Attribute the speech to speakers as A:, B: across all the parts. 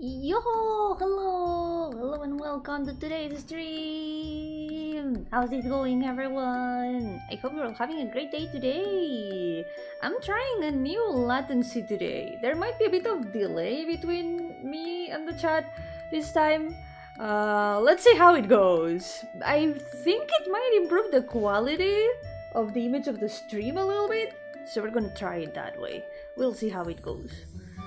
A: Yo, hello and welcome to today's stream. How's it going, everyone? I hope you're having a great day today. I'm trying a new latency today. There might be a bit of delay between me and the chat this time. Let's see how it goes. I think it might improve the quality of the image of the stream a little bit, so we're gonna try it that way. We'll see how it goes.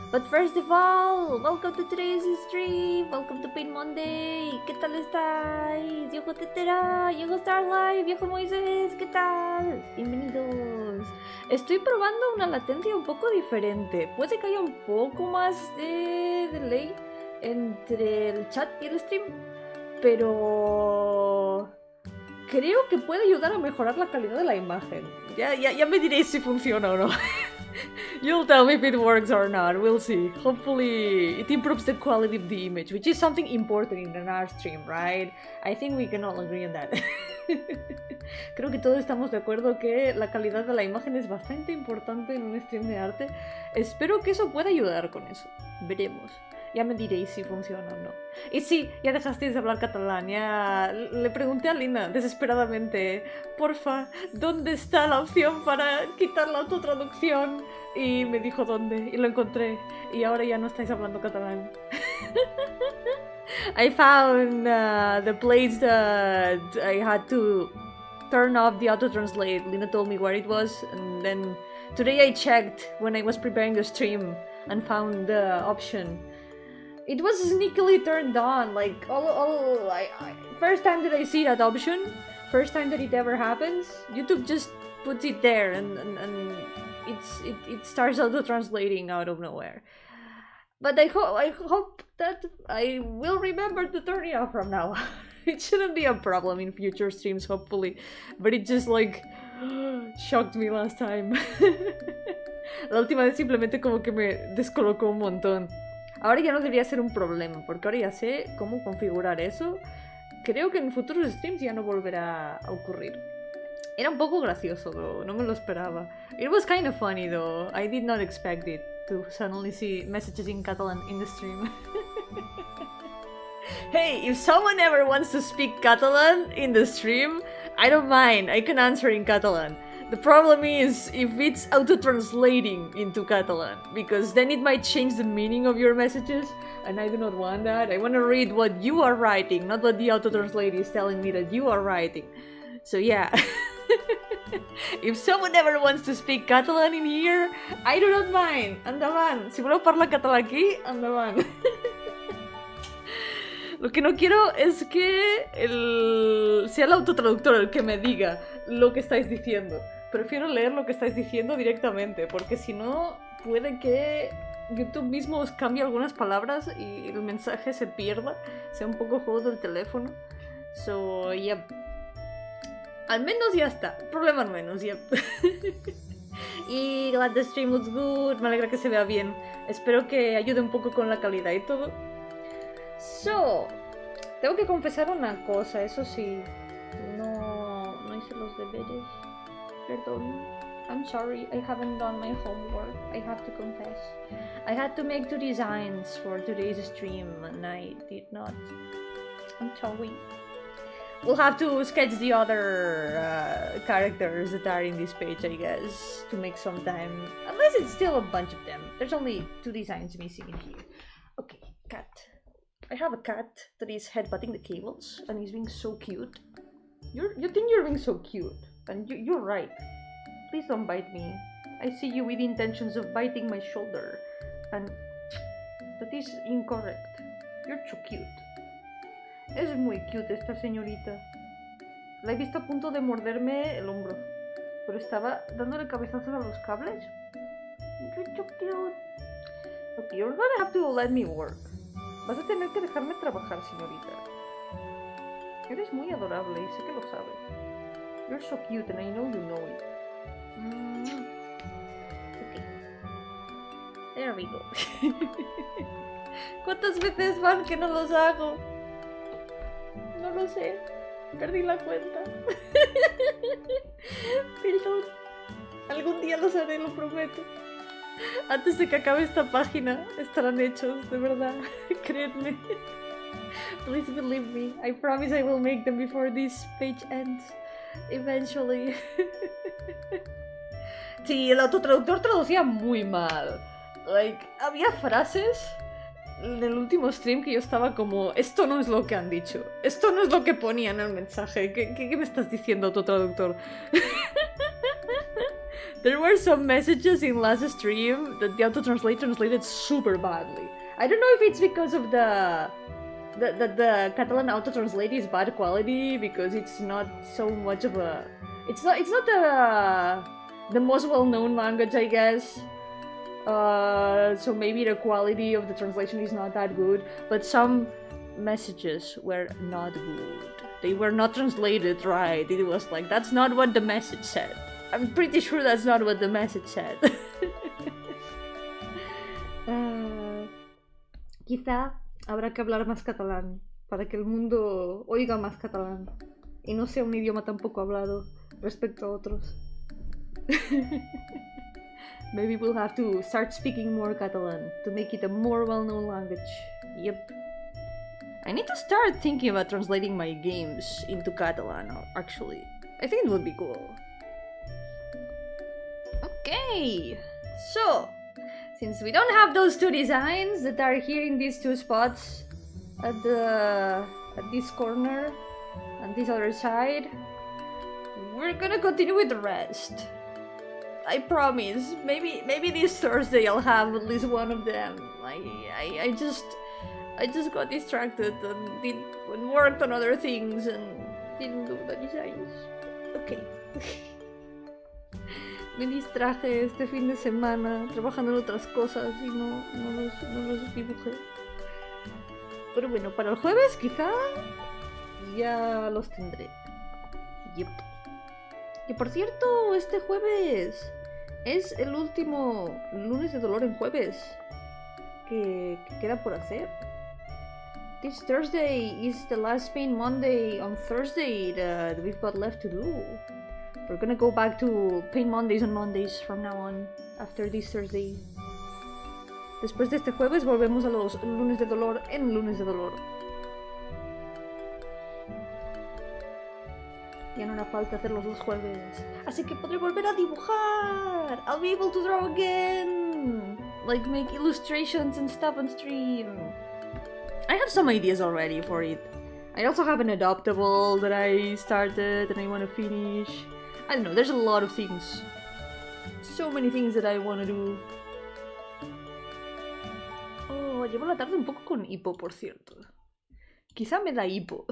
A: But first of all, welcome to today's stream. Welcome to Pain Monday. ¿Qué tal estáis? Yo Tetera, yo Starlife, yo Moisés, ¿qué tal? Bienvenidos. Estoy probando una latencia un poco diferente. Puede que haya un poco más de delay entre el chat y el stream, pero creo que puede ayudar a mejorar la calidad de la imagen. Ya me diréis si funciona o no. You'll tell me if it works or not, we'll see. Hopefully it improves the quality of the image, which is something important in an art stream, right? I think we can all agree on that. Creo que todos estamos de acuerdo que la calidad de la imagen es bastante importante en un stream de arte. Espero que eso pueda ayudar con eso. Veremos. Ya me diréis si funciona o no. Y sí, ya dejasteis de hablar catalán. Ya le pregunté a Lina desesperadamente, porfa, ¿dónde está la opción para quitar la autotraducción? Y me dijo dónde, y lo encontré. Y ahora ya no estáis hablando catalán. I found the place that I had to turn off the auto-translate. Lina told me where it was, and then today I checked when I was preparing the stream and found the option. It was sneakily turned on, like, first time that I see that option, first time that it ever happens, YouTube just puts it there and it starts auto-translating out of nowhere. But I hope that I will remember to turn it off from now. It shouldn't be a problem in future streams, hopefully, but it just, like, shocked me last time. La última vez simplemente como que me descolocó un montón. Ahora ya no debería ser un problema, porque ahora ya sé cómo configurar eso. Creo que en futuros streams ya no volverá a ocurrir. Era un poco gracioso, though. No me lo esperaba. It was kind of funny, though. I did not expect it to suddenly see messages in Catalan in the stream. Hey, if someone ever wants to speak Catalan in the stream, I don't mind. I can answer in Catalan. The problem is if it's auto-translating into Catalan, because then it might change the meaning of your messages, and I do not want that. I want to read what you are writing, not what the auto-translate is telling me that you are writing. So yeah. If someone ever wants to speak Catalan in here, I do not mind. Endavant. Si voleu parlar català aquí, endavant. Lo que no quiero es que sea el autotraductor el que me diga lo que estáis diciendo. Prefiero leer lo que estáis diciendo directamente, porque si no, puede que YouTube mismo os cambie algunas palabras y el mensaje se pierda, sea un poco juego del teléfono. So, yep. Al menos ya está. Problema al menos, yep. Y glad the stream looks good. Me alegra que se vea bien. Espero que ayude un poco con la calidad y todo. So, tengo que confesar una cosa, eso sí. No hice los deberes. Perdón. I'm sorry, I haven't done my homework. I have to confess. I had to make 2 designs for today's stream and I did not. I'm sorry. We'll have to sketch the other characters that are in this page, I guess, to make some time. Unless it's still a bunch of them. There's only 2 designs missing in here. Okay, cat. I have a cat that is headbutting the cables and he's being so cute. You think you're being so cute, and you're right. Please don't bite me. I see you with intentions of biting my shoulder, and that is incorrect. You're so cute. Es muy cute esta señorita. La he visto a punto de morderme el hombro, pero estaba dándole cabezazos a los cables. You're so cute. Okay, you're gonna have to let me work. Vas a tener que dejarme trabajar, señorita. Eres muy adorable y sé que lo sabes. You're so cute and I know you know it. Okay. There we go. ¿Cuántas veces van que no los hago? No lo sé. Perdí la cuenta. Perdón. Algún día los haré, lo prometo. Antes de que acabe esta página estarán hechos, de verdad. Créanme. Please believe me. I promise I will make them before this page ends. Eventually. Sí, el autotraductor traducía muy mal. Like, había frases en el último stream que yo estaba como, esto no es lo que han dicho. Esto no es lo que ponía en el mensaje. ¿Qué me estás diciendo, autotraductor? There were some messages in last stream that the auto-translate translated super badly. I don't know if it's because of the Catalan auto-translate is bad quality, because it's not so much of a... It's not the most well-known language, I guess. So maybe the quality of the translation is not that good, but some messages were not good. They were not translated right. It was like, that's not what the message said. I'm pretty sure that's not what the message said. Quizá habrá que hablar más catalán para que el mundo oiga más catalán y no sea un idioma tan poco hablado respecto a otros. Maybe we'll have to start speaking more Catalan to make it a more well-known language. Yep. I need to start thinking about translating my games into Catalan, actually. I think it would be cool. Okay, so since we don't have those two designs that are here in these two spots at this corner and this other side, we're gonna continue with the rest. I promise. Maybe this Thursday I'll have at least one of them. I just got distracted and worked on other things and didn't do the designs. Okay. Me distraje este fin de semana trabajando en otras cosas y no los dibujé. Pero bueno, para el jueves quizá ya los tendré. Yep. Que por cierto, este jueves es el último lunes de dolor en jueves que queda por hacer. This Thursday is the last Pain Monday on Thursday that we've got left to do. We're gonna go back to Pain Mondays on Mondays from now on, after this Thursday. Después de este jueves volvemos a los lunes de dolor en lunes de dolor. Ya no hará falta hacerlos los jueves, así que podré volver a dibujar. I'll be able to draw again, like make illustrations and stuff on stream. I have some ideas already for it. I also have an adoptable that I started and I want to finish. I don't know, there's a lot of things. So many things that I want to do. Oh, llevo la tarde un poco con hipo, por cierto. Quizá me da hipo.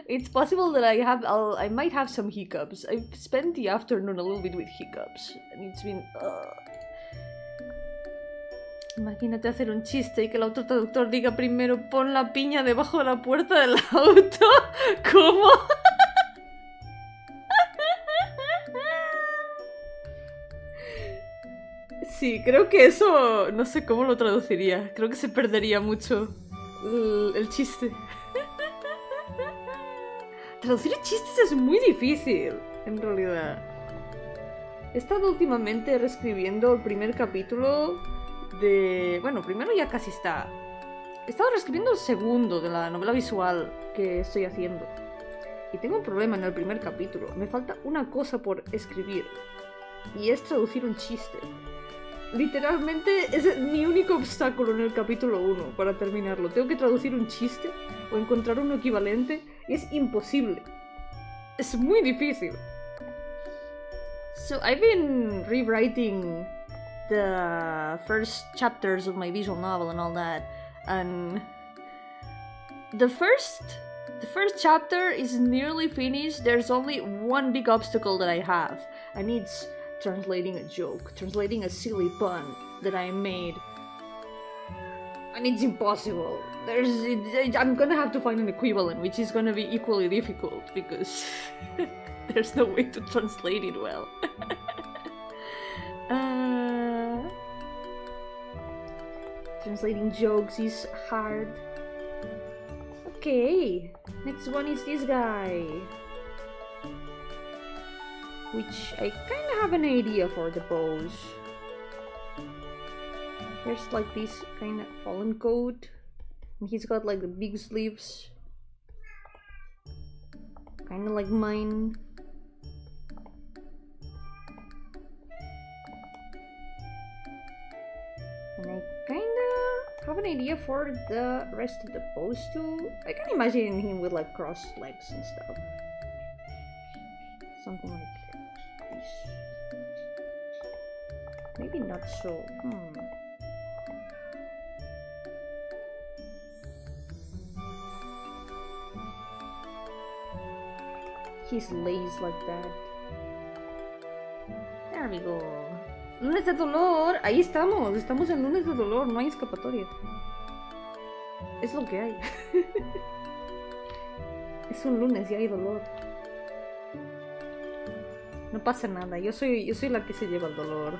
A: It's possible that I might have some hiccups. I've spent the afternoon a little bit with hiccups, and it's been... Imagínate hacer un chiste y que el autotraductor diga primero pon la piña debajo de la puerta del auto. ¿Cómo? Sí, creo que eso... No sé cómo lo traduciría. Creo que se perdería mucho el chiste. Traducir chistes es muy difícil, en realidad. He estado últimamente reescribiendo el primer capítulo de... Bueno, primero ya casi está. He estado reescribiendo el segundo de la novela visual que estoy haciendo. Y tengo un problema en el primer capítulo. Me falta una cosa por escribir. Y es traducir un chiste. Literalmente es mi único obstáculo en el capítulo 1 para terminarlo. Tengo que traducir un chiste o encontrar uno equivalente y es imposible. Es muy difícil. So I've been rewriting the first chapters of my visual novel and all that, and the first chapter is nearly finished. There's only one big obstacle that I have, and it's translating a joke, translating a silly pun that I made. And it's impossible. I'm gonna have to find an equivalent, which is gonna be equally difficult, because there's no way to translate it well. Translating jokes is hard. Okay, next one is this guy, which I kinda have an idea for the pose. There's like this kind of fallen coat, and he's got like the big sleeves, kind of like mine. And I kinda have an idea for the rest of the pose too. I can imagine him with like crossed legs and stuff. Something like this. Maybe not so. His legs like that. There we go. Lunes de dolor, ahí estamos en lunes de dolor, no hay escapatoria. Es lo que hay. Es un lunes y hay dolor. No pasa nada, yo soy la que se lleva el dolor.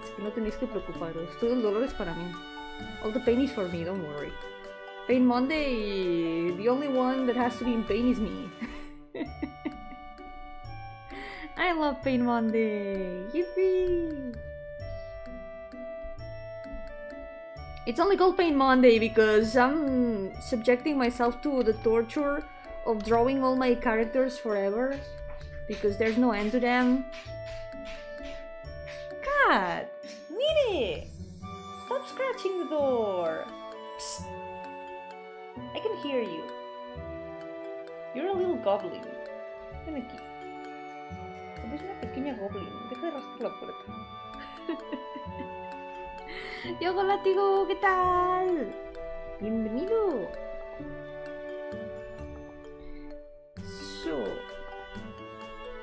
A: Así que no tenéis que preocuparos, todo el dolor es para mí. All the pain is for me, don't worry. Pain Monday, the only one that has to be in pain is me. I love Pain Monday! Yippee! It's only called Pain Monday because I'm subjecting myself to the torture of drawing all my characters forever. Because there's no end to them. Cat! Mire! Stop scratching the door! Psst! I can hear you. You're a little goblin. Ven aquí. Es una pequeña goblin. Deja de rascar la puerta. Yo látigo, ¿qué tal? Bienvenido. So,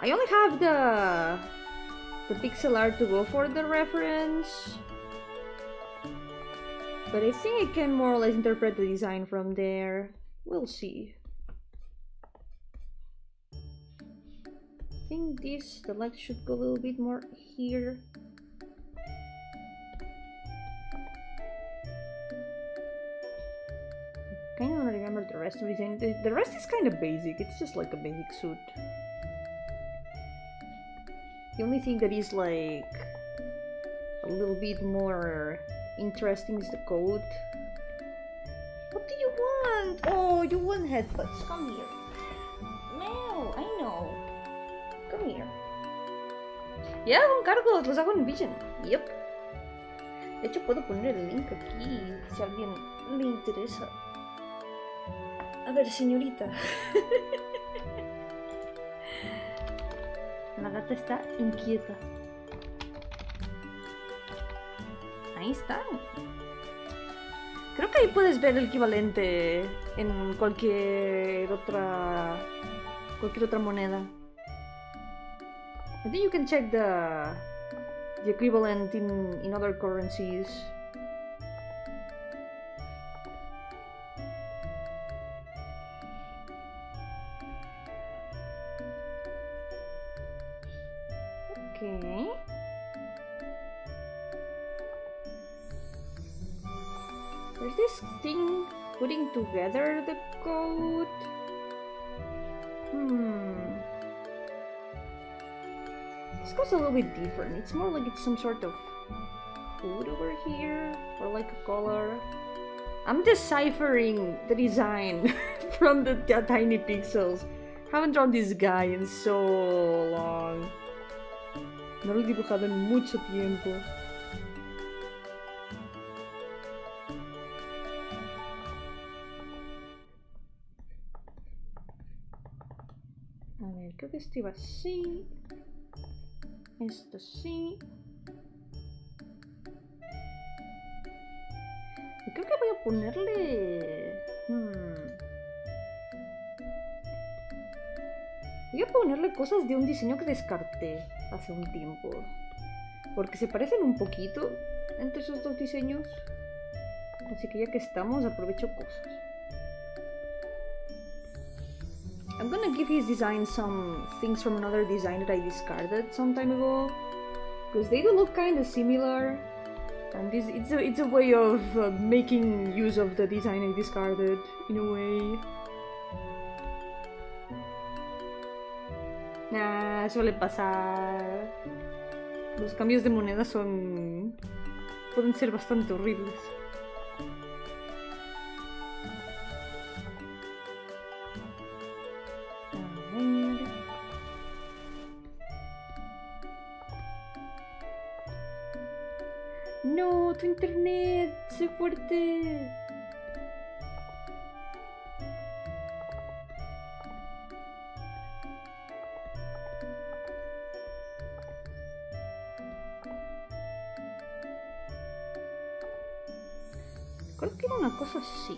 A: I only have the pixel art to go for the reference, but I think I can more or less interpret the design from there. We'll see. I think the light should go a little bit more here. I don't remember the rest of the design. The rest is kind of basic. It's just like a basic suit. The only thing that is like a little bit more interesting is the coat. What do you want? Oh, you want headbuds. Come here. No, I know. Come here. Ya, con cargos, los hago en Vision. Yep. De hecho, puedo poner el link aquí si a alguien le interesa. A ver, señorita. La gata está inquieta. Ahí está. Creo que ahí puedes ver el equivalente en cualquier otra moneda. I think you can check the equivalent in other currencies. Okay. There's this thing putting together the code. This goes a little bit different. It's more like it's some sort of hood over here, or like a collar. I'm deciphering the design from the tiny pixels. Haven't drawn this guy in so long. No lo he dibujado en mucho tiempo. A ver, creo que esto iba así. Esto sí. Y creo que voy a ponerle... Voy a ponerle cosas de un diseño que descarté hace un tiempo. Porque se parecen un poquito entre esos dos diseños. Así que ya que estamos, aprovecho cosas. I'm gonna give his design some things from another design that I discarded some time ago. Because they do look kind of similar. And it's a way of making use of the design I discarded, in a way. Nah, suele pasar. Los cambios de moneda pueden ser bastante horribles. A ver. No, tu internet, sé fuerte. Creo que era una cosa así.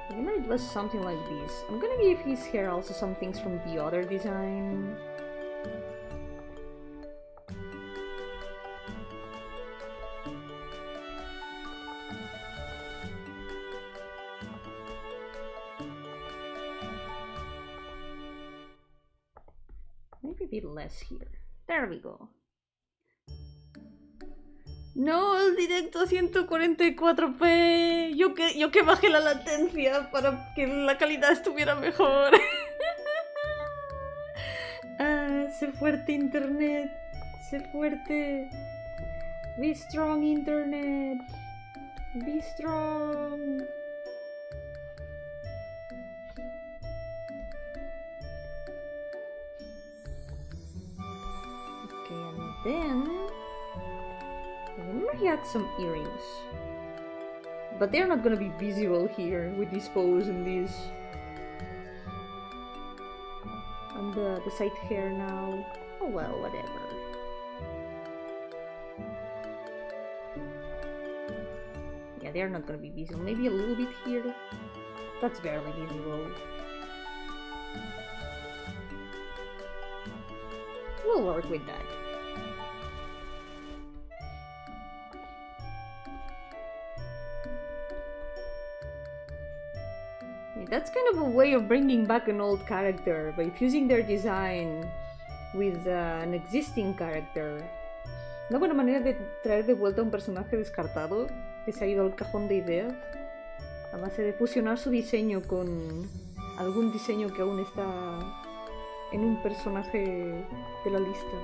A: I remember it was something like this. I'm gonna give his hair also some things from the other design. Maybe a bit less here. There we go. No, el directo a 144p. Yo que bajé la latencia para que la calidad estuviera mejor. Sé fuerte internet. Sé fuerte. Be strong internet. Be strong. Okay, and then I remember he had some earrings, but they're not gonna be visible here with this pose and this. And the side hair now. Oh well, whatever. Yeah, they're not gonna be visible. Maybe a little bit here. That's barely visible. We'll work with that. That's kind of a way of bringing back an old character by fusing their design with an existing character. Una buena manera de traer de vuelta a un personaje descartado que se ha ido al cajón de ideas a base de fusionar su diseño con algún diseño que aún está en un personaje de la lista.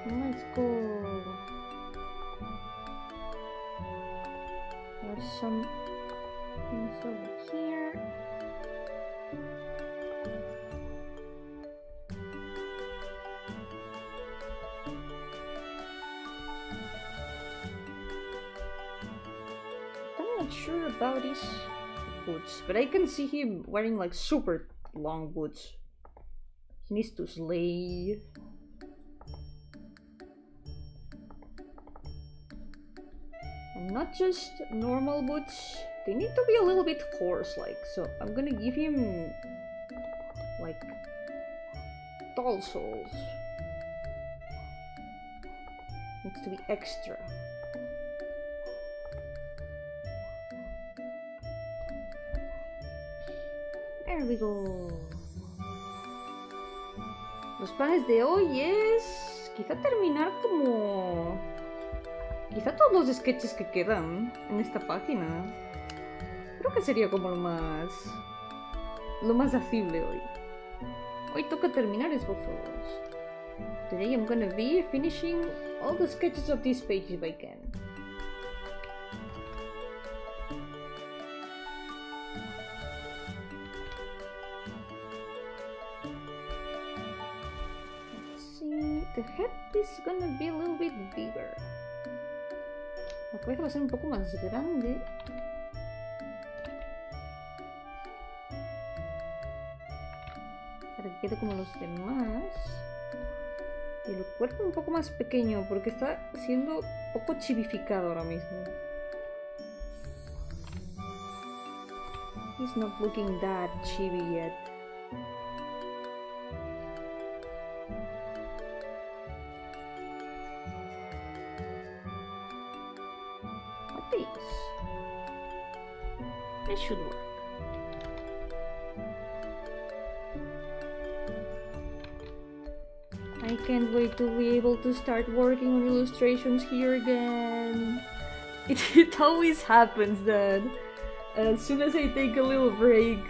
A: Let's go. There's some things over here. I'm not sure about his boots, but I can see him wearing like super long boots. He needs to slay. And not just normal boots, they need to be a little bit horse-like, so I'm gonna give him like tall soles. Needs to be extra. There we go. Los planes de hoy es quizá terminar como... Quizá todos los sketches que quedan en esta página. Creo que sería como lo más asible hoy. Hoy toca terminar esbozos. Today I'm gonna be finishing all the sketches of this page if I can. The head is gonna be a little bit bigger. La cabeza va a ser un poco más grande. Para que quede como los demás. Y el cuerpo un poco más pequeño porque está siendo un poco chibificado ahora mismo. He's not looking that chibi yet. It should work. I can't wait to be able to start working on illustrations here again. It always happens that as soon as I take a little break,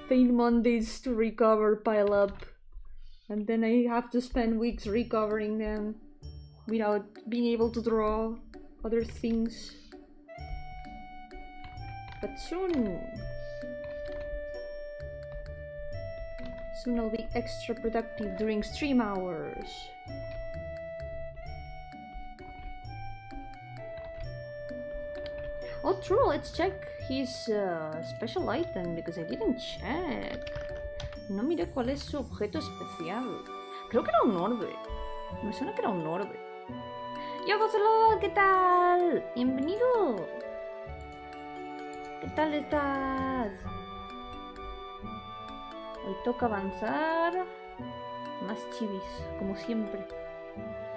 A: paint Mondays to recover pile up, and then I have to spend weeks recovering them without being able to draw other things. But soon I'll be extra productive during stream hours. Oh, true, let's check his special item because I didn't check. No miré cuál es su objeto especial. Creo que era un orbe. Me suena que era un orbe. ¡Yo-hooo! ¿Qué tal? ¡Bienvenido! ¿Qué tal estás? Hoy toca avanzar. Más chivis, como siempre.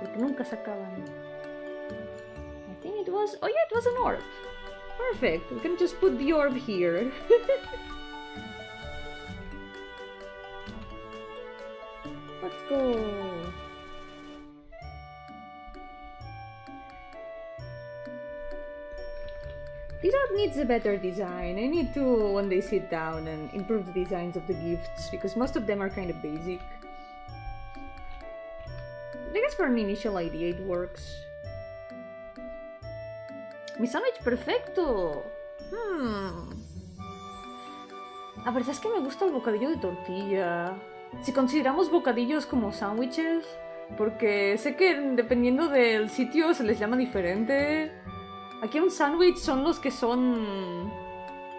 A: Porque nunca se acaban. I think it was... Oh yeah, it was an orb. Perfect. We can just put the orb here. Let's go. This art needs a better design. I need to one day sit down and improve the designs of the gifts because most of them are kind of basic. I guess for an initial idea it works. Mi sándwich perfecto. La verdad es que me gusta el bocadillo de tortilla. Si consideramos bocadillos como sándwiches, porque sé que dependiendo del sitio se les llama diferente. Aquí un sándwich son los que son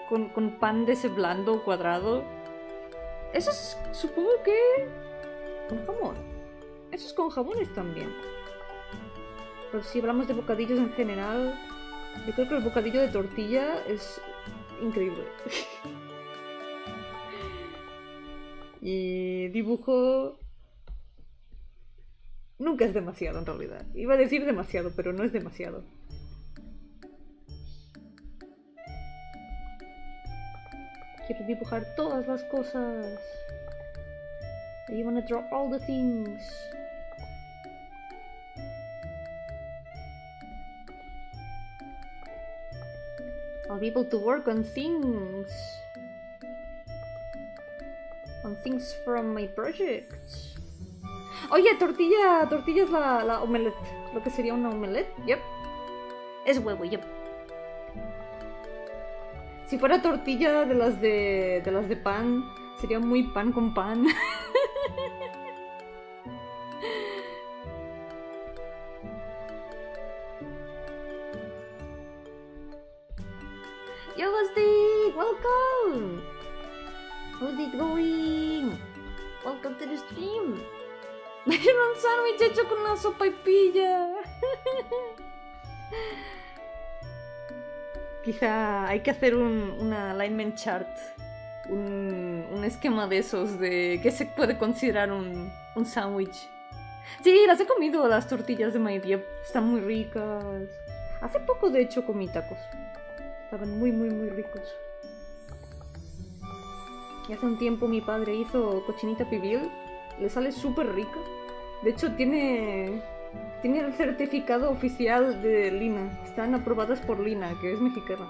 A: con pan de ese blando cuadrado. Eso es, supongo que con jamón. Eso es con jamones también. Pero si hablamos de bocadillos en general, yo creo que el bocadillo de tortilla es increíble. Y dibujo... Nunca es demasiado en realidad. Iba a decir demasiado, pero no es demasiado. Quiero dibujar todas las cosas. I wanna draw all the things. I'll be able to work on things. On things from my projects. Oye, tortilla es la omelette. Lo que sería una omelette. Yep. Es huevo, yep. Si fuera tortilla de las de pan, sería muy pan con pan. Yo, Steve! Welcome! How's it going? Welcome to the stream. Me dieron un sándwich hecho con una sopa y pilla. Quizá hay que hacer un alignment chart, un esquema de esos de qué se puede considerar un sándwich. Sí, las he comido, las tortillas de maíz, están muy ricas. Hace poco de hecho comí tacos, estaban muy ricos. Y hace un tiempo mi padre hizo cochinita pibil, le sale súper rica. De hecho tiene el certificado oficial de Lina. Están aprobadas por Lina, que es mexicana.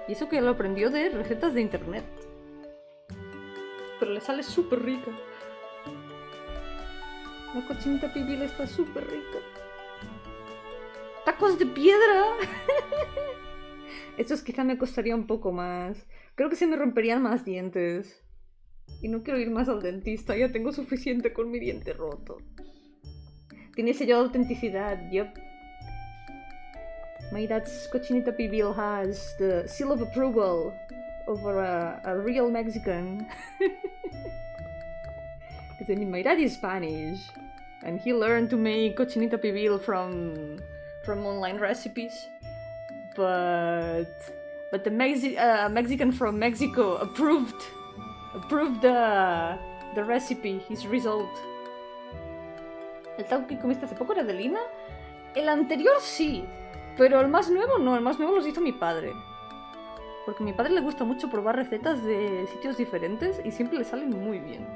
A: Y eso que lo aprendió de recetas de internet. Pero le sale súper rica. La cochinita pibil está súper rica. ¡Tacos de piedra! Estos quizá me costaría un poco más. Creo que se me romperían más dientes. Y no quiero ir más al dentista, ya tengo suficiente con mi diente roto. Tiene sello de autenticidad, yep. My dad's cochinita pibil has the seal of approval of a real Mexican. Because I mean, my dad is Spanish. And he learned to make cochinita pibil from online recipes. But the Mexican from Mexico approved the recipe, his result. El taco que comiste hace poco era de Lina. El anterior sí, pero el más nuevo no, el más nuevo los hizo mi padre. Porque a mi padre le gusta mucho probar recetas de sitios diferentes y siempre le salen muy bien.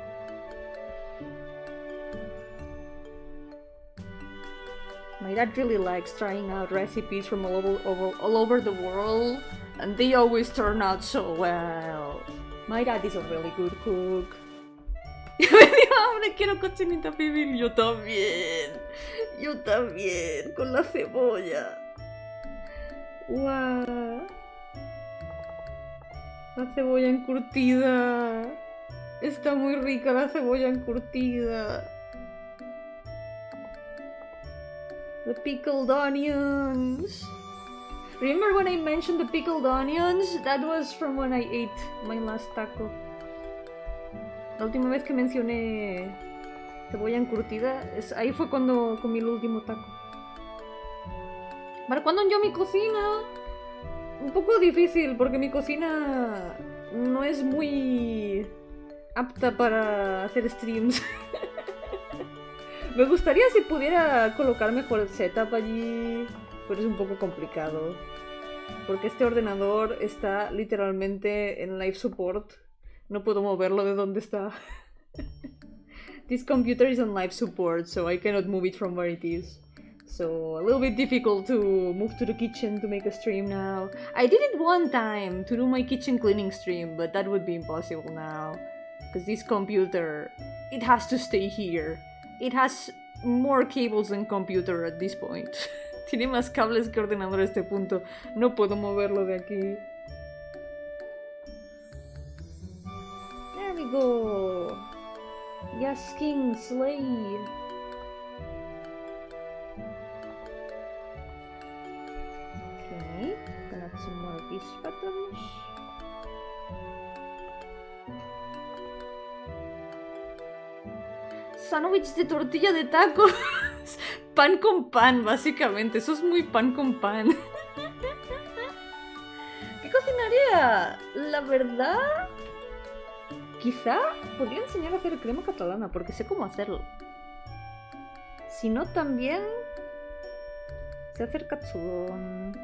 A: My dad really likes trying out recipes from all over the world, and they always turn out so well. My dad is a really good cook. Me dio hambre, quiero cochinita pibil. Yo también, con la cebolla. ¡Guau! La cebolla encurtida. Está muy rica la cebolla encurtida. The pickled onions. Remember when I mentioned the pickled onions? That was from when I ate my last taco. La última vez que mencioné cebolla encurtida, ahí fue cuando comí el último taco. ¿Para cuándo yo mi cocina? Un poco difícil porque mi cocina no es muy apta para hacer streams. Me gustaría si pudiera colocar mejor el setup allí, pero es un poco complicado. Porque este ordenador está literalmente en life support. No puedo moverlo de donde está. This computer is on life support, so I cannot move it from where it is. So a little bit difficult to move to the kitchen to make a stream now. I did it one time to do my kitchen cleaning stream, but that would be impossible now. Because this computer, it has to stay here. It has more cables than computer at this point. Tiene más cables que ordenador a este punto. No puedo moverlo de aquí. There we go. Yes, King Slay. Okay, gonna add some more of these buttons. Sándwich de tortilla de taco. Pan con pan, básicamente. Eso es muy pan con pan. ¿Qué cocinaría? La verdad, quizá podría enseñar a hacer crema catalana, porque sé cómo hacerlo. Si no, también sé hacer katsudon.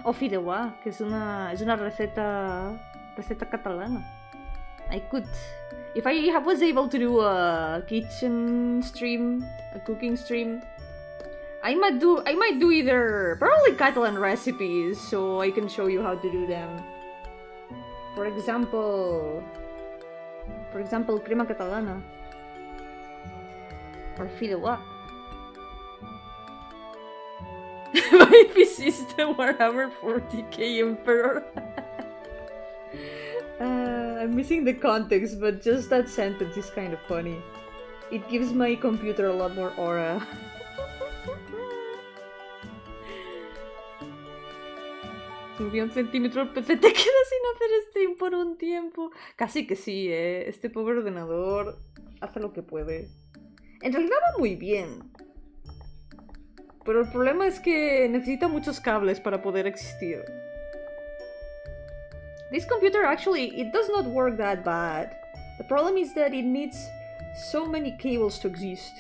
A: O fideuà, que es una receta catalana. I could... If I was able to do a kitchen stream, a cooking stream, I might do either probably Catalan recipes, so I can show you how to do them. For example, crema catalana or fideuà. My PC system Warhammer 40k Emperor. I'm missing the context, but just that sentence is kind of funny. It gives my computer a lot more aura. Subí 1 centímetro el PC, te quedas sin hacer stream por un tiempo. Casi que sí, este pobre ordenador hace lo que puede. En realidad va muy bien. Pero el problema es que necesita muchos cables para poder existir. This computer actually, it does not work that bad. The problem is that it needs so many cables to exist.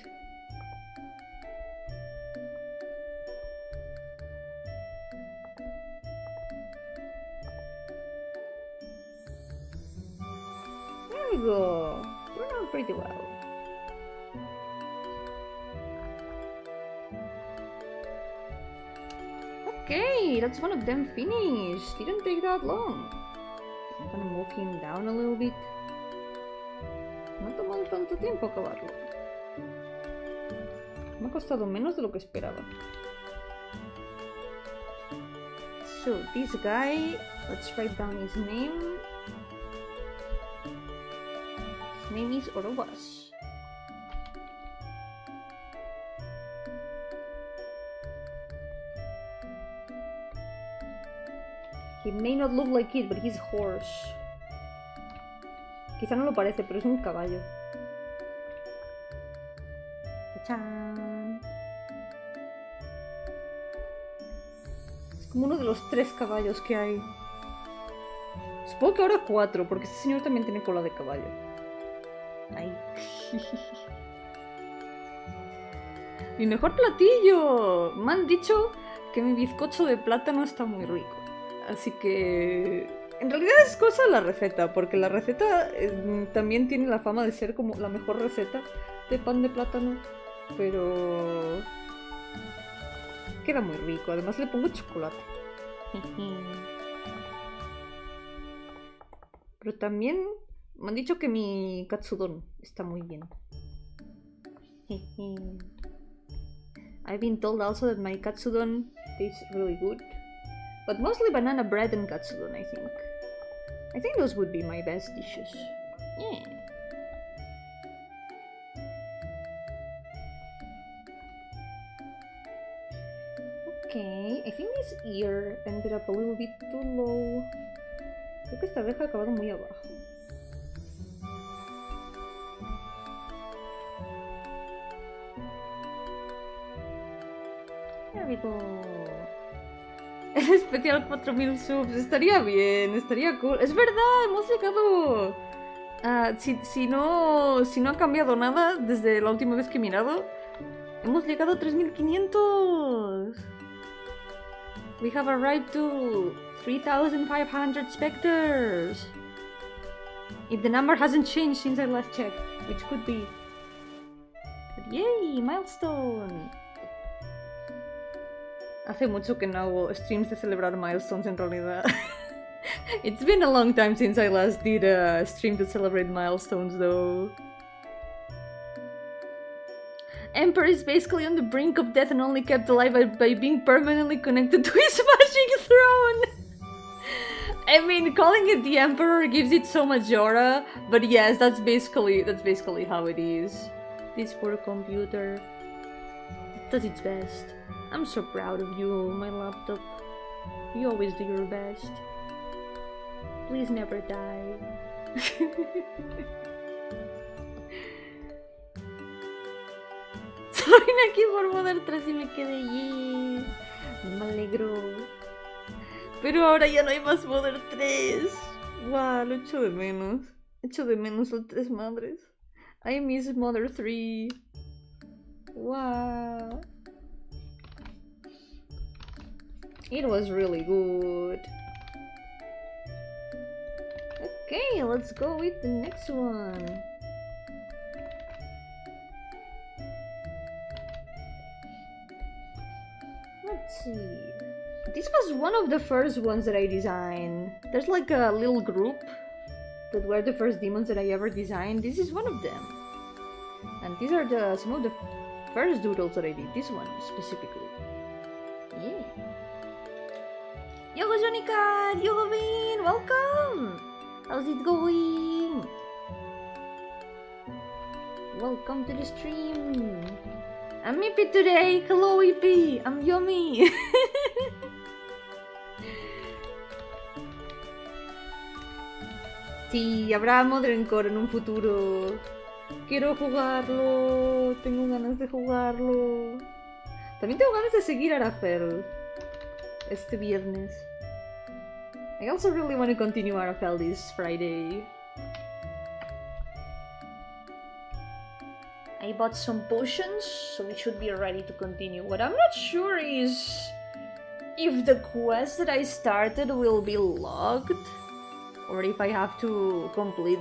A: There we go. Turned out pretty well. Okay, that's one of them finished. Didn't take that long. I'm gonna move him down a little bit. No ha tomado tanto tiempo acabarlo. Me ha costado menos de lo que esperaba. So, this guy, let's write down his name. His name is Orobas. He may not look like it, but he's a horse. Quizá no lo parece, pero es un caballo. ¡Tachán! Es como uno de los 3 caballos que hay. Supongo que ahora 4, porque este señor también tiene cola de caballo. ¡Ay! ¡Mi mejor platillo! Me han dicho que mi bizcocho de plátano está muy rico. Así que... En realidad es cosa la receta, porque la receta también tiene la fama de ser como la mejor receta de pan de plátano. Pero... queda muy rico, además le pongo chocolate. Pero también me han dicho que mi katsudon está muy bien. I've been told also that my katsudon tastes really good. But mostly banana bread and katsudon, I think. I think those would be my best dishes. Yeah. Okay, I think this ear ended up a little bit too low. Creo que esta abeja ha acabado muy abajo. There we go. El especial 4000 subs. Estaría bien, estaría cool. Es verdad, hemos llegado... si no ha cambiado nada desde la última vez que he mirado, hemos llegado a 3500. We have arrived to 3500 spectators. If the number hasn't changed since I last checked, which could be. But yay, milestone. Hace mucho que no hago streams de celebrar milestones en realidad. It's been a long time since I last did a stream to celebrate milestones though. Emperor is basically on the brink of death and only kept alive by being permanently connected to his magic throne. I mean, calling it the Emperor gives it so much aura, but yes, that's basically how it is. This poor computer does its best. I'm so proud of you, my laptop. You always do your best. Please never die. Soy aquí por Modern 3 y me quedé allí. Me alegro. Pero ahora ya no hay más Modern 3. Guau, lo echo de menos. Echo de menos el 3 madres. I miss Mother 3. Wow. It was really good. Okay, let's go with the next one. Let's see. This was one of the first ones that I designed. There's like a little group that were the first demons that I ever designed. This is one of them. And these are some of the first doodles that I did. This one specifically. Yeah. Yo, Jonica! Yo, Vin! Welcome! How's it going? Welcome to the stream. I'm Ippy today. Hello, Ippy. I'm Yomi. Sí, habrá Modern Core en un futuro. Quiero jugarlo. Tengo ganas de jugarlo. También tengo ganas de seguir a Arafel este viernes. I also really want to continue Arafel this Friday. I bought some potions, so we should be ready to continue. What I'm not sure is if the quests that I started will be logged, or if I have to complete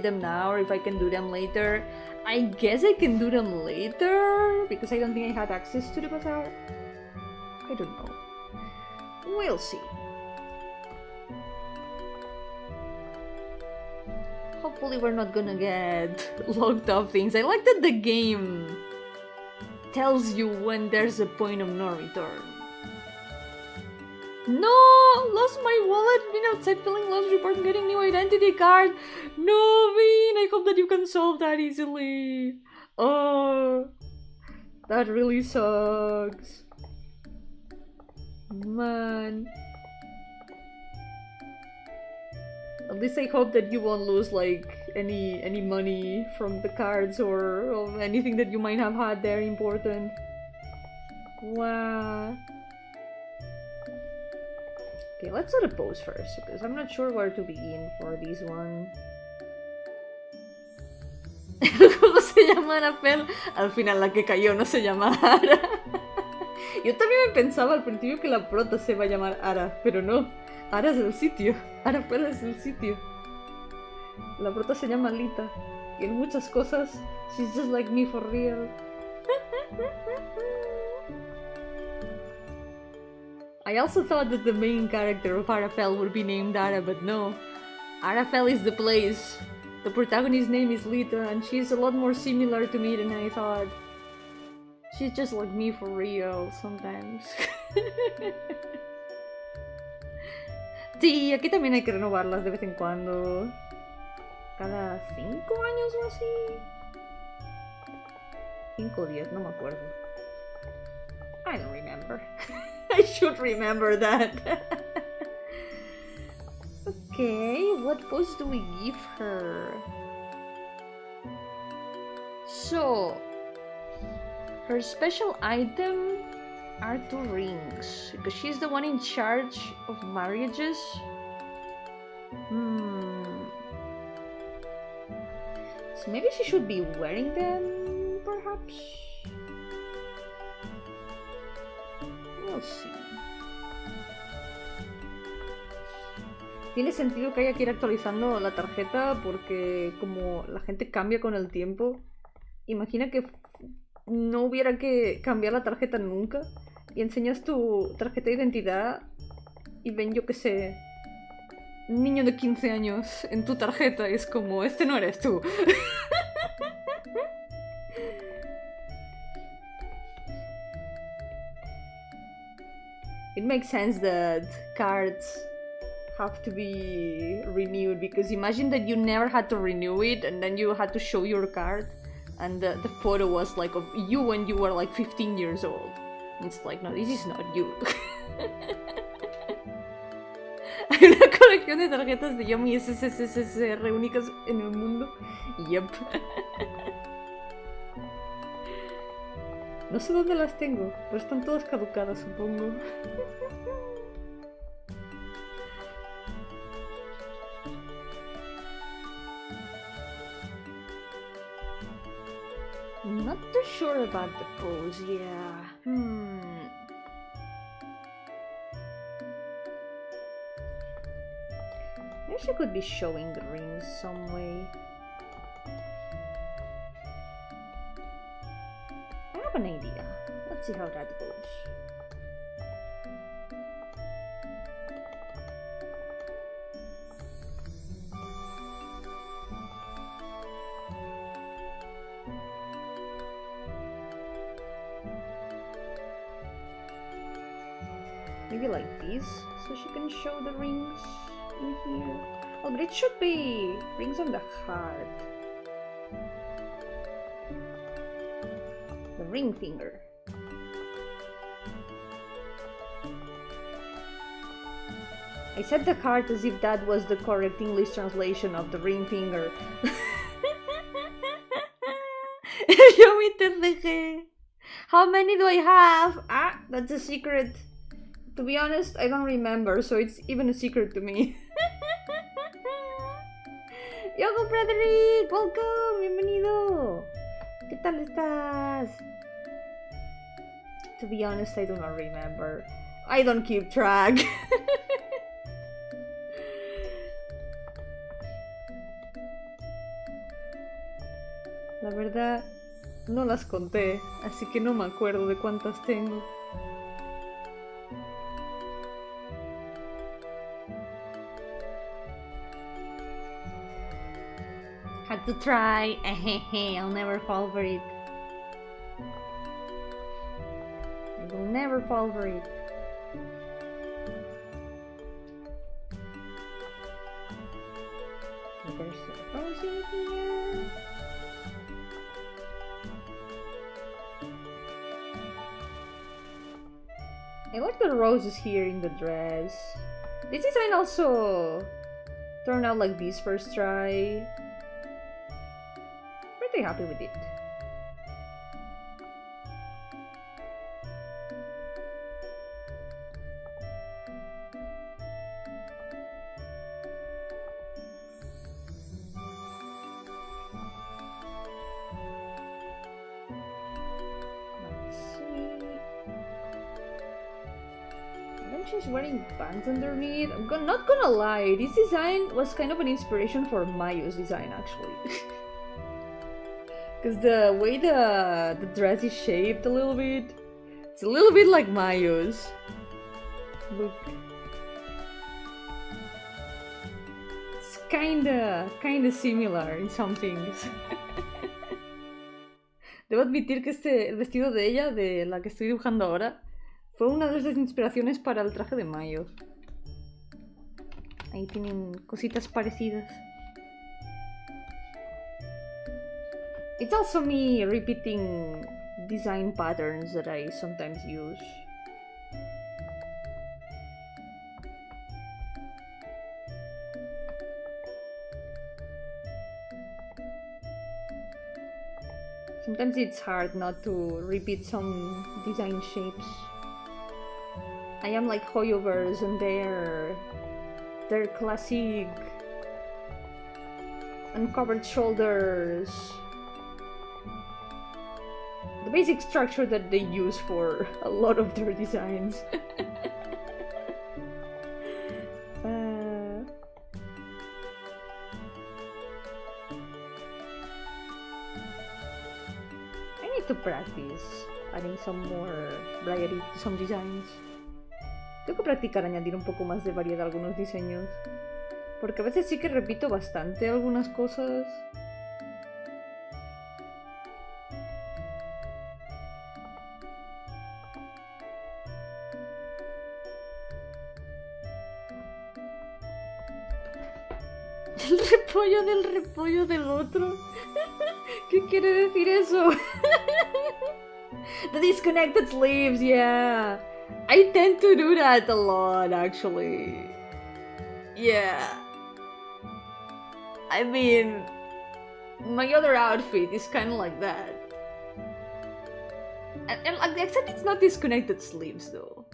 A: them now, or if I can do them later. I guess I can do them later because I don't think I had access to the bazaar. I don't know. We'll see. Hopefully we're not gonna get locked up things. I like that the game tells you when there's a point of no return. No! Lost my wallet! Been outside filling lost report and getting new identity card! No, Vin! I hope that you can solve that easily. Oh, that really sucks. Man. At least I hope that you won't lose like any money from the cards or anything that you might have had there important. Wow. Okay, let's do the pose first because I'm not sure where to begin for this one. ¿Cómo se llama Arafel? Al final la que cayó no se llama Ara. Yo también me pensaba al principio que la prota se iba a llamar Ara, pero no. Ara es el sitio. Arafela es el sitio. La prota se llama Lita. Y en muchas cosas, she's just like me for real. I also thought that the main character of Arafel would be named Ara, but no. Arafel is the place. The protagonist's name is Lita, and she's a lot more similar to me than I thought. She's just like me for real, sometimes. Sí, aquí también hay que renovarlas de vez en cuando. Cada 5 años o así. 5 o 10, no me acuerdo. I don't remember. I should remember that. Okay, what pose do we give her? So, her special item are 2 rings, because she's the one in charge of marriages. So maybe she should be wearing them, perhaps? We'll see. Tiene sentido que haya que ir actualizando la tarjeta porque como la gente cambia con el tiempo, imagina que no hubiera que cambiar la tarjeta nunca y enseñas tu tarjeta de identidad y ven, yo qué sé, un niño de 15 años en tu tarjeta y es como, este no eres tú. It makes sense that cards have to be renewed, because imagine that you never had to renew it and then you had to show your card and the photo was like of you when you were like 15 years old. It's like, no, this is not you. Hay una colección de tarjetas de Yomi SSSR únicas en el mundo. Yep. No sé dónde las tengo, pero están todas caducadas, supongo. Not too sure about the pose, yeah. Maybe she could be showing the rings some way. I have an idea. Let's see how that goes. Maybe like this, so she can show the rings in here. Oh, but it should be rings on the heart. The ring finger. I said the heart as if that was the correct English translation of the ring finger. Yomi te. How many do I have? Ah, that's a secret. To be honest, I don't remember, so it's even a secret to me. Yo-hooo, Frederick! Welcome! Bienvenido! ¿Qué tal estás? To be honest, I do not remember. I don't keep track. La verdad, no las conté, así que no me acuerdo de cuántas tengo. Had to try. I'll never fall for it. I will never fall for it. Okay, there's a rose in here. I like the roses here in the dress. This design also turned out like this first try. Pretty happy with it. Let's see. she's wearing pants underneath. Not gonna lie, this design was kind of an inspiration for Mayo's design, actually. Because the way the dress is shaped a little bit, it's a little bit like Mayo's. Look. It's kinda similar in some things. Debo admitir que el vestido de ella, de la que estoy dibujando ahora, fue una de las inspiraciones para el traje de Mayo. Ahí tienen cositas parecidas. It's also me repeating design patterns that I sometimes use. Sometimes it's hard not to repeat some design shapes. I am like hoyovers and their classic uncovered shoulders. The basic structure that they use for a lot of their designs. I need to practice adding some more variety to some designs. Tengo que practicar añadir un poco más de variedad a algunos diseños. Porque a veces sí que repito bastante algunas cosas. El repollo del otro. ¿Qué quiere decir eso? The disconnected sleeves, yeah. I tend to do that a lot, actually. Yeah. I mean, my other outfit is kind of like that. And except it's not disconnected sleeves, though.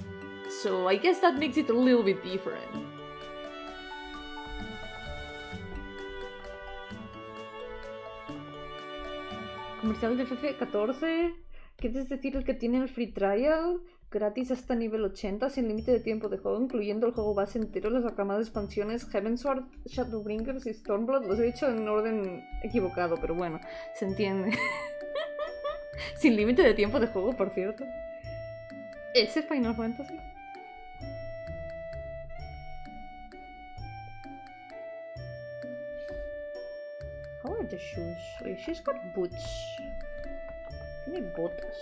A: So I guess that makes it a little bit different. Comercial de FF14. ¿Quieres decir el que tiene el free trial? Gratis hasta nivel 80, sin límite de tiempo de juego, incluyendo el juego base entero, las aclamadas expansiones Heavensward, Shadowbringers y Stormblood. Los he dicho en orden equivocado, pero bueno, se entiende. Sin límite de tiempo de juego, por cierto. ¿Ese Final Fantasy? How are the shoes? Wait, she's got boots. Tiene botas.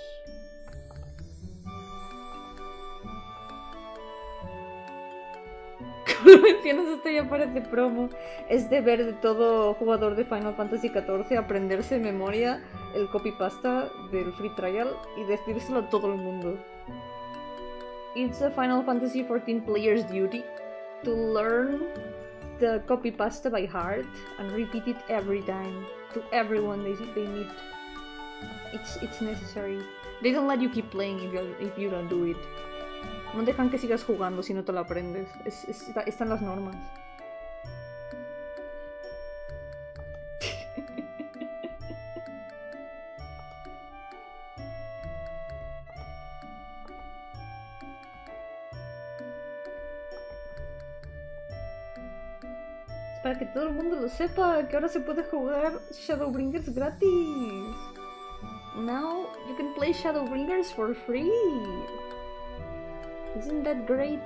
A: Como lo mencionas, esto ya parece promo. Es deber de todo jugador de Final Fantasy XIV aprenderse de memoria el copypasta del free trial y decírselo a todo el mundo. It's a Final Fantasy XIV player's duty to learn the copypasta by heart and repeat it every time to everyone they meet. It's necessary. They don't let you keep playing if you don't do it. No dejan que sigas jugando si no te lo aprendes. Están las normas. Es para que todo el mundo lo sepa, que ahora se puede jugar Shadowbringers gratis. Now you can play Shadowbringers for free. Isn't that great?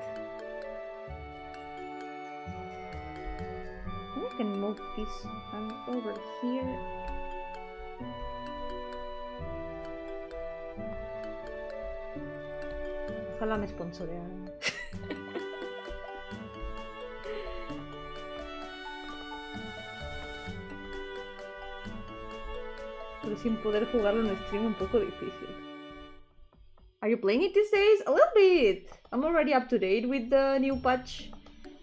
A: I can move this hand over here. Ojalá me sponsorearan. Pero sin poder jugarlo en stream un poco difícil. Are you playing it these days? A little bit! I'm already up to date with the new patch.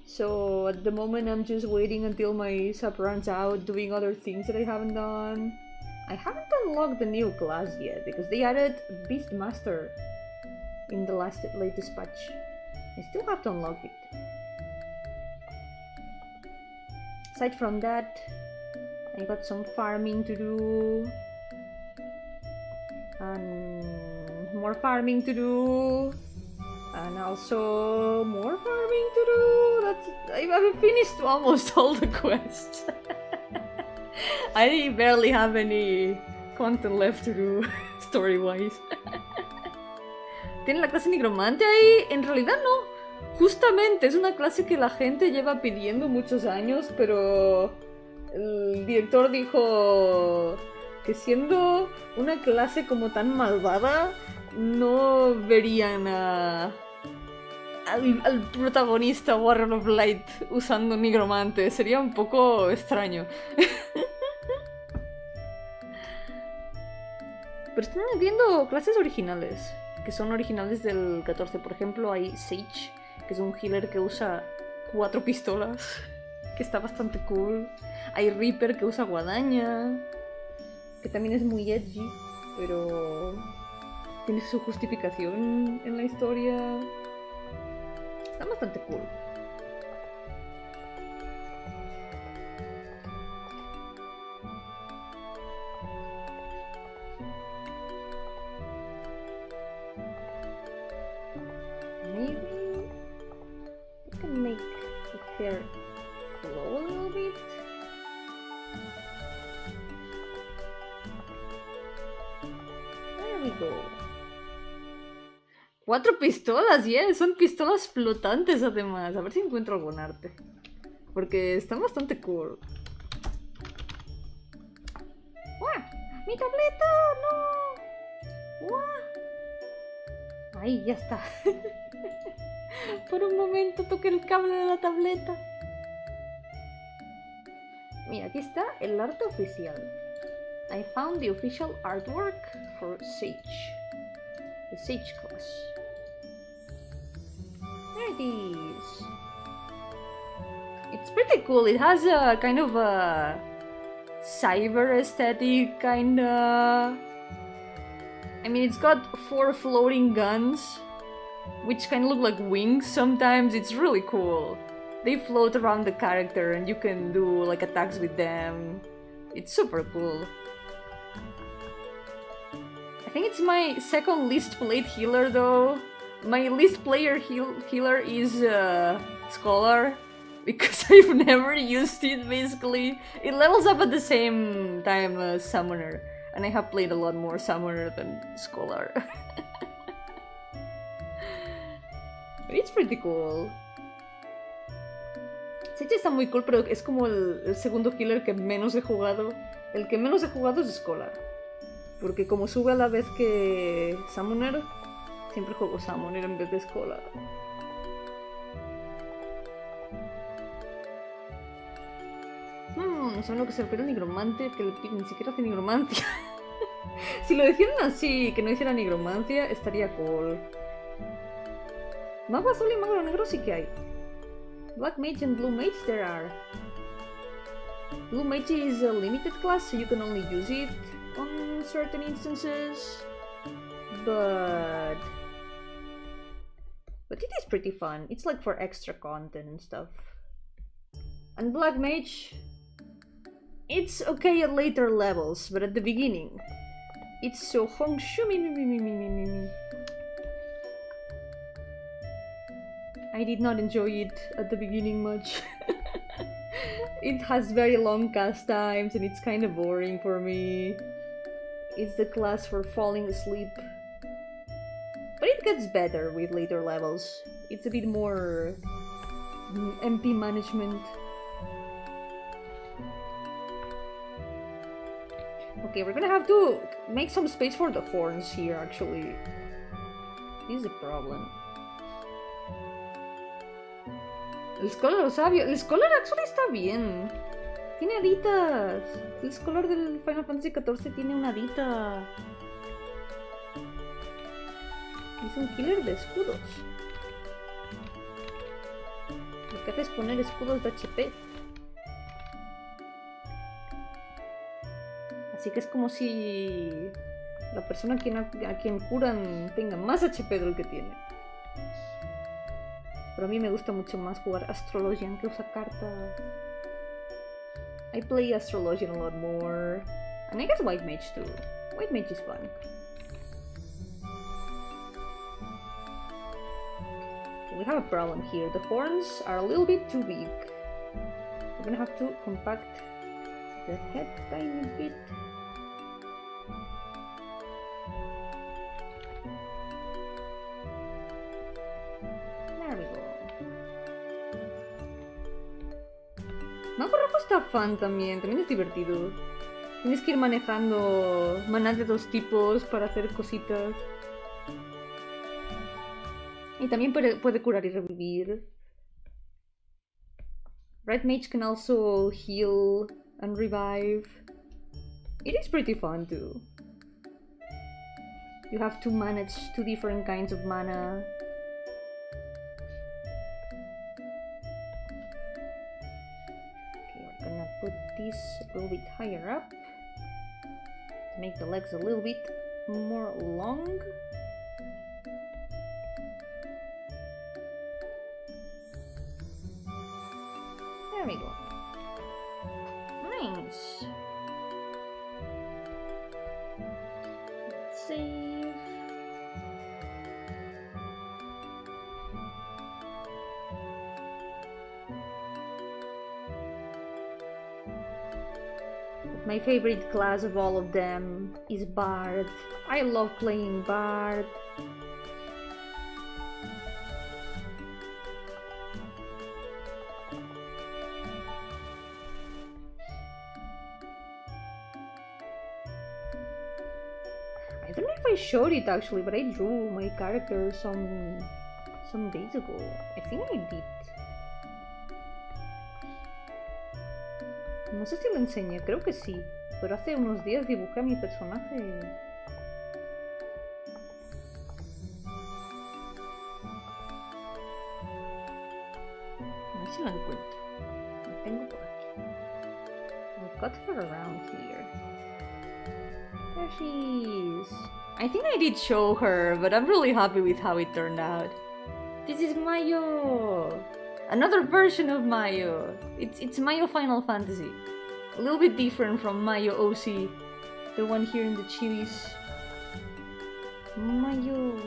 A: So at the moment I'm just waiting until my sub runs out, doing other things that I haven't done. I haven't unlocked the new class yet, because they added Beastmaster in the latest patch. I still have to unlock it. Aside from that, I got some farming to do. And more farming to do. And also more farming to do. I've finished almost all the quests. I barely have any content left to do, story-wise. ¿Tiene la clase nigromante ahí? En realidad no. Justamente, es una clase que la gente lleva pidiendo muchos años, pero el director dijo que siendo una clase como tan malvada, no verían al protagonista Warrior of Light usando nigromante. Sería un poco extraño. Pero están añadiendo clases originales, que son originales del 14. Por ejemplo, hay Sage, que es un healer que usa 4 pistolas, que está bastante cool. Hay Reaper, que usa guadaña, que también es muy edgy, pero tiene su justificación en la historia. Está bastante cool. Maybe I can make the hair flow a little bit. There we go. 4 pistolas, yeah, son pistolas flotantes además. A ver si encuentro algún arte, porque están bastante cool. ¡Uah! ¡Mi tableta! ¡No! ¡Uah! Ahí, ya está. Por un momento toqué el cable de la tableta. Mira, aquí está el arte oficial. I found the official artwork for Sage. The Sage class. There it is. It's pretty cool. It has a kind of a cyber aesthetic, kinda. I mean, it's got 4 floating guns, which kind of look like wings sometimes. It's really cool. They float around the character and you can do like attacks with them. It's super cool. I think it's my second least played healer though. My least player healer is Scholar, because I've never used it basically. It levels up at the same time as Summoner, and I have played a lot more Summoner than Scholar. But it's pretty cool. Sage está muy cool, pero es como el segundo healer que menos he jugado. El que menos he jugado es Scholar, porque como sube a la vez que Summoner, siempre juego Summoner en vez de Scholar. No sé a lo que se refiere a nigromante, que ni siquiera hace nigromancia. Si lo decían así, que no hiciera nigromancia, estaría cool. Mago azul y mago negro sí que hay. Black Mage and Blue Mage there are. Blue Mage is a limited class, so you can only use it on certain instances. But it is pretty fun. It's like for extra content and stuff. And Black Mage, it's okay at later levels, but at the beginning, it's so hongshumi. I did not enjoy it at the beginning much. It has very long cast times and it's kind of boring for me. It's the class for falling asleep. But it gets better with later levels. It's a bit more MP management. Okay, we're gonna have to make some space for the horns here, actually. This is a problem. El Scholar lo sabio. El Scholar actually está bien. Tiene haditas. El Scholar del Final Fantasy XIV tiene una hadita. Es un healer de escudos. Lo que hace es poner escudos de HP. Así que es como si la persona a quien curan tenga más HP del que tiene. Pero a mí me gusta mucho más jugar Astrologian, que usa cartas. I play Astrologian a lot more. And I guess White Mage too. White Mage is fun. We have a problem here. The horns are a little bit too big. We're gonna have to compact the head tiny bit. There we go. Mango Rojo está fun también es divertido. Tienes que ir manejando maná de dos tipos para hacer cositas. Y también puede curar y revivir. Red Mage can also heal and revive. It is pretty fun too. You have to manage 2 different kinds of mana. Okay, we're gonna put this a little bit higher up to make the legs a little bit more long. There we go. Nice. Let's save. My favorite class of all of them is Bard. I love playing Bard. I don't know if I showed it actually, but I drew my character some days ago. I think I did. No sé si lo enseñé, creo que sí, pero hace unos días dibujé a mi personaje. A ver si la encuentro. La tengo por aquí. I've got her around here. There she is. I think I did show her, but I'm really happy with how it turned out. This is Mayo! Another version of Mayo! It's Mayo Final Fantasy. A little bit different from Mayo OC. The one here in the chilies. Mayo!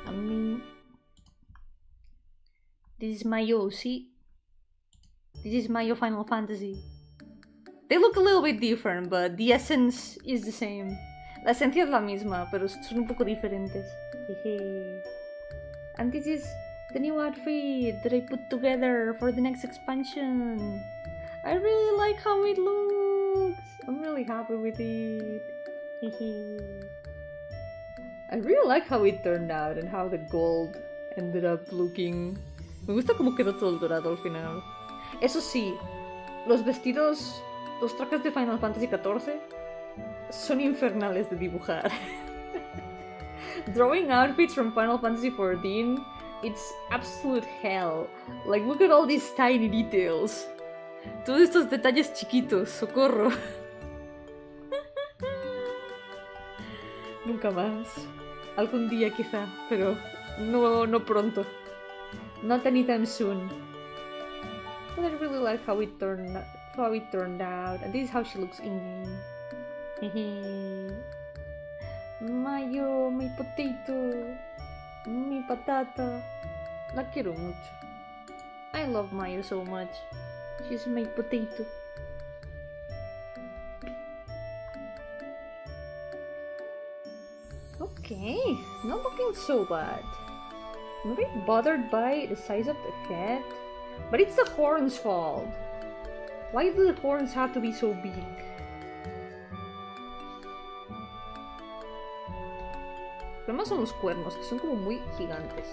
A: I mean... This is Mayo OC. This is Mayo Final Fantasy. They look a little bit different, but the essence is the same. La esencia es la misma, pero son un poco diferentes. Jeje. And this is the new outfit that I put together for the next expansion. I really like how it looks. I'm really happy with it. I really like how it turned out and how the gold ended up looking. Me gusta cómo quedó todo el dorado al final. Eso sí, los vestidos, los trajes de Final Fantasy XIV son infernales de dibujar. Drawing outfits from Final Fantasy XIV, it's absolute hell. Like, look at all these tiny details. Todos estos detalles chiquitos, socorro. Nunca más. Algún día quizá, pero no pronto. Not anytime soon. But I really like how it turned out. And this is how she looks in game. Mayo, mi potato, mi patata. La quiero mucho. I love Mayo so much. She's my potato. Okay, not looking so bad. I'm a bit bothered by the size of the head, but it's the horns' fault. Why do the horns have to be so big? El problema son los cuernos, que son como muy gigantes.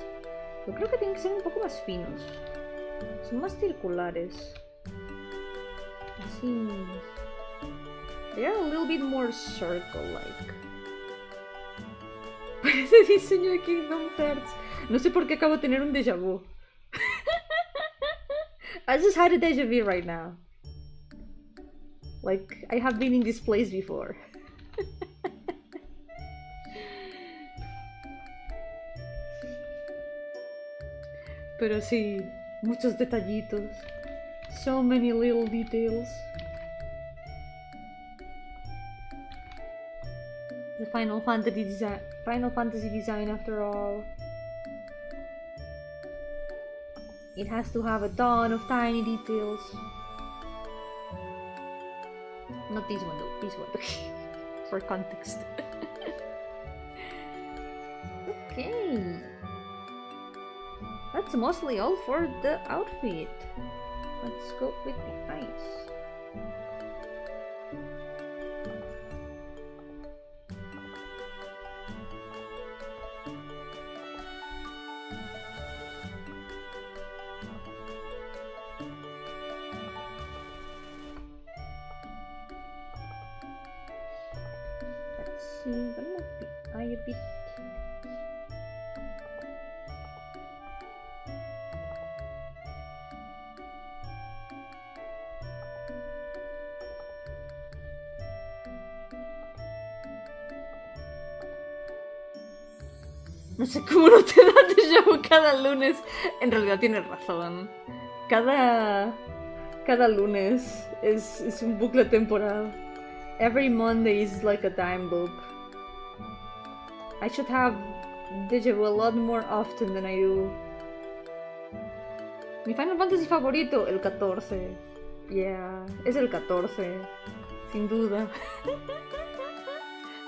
A: Yo creo que tienen que ser un poco más finos. Son más circulares. Así. They are a little bit more circle-like. Parece diseño de Kingdom Hearts. No sé por qué acabo de tener un déjà vu. I just had a déjà vu right now. Like, I have been in this place before. Pero sí, muchos detallitos. So many little details. The Final Fantasy design after all. It has to have a ton of tiny details. Not this one though, this one. For context. Okay. That's mostly all for the outfit. Let's go with the eyes. Let's see, I'm gonna move the eye a bit. No sé cómo no te da déjà vu cada lunes. En realidad tienes razón. Cada lunes es un bucle temporal. Every Monday is like a time loop. I should have déjà vu a lot more often than I do. Mi Final Fantasy favorito, el 14. Yeah, es el 14. Sin duda.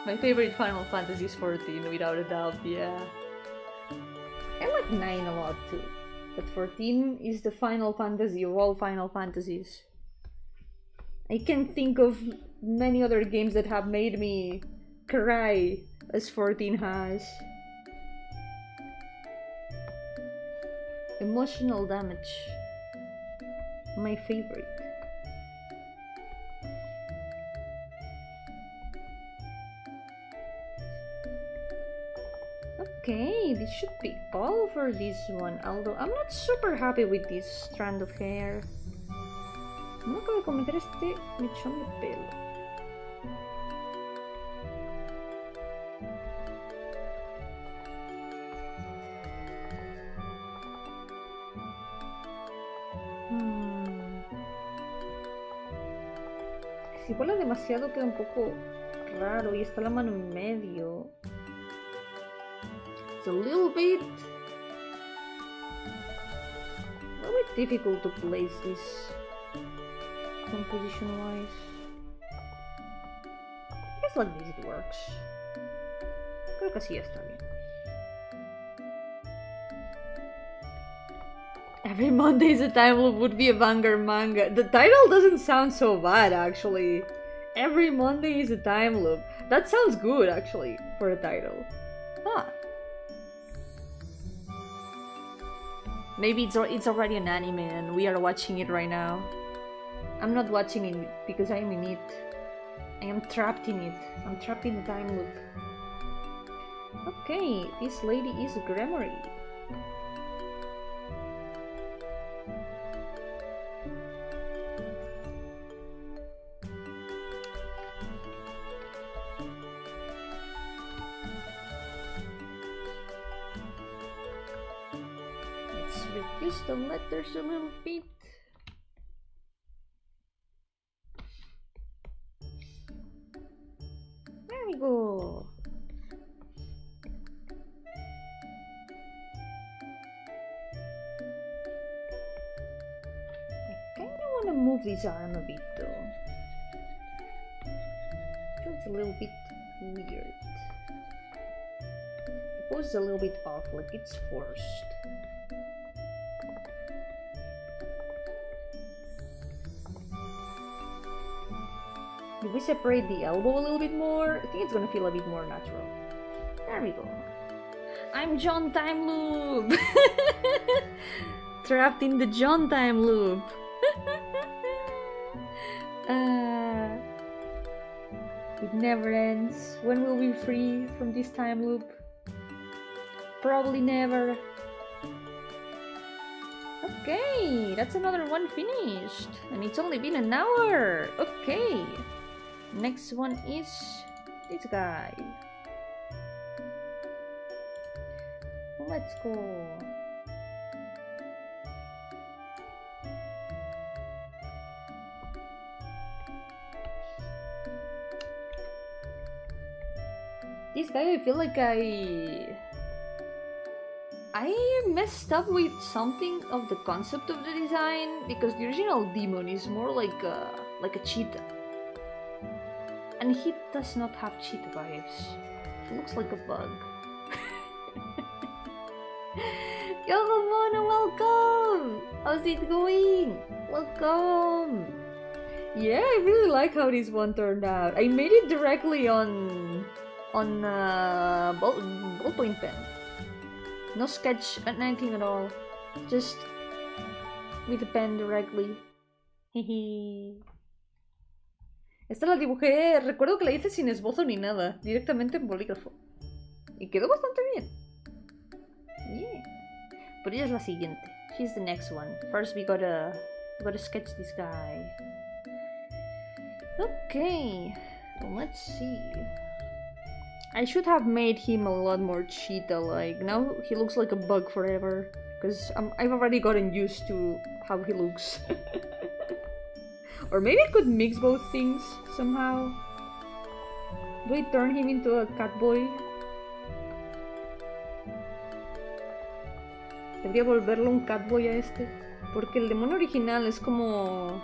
A: My favorite Final Fantasy is 14, without a doubt, yeah. I like 9 a lot too, but 14 is the Final Fantasy of all Final Fantasies. I can't think of many other games that have made me cry as 14 has. Emotional damage. My favorite. Okay, this should be all for this one, although I'm not super happy with this strand of hair. No acabo de cometer este mechón de pelo. Si vuela demasiado queda un poco raro y está la mano en medio. It's a little bit difficult to place this composition wise. I guess like this it works. Creo que así está bien. Every Monday is a time loop would be a banger manga. The title doesn't sound so bad actually. Every Monday is a time loop. That sounds good actually for a title. Huh. Maybe it's already an anime and we are watching it right now. I'm not watching it because I'm in it. I am trapped in it. I'm trapped in the time loop. Okay, this lady is a grammary. Reduce the letters a little bit. There we go. I kinda wanna move this arm a bit though. Feels a little bit weird. The pose is a little bit off, like it's forced. If we separate the elbow a little bit more, I think it's gonna feel a bit more natural. There we go. I'm John Time Loop! Trapped in the John Time Loop! It never ends. When will we be free from this time loop? Probably never. Okay, that's another one finished. And it's only been an hour. Okay. Next one is this guy. Let's go. this guy, I feel like I messed up with something of the concept of the design, because the original demon is more like a cheetah. And he does not have cheetah vibes. He looks like a bug. Yo-hooo Mono, welcome! How's it going? Welcome! Yeah, I really like how this one turned out. I made it directly on ballpoint pen. No sketch, anything at all. Just with the pen directly. Hehe. Esta la dibujé, recuerdo que la hice sin esbozo ni nada, directamente en bolígrafo. Y quedó bastante bien. Yeah. Pero ella es la siguiente. She's the next one. First we gotta sketch this guy. Okay, let's see. I should have made him a lot more cheetah-like. Now he looks like a bug forever, because I've already gotten used to how he looks. Or maybe I could mix both things somehow. Do I turn him into a catboy? Debería volverlo un catboy a este, porque el demonio original es como...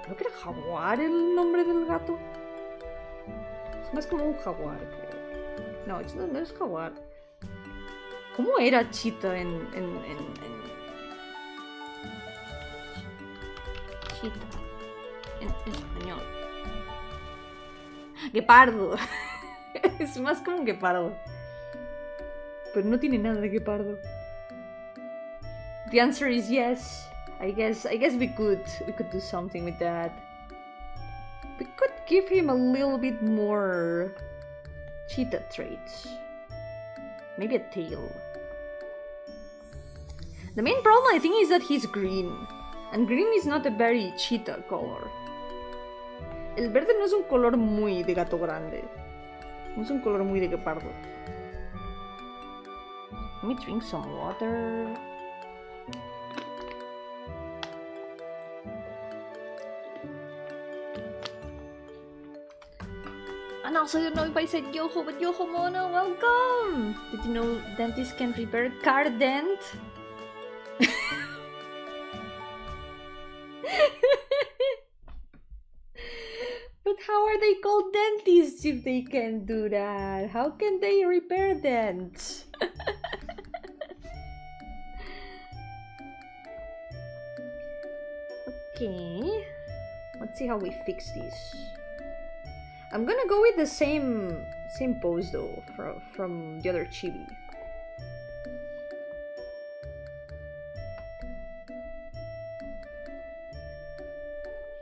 A: Creo que era jaguar el nombre del gato. Es más como un jaguar, creo. No, no es jaguar. ¿Cómo era cheetah en cheetah en español? Guepardo. Es más como un guepardo. Pero no tiene nada de guepardo. The answer is yes. I guess we could do something with that. We could give him a little bit more cheetah traits. Maybe a tail. The main problem I think is that he's green. And green is not a very cheetah color. El verde no es un color muy de gato grande. No es un color muy de guepardo. Let me drink some water. And also, I don't know if I said Yo-hooo, but Yo-hooo Mono, welcome! Did you know dentists can repair car dent? But how are they called dentists if they can't do that? How can they repair dents? Okay, let's see how we fix this. I'm gonna go with the same pose though from the other chibi.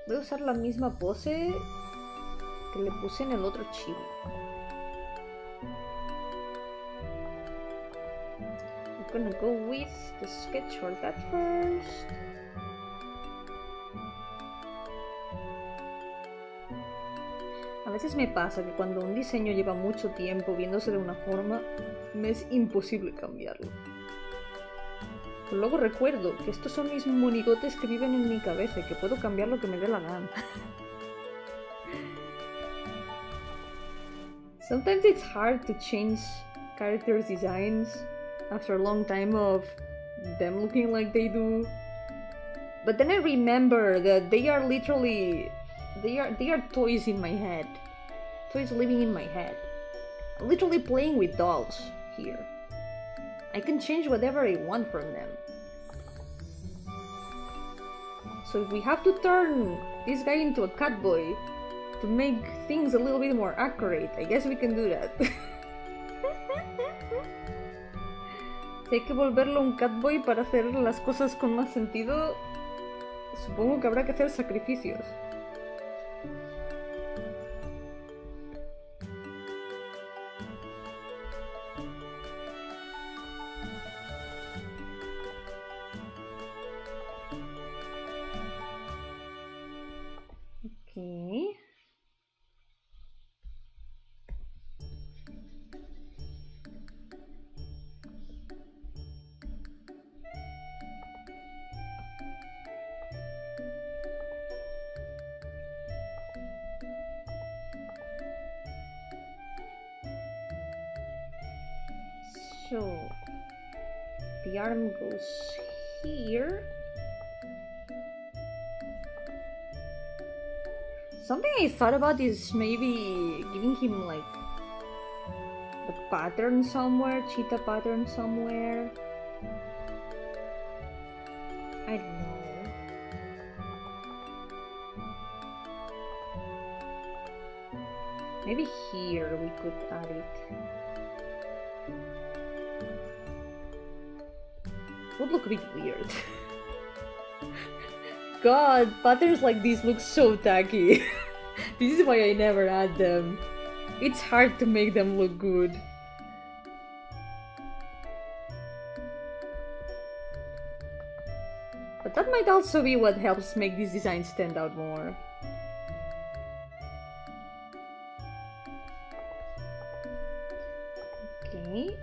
A: Voy a usar la misma pose que le puse en el otro chibi. I'm gonna go with the sketch for that first. A veces me pasa que cuando un diseño lleva mucho tiempo viéndose de una forma, me es imposible cambiarlo. Pero luego recuerdo que estos son mis monigotes que viven en mi cabeza y que puedo cambiar lo que me dé la gana. Sometimes it's hard to change characters' designs after a long time of them looking like they do. But then I remember that they are literally... They are toys in my head. Toys living in my head. I'm literally playing with dolls here. I can change whatever I want from them. So if we have to turn this guy into a catboy to make things a little bit more accurate, I guess we can do that. Si hay que volverlo un catboy para hacer las cosas con más sentido, supongo que habrá que hacer sacrificios. Okay. So the arm goes here. Something I thought about is maybe giving him like the pattern somewhere, cheetah pattern somewhere. I don't know. Maybe here we could add it. Would look a bit weird. God, patterns like these look so tacky. This is why I never add them. It's hard to make them look good. But that might also be what helps make this design stand out more. Okay,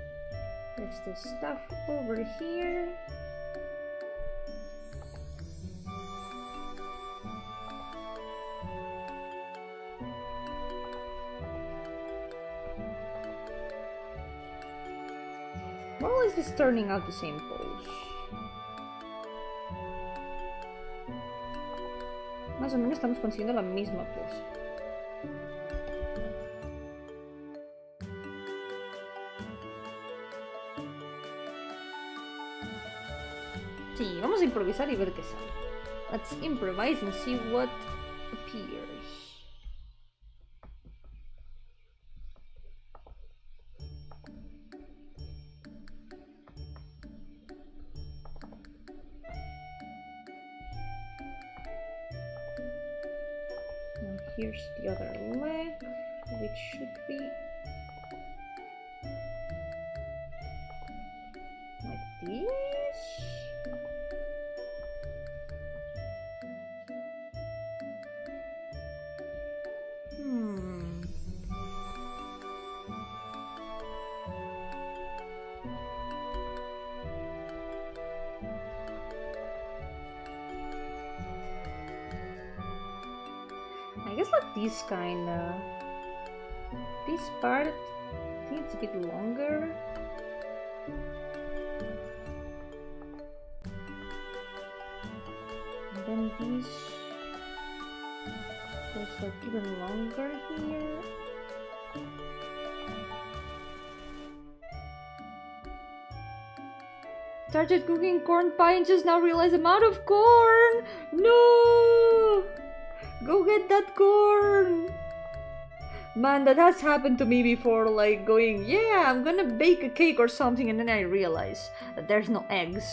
A: there's the stuff over here. More or less this turning out the same pose. Más o menos estamos consiguiendo la misma pose. Sí, vamos a improvisar y ver qué sale. Let's improvise and see what appears. Now here's the other leg, which should be like this. I guess like this kinda. This part, I think it's a bit longer. And then this goes like even longer here. Started cooking corn pie and just now realized I'm out of corn! No! Go get that corn! Man, that has happened to me before, like going, yeah, I'm gonna bake a cake or something, and then I realize that there's no eggs.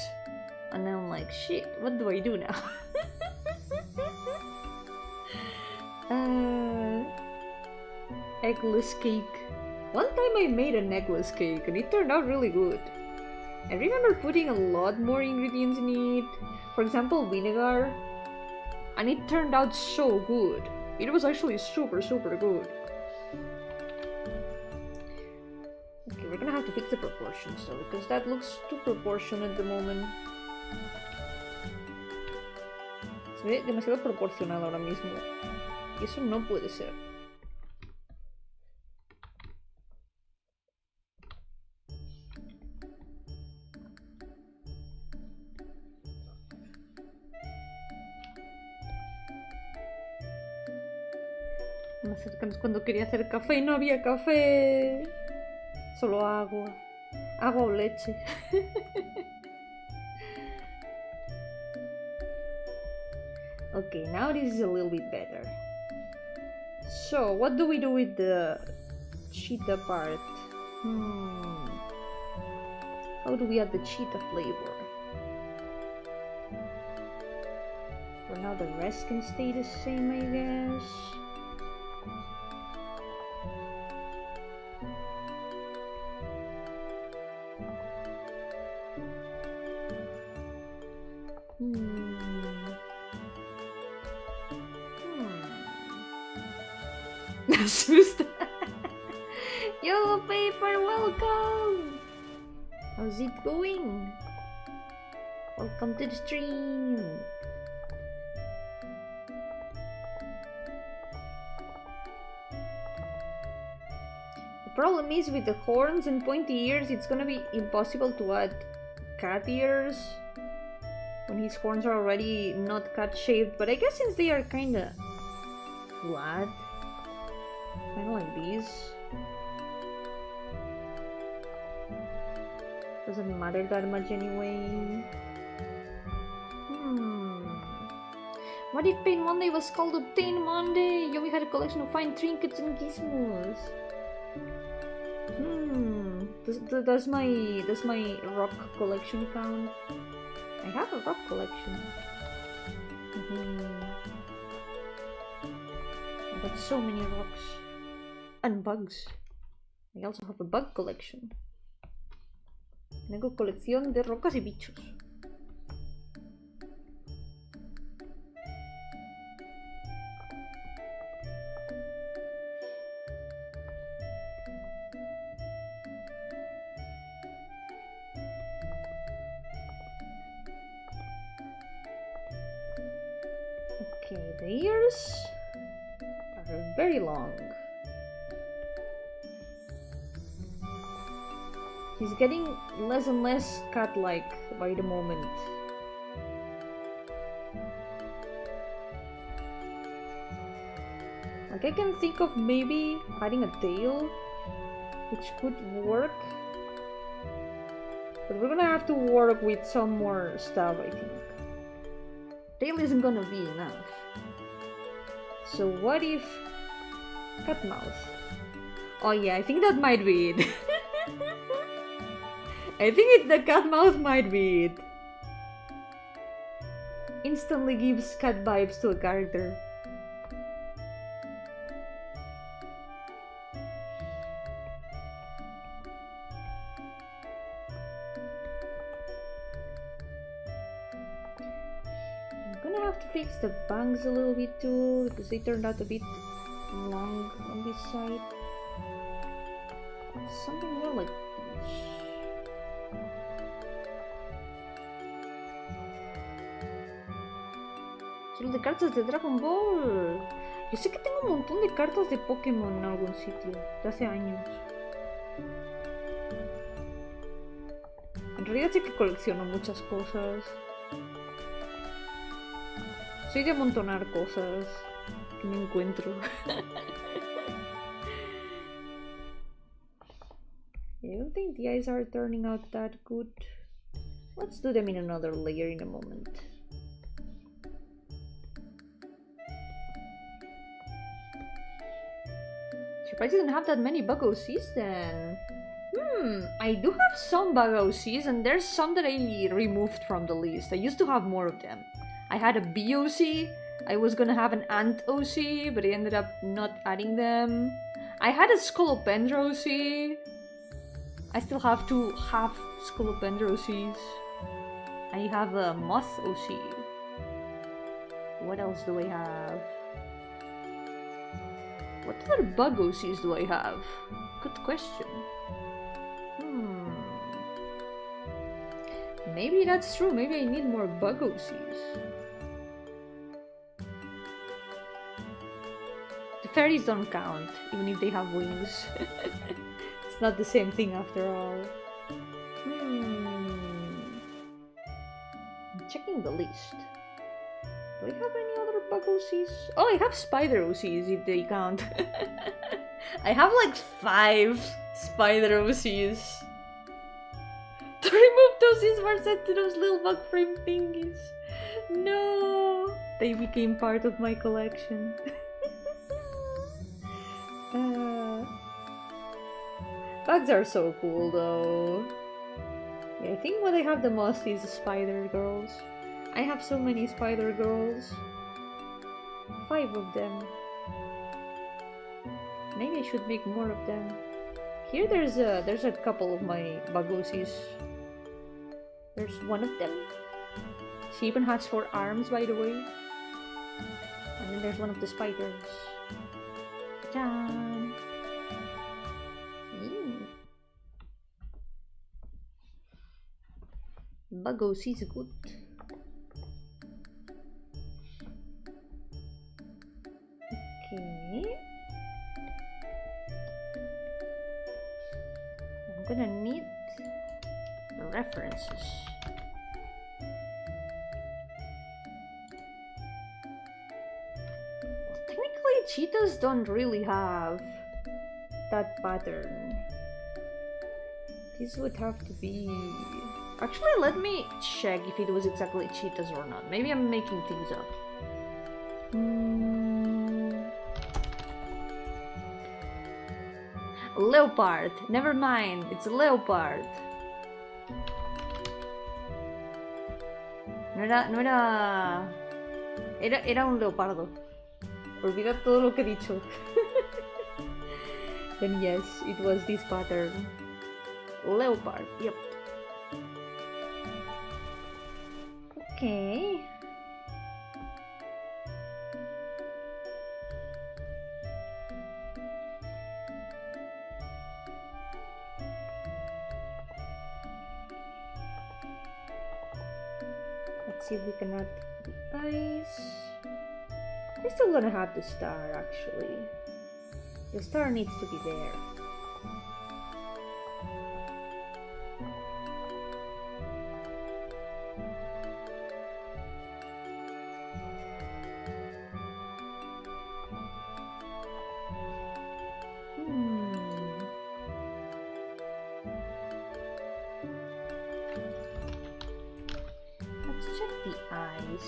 A: And then I'm like, shit, what do I do now? Eggless cake. One time I made an eggless cake and it turned out really good. I remember putting a lot more ingredients in it. For example, vinegar. And it turned out so good. It was actually super good. Okay, we're gonna have to fix the proportions though, because that looks too proportional at the moment. Se ve demasiado proporcional ahora mismo. Y eso no puede ser. Más cercanos cuando quería hacer café y no había café. Solo agua. Agua o leche. Okay, now this is a little bit better. So, what do we do with the cheetah part? How do we add the cheetah flavor? For now the rest can stay the same, I guess. Asusta. Yo, paper, welcome! How's it going? Welcome to the stream. The problem is with the horns and pointy ears, it's gonna be impossible to add cat ears when his horns are already not cat shaped. But I guess since they are kinda flat, kinda like these, doesn't matter that much anyway. What if Pain Monday was called Obtain Monday? Yomi had a collection of fine trinkets and gizmos. Does my rock collection count? I have a rock collection. I got so many rocks and bugs. I also have a bug collection. Tengo colección de rocas y bichos. Okay, the ears are very long. He's getting less and less cat-like by the moment. Like, I can think of maybe adding a tail, which could work. But we're gonna have to work with some more stuff, I think. Tail isn't gonna be enough. So what if cat mouth? Oh yeah, I think that might be it. I think the cat mouth might be it. Instantly gives cat vibes to a character. Fix the bangs a little bit too, because they turned out a bit long on this side. Something more like this. Solo de cartas de Dragon Ball. Yo sé que tengo un montón de cartas de Pokémon en algún sitio, de hace años. En realidad sé que colecciono muchas cosas. Soy de amontonar cosas que me encuentro. I don't think the eyes are turning out that good. Let's do them in another layer in a moment. Surprised I didn't have that many bug OCs then. I do have some bug OCs, and there's some that I removed from the list. I used to have more of them. I had a bee OC, I was gonna have an ant OC, but I ended up not adding them. I had a Scolopendra OC. I still have two half Scolopendra OCs. I have a moth OC. What else do I have? What other bug OCs do I have? Good question. Maybe that's true, maybe I need more bug OCs. Fairies don't count, even if they have wings. It's not the same thing after all. I'm checking the list. Do I have any other bug OCs? Oh, I have spider OCs if they count. I have like 5 spider OCs. To remove those were sent to those little bug frame thingies. No! They became part of my collection. Bugs are so cool though. Yeah, I think what I have the most is spider girls. I have so many spider girls. 5 of them. Maybe I should make more of them. Here there's a couple of my bagusis. There's one of them. She even has 4 arms, by the way. And then there's one of the spiders. Ta-da! Bugos is good. Okay. I'm gonna need the references. Technically, cheetahs don't really have that pattern. This would have to be... Actually, let me check if it was exactly cheetahs or not. Maybe I'm making things up. Leopard. Never mind. It's a leopard. Era un leopardo. Olvida todo lo que he dicho. Then yes, it was this pattern. Leopard, yep. Okay. Let's see if we can add the eyes. We're still gonna have the star, actually. The star needs to be there. Let's check the eyes.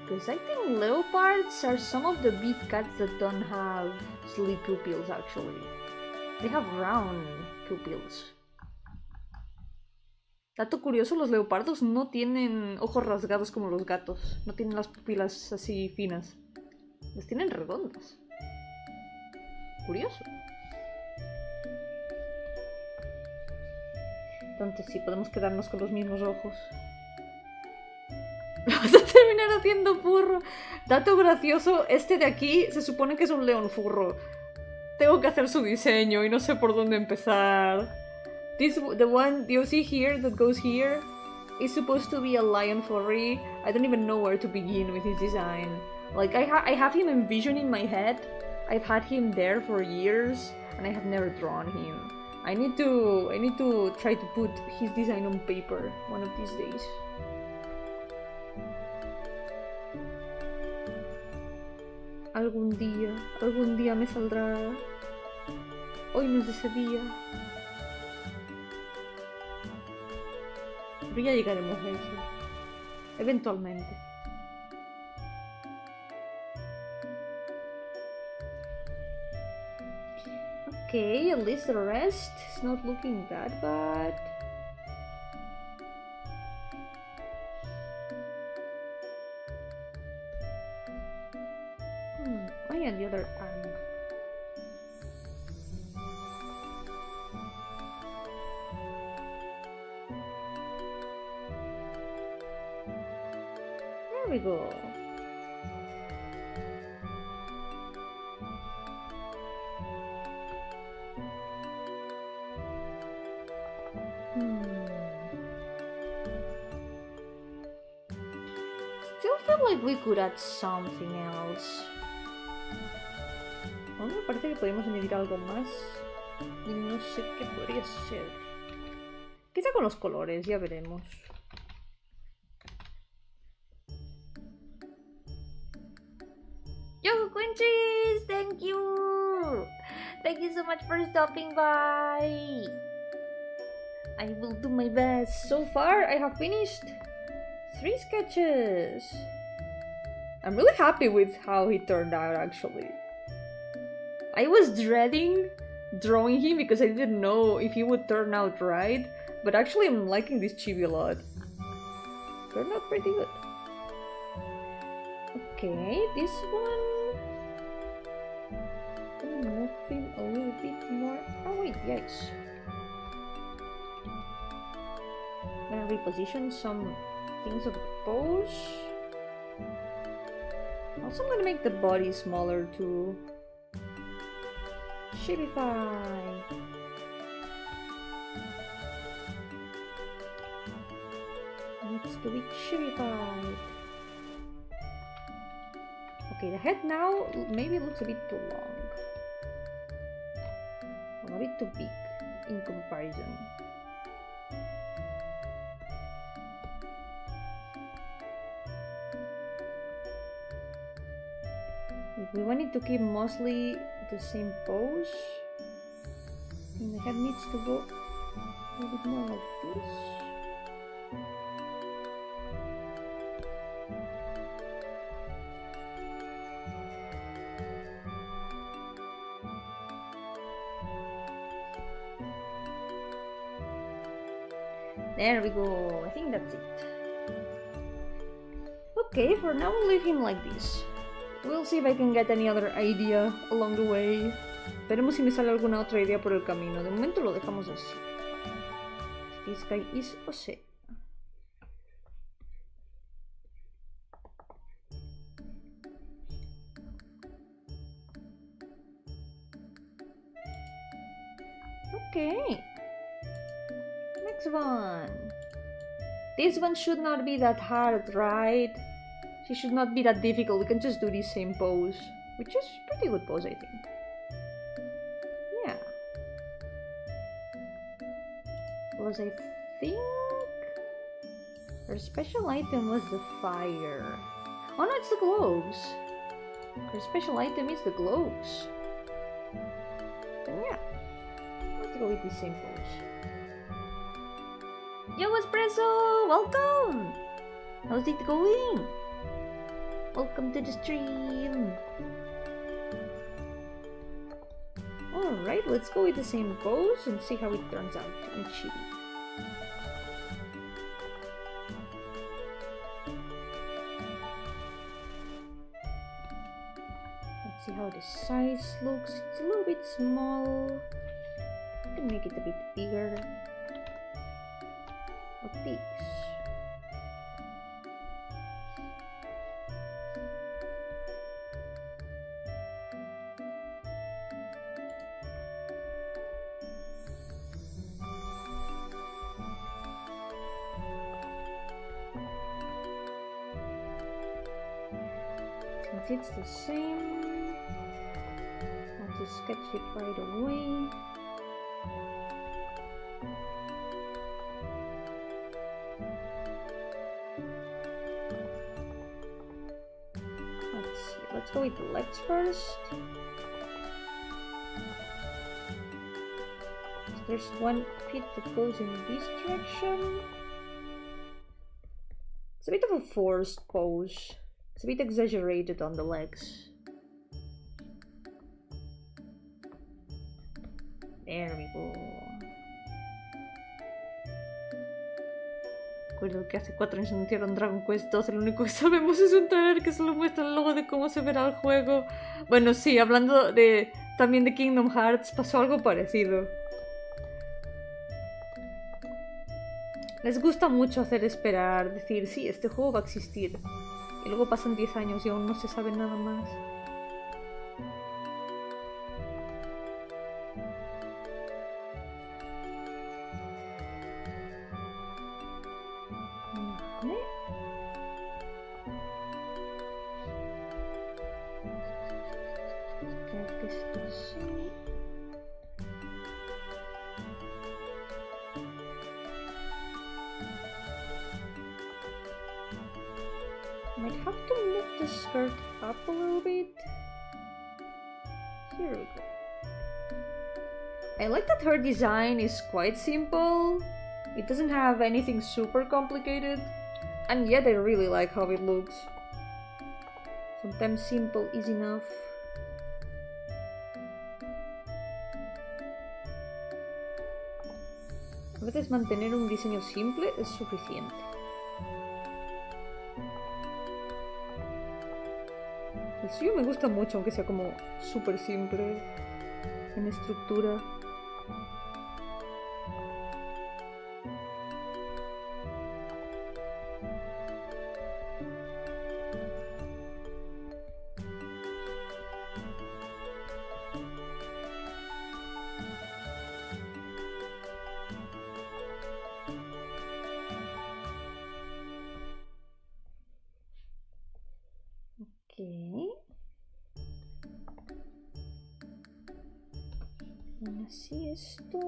A: Because I think leopards are some of the big cats that don't have slit pupils, actually. They have round pupils. Dato curioso, los leopardos no tienen ojos rasgados como los gatos. No tienen las pupilas así finas. Las tienen redondas. Curioso. Entonces sí, podemos quedarnos con los mismos ojos. Vas a terminar haciendo furro. Dato gracioso, este de aquí se supone que es un león furro. Tengo que hacer su diseño y no sé por dónde empezar. The one you see here that goes here is supposed to be a lion furry. I don't even know where to begin with his design. Like I have him envisioned in my head. I've had him there for years and I have never drawn him. I need to try to put his design on paper one of these days. Algún día me saldrá. Hoy no es ese día. Pero ya llegaremos a eso. Eventualmente. Okay, at least the rest is not looking that bad. Oh yeah, the other arm. There we go. Still feel like we could add something else. Bueno, me parece que podemos añadir algo más. Y no sé qué podría ser. Quizá con los colores, ya veremos. Yo, Quinchis! Thank you! Thank you so much for stopping by! I will do my best. So far, I have finished 3 sketches. I'm really happy with how he turned out, actually. I was dreading drawing him because I didn't know if he would turn out right, but actually I'm liking this chibi a lot. Turned out pretty good. Okay, this one... move him a little bit more... Oh wait, yikes. I'm gonna reposition some things of the pose. Also, I'm gonna make the body smaller too. Shibify! Needs to be shibified. Okay, the head now maybe looks a bit too long. Or a bit too big. in comparison. If we wanted to keep mostly the same pose, and the head needs to go a little bit more like this. There we go, I think that's it. Okay, for now we'll leave him like this. We'll see if I can get any other idea along the way. Veremos si me sale alguna otra idea por el camino. De momento lo dejamos así. This guy is Jose. Okay. Next one. This one should not be that hard, right? She should not be that difficult. We can just do the same pose, which is pretty good pose, I think. Yeah. Plus, I think her special item was the fire. Oh no, it's the gloves. Her special item is the gloves. And yeah, let's go with the same pose. Yo, Espresso! Welcome! How's it going? Welcome to the stream! Alright, let's go with the same pose and see how it turns out in Chibi. Let's see how the size looks. It's a little bit small. I can make it a bit bigger. Like this. Since it's the same, I'll just sketch it right away. Let's go with the legs first. So there's one bit that goes in this direction. It's a bit of a forced pose. It's a bit exaggerated on the legs. There we go. Recuerdo que hace 4 años anunciaron Dragon Quest 2, lo único que sabemos es un trailer que solo muestra el logo de cómo se verá el juego. Bueno, sí, hablando de también de Kingdom Hearts, pasó algo parecido. Les gusta mucho hacer esperar, decir, sí, este juego va a existir. Y luego pasan 10 años y aún no se sabe nada más. Might have to move the skirt up a little bit. Here we go. I like that her design is quite simple. It doesn't have anything super complicated. And yet I really like how it looks. Sometimes simple is enough. A veces mantener un diseño simple es suficiente. El suyo me gusta mucho, aunque sea como súper simple en estructura. Así esto.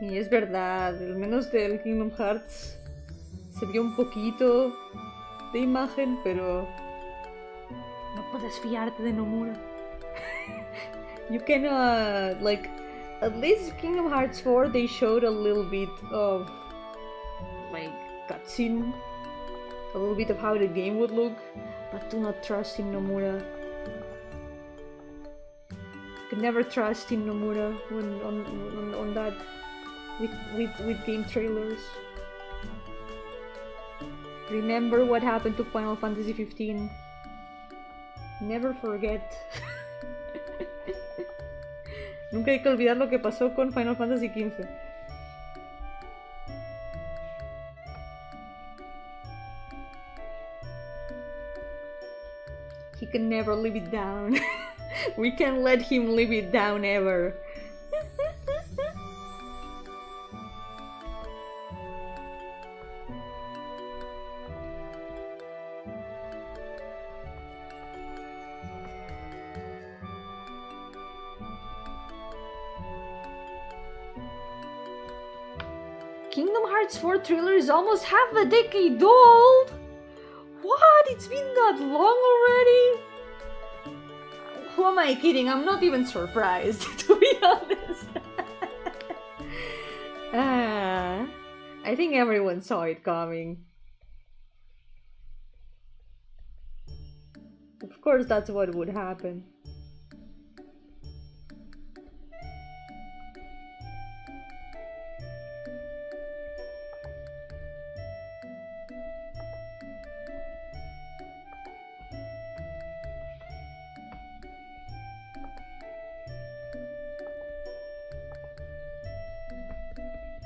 A: Y es verdad, al menos del Kingdom Hearts se vio un poquito de imagen, pero no puedes fiarte de Nomura. You cannot, like, at least Kingdom Hearts 4 they showed a little bit of, like, cutscene, a little bit of how the game would look, but do not trust in Nomura. You can never trust in Nomura when on that with game trailers. Remember what happened to Final Fantasy 15. Never forget. Nunca hay que olvidar lo que pasó con Final Fantasy 15. He can never live it down. We can't let him live it down ever. Kingdom Hearts 4 trailer is almost half a decade old! What? It's been that long already? Who am I kidding? I'm not even surprised, to be honest. I think everyone saw it coming. Of course, that's what would happen.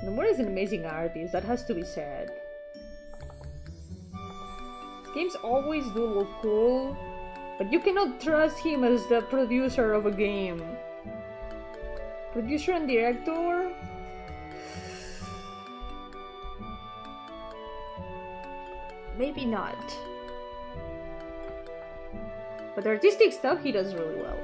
A: Nomura is an amazing artist, that has to be said. Games always do look cool, but you cannot trust him as the producer of a game. Producer and director? Maybe not. But artistic stuff he does really well.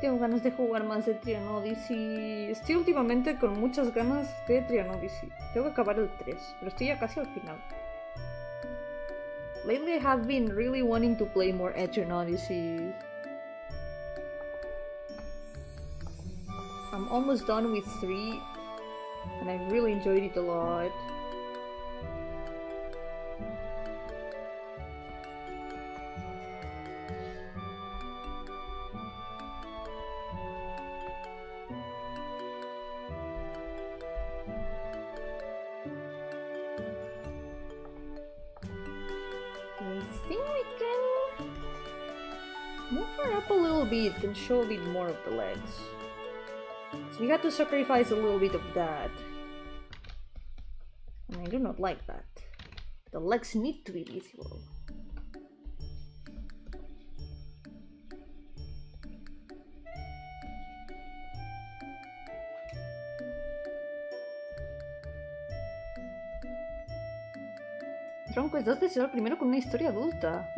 A: Tengo ganas de jugar más de Trian Odyssey. Estoy últimamente con muchas ganas de Trian Odyssey. Tengo que acabar el 3, pero estoy ya casi al final. Lately I have been really wanting to play more Trian Odyssey. I'm almost done with 3, and I really enjoyed it a lot. And show a bit more of the legs. So we had to sacrifice a little bit of that. And I do not like that. The legs need to be visible. Dragon Quest 2 será el primero con una historia adulta.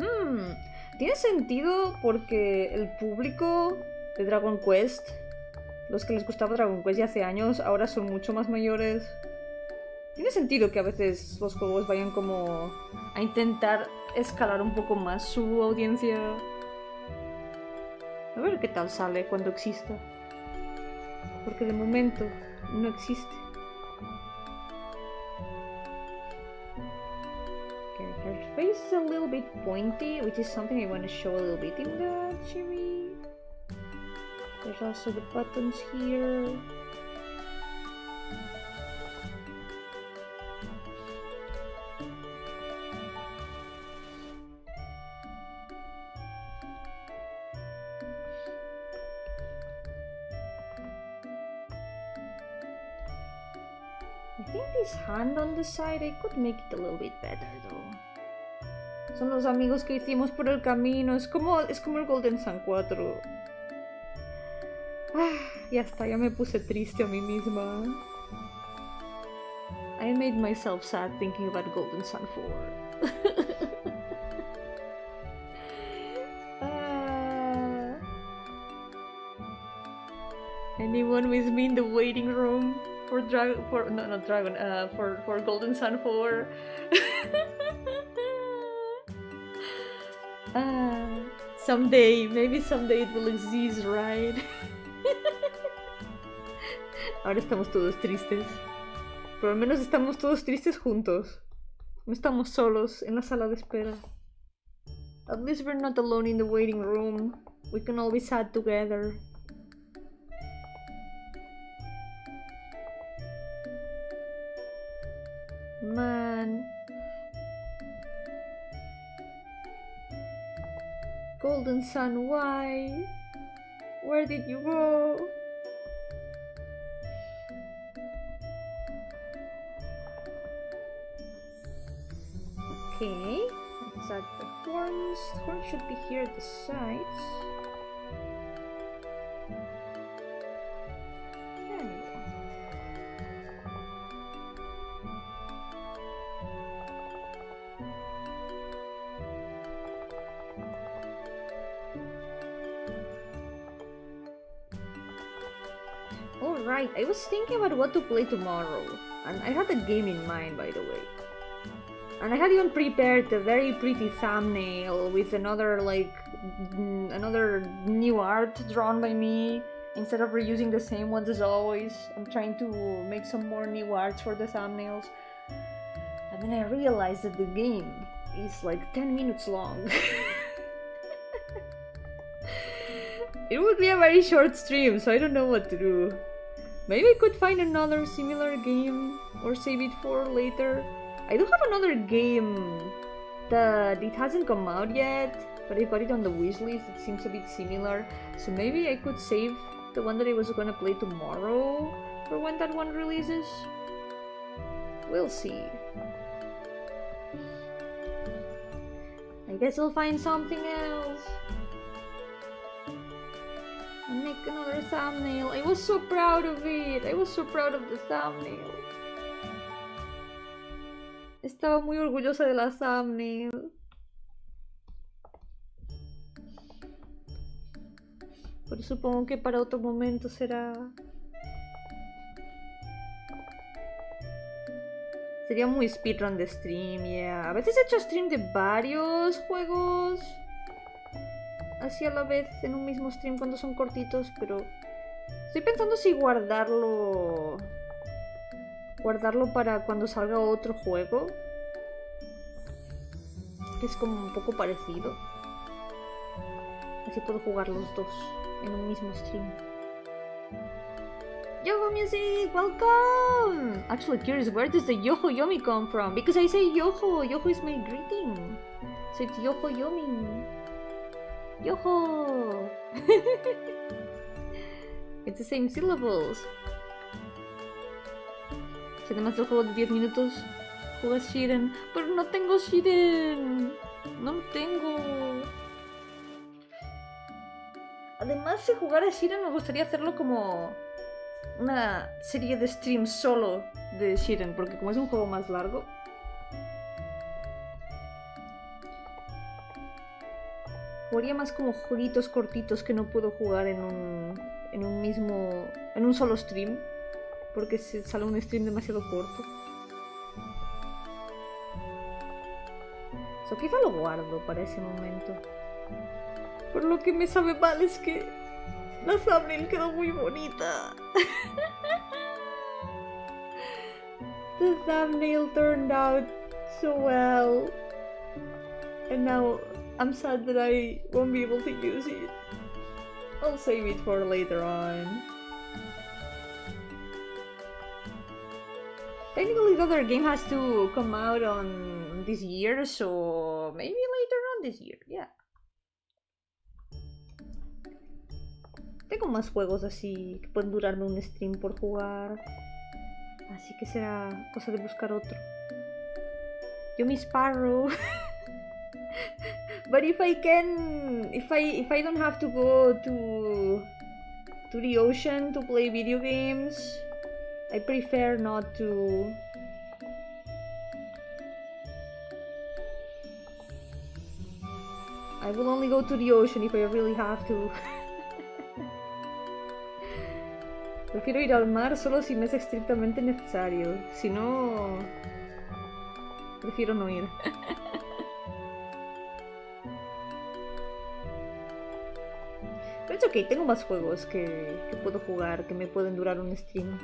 A: Tiene sentido porque el público de Dragon Quest, los que les gustaba Dragon Quest ya hace años, ahora son mucho más mayores. Tiene sentido que a veces los juegos vayan como a intentar escalar un poco más su audiencia. A ver qué tal sale cuando exista. Porque de momento no existe. Her face is a little bit pointy, which is something I want to show a little bit in the Chiri. There's also the buttons here. I think this hand on the side, I could make it a little bit better though. Son los amigos que hicimos por el camino. Es como el Golden Sun 4. Ya está, ya me puse triste a mí misma. I made myself sad thinking about Golden Sun 4. Anyone with me in the waiting room for for Golden Sun 4? Someday, maybe someday it will exist, right? Ahora estamos todos tristes. Pero al menos estamos todos tristes juntos. No estamos solos en la sala de espera. At least we're not alone in the waiting room. We can all be sad together. Man. Golden Sun, why? Where did you go? Okay, let's add the horns. The horns should be here at the sides. There we go. Alright, I was thinking about what to play tomorrow, and I had a game in mind, by the way. And I had even prepared a very pretty thumbnail with another new art drawn by me. Instead of reusing the same ones as always, I'm trying to make some more new arts for the thumbnails. And then I realized that the game is like 10 minutes long. It would be a very short stream, so I don't know what to do. Maybe I could find another similar game or save it for later. I do have another game that it hasn't come out yet, but I got it on the wish list. It seems a bit similar, so maybe I could save the one that I was gonna play tomorrow for when that one releases. We'll see. I guess I'll find something else and make another thumbnail. I was so proud of it. I was so proud of the thumbnail. Estaba muy orgullosa de la thumbnail. Pero supongo que para otro momento será... Sería muy speedrun de stream, yeah. A veces he hecho stream de varios juegos así a la vez en un mismo stream cuando son cortitos, pero estoy pensando si guardarlo para cuando salga otro juego, que es como un poco parecido. Así puedo jugar los dos en un mismo stream. Yo-hooo music, welcome! Actually curious, where does the Yo-hooo Yomi come from? Because I say Yo-hooo, Yo-hooo is my greeting. So it's Yo-hooo Yomi. Yo-hooo! It's the same syllables. Si además del juego de 10 minutos juegas Shiren, pero no tengo Shiren. No tengo. Además, si jugara Shiren me gustaría hacerlo como una serie de streams solo de Shiren, porque como es un juego más largo, jugaría más como jueguitos cortitos que no puedo jugar en un solo stream, porque se sale un stream demasiado corto. So, quizá lo guardo para ese momento. Por lo que me sabe mal es que la thumbnail quedó muy bonita. The thumbnail turned out so well. And now I'm sad that I won't be able to use it. I'll save it for later on. Technically the other game has to come out on this year, so maybe later on this year, yeah. Tengo más juegos así que pueden durarme un stream por jugar, así que será cosa de buscar otro. Yo mi Sparrow. But if I can, if I don't have to go to to the ocean to play video games. I prefer not to. I will only go to the ocean if I really have to. Prefiero ir al mar solo si me es estrictamente necesario. Si no, prefiero no ir. Pero es ok, tengo más juegos que puedo jugar, que me pueden durar un stream.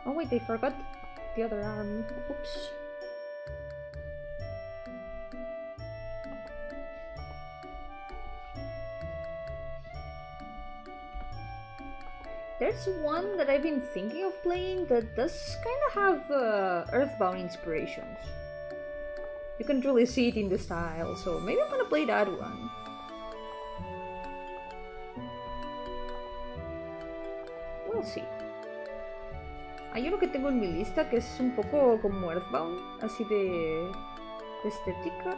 A: Oh wait, I forgot the other arm. Oops. There's one that I've been thinking of playing that does kind of have Earthbound inspirations. You can really see it in the style, so maybe I'm gonna play that one. We'll see. Hay uno que tengo en mi lista que es un poco como Earthbound, así de estética.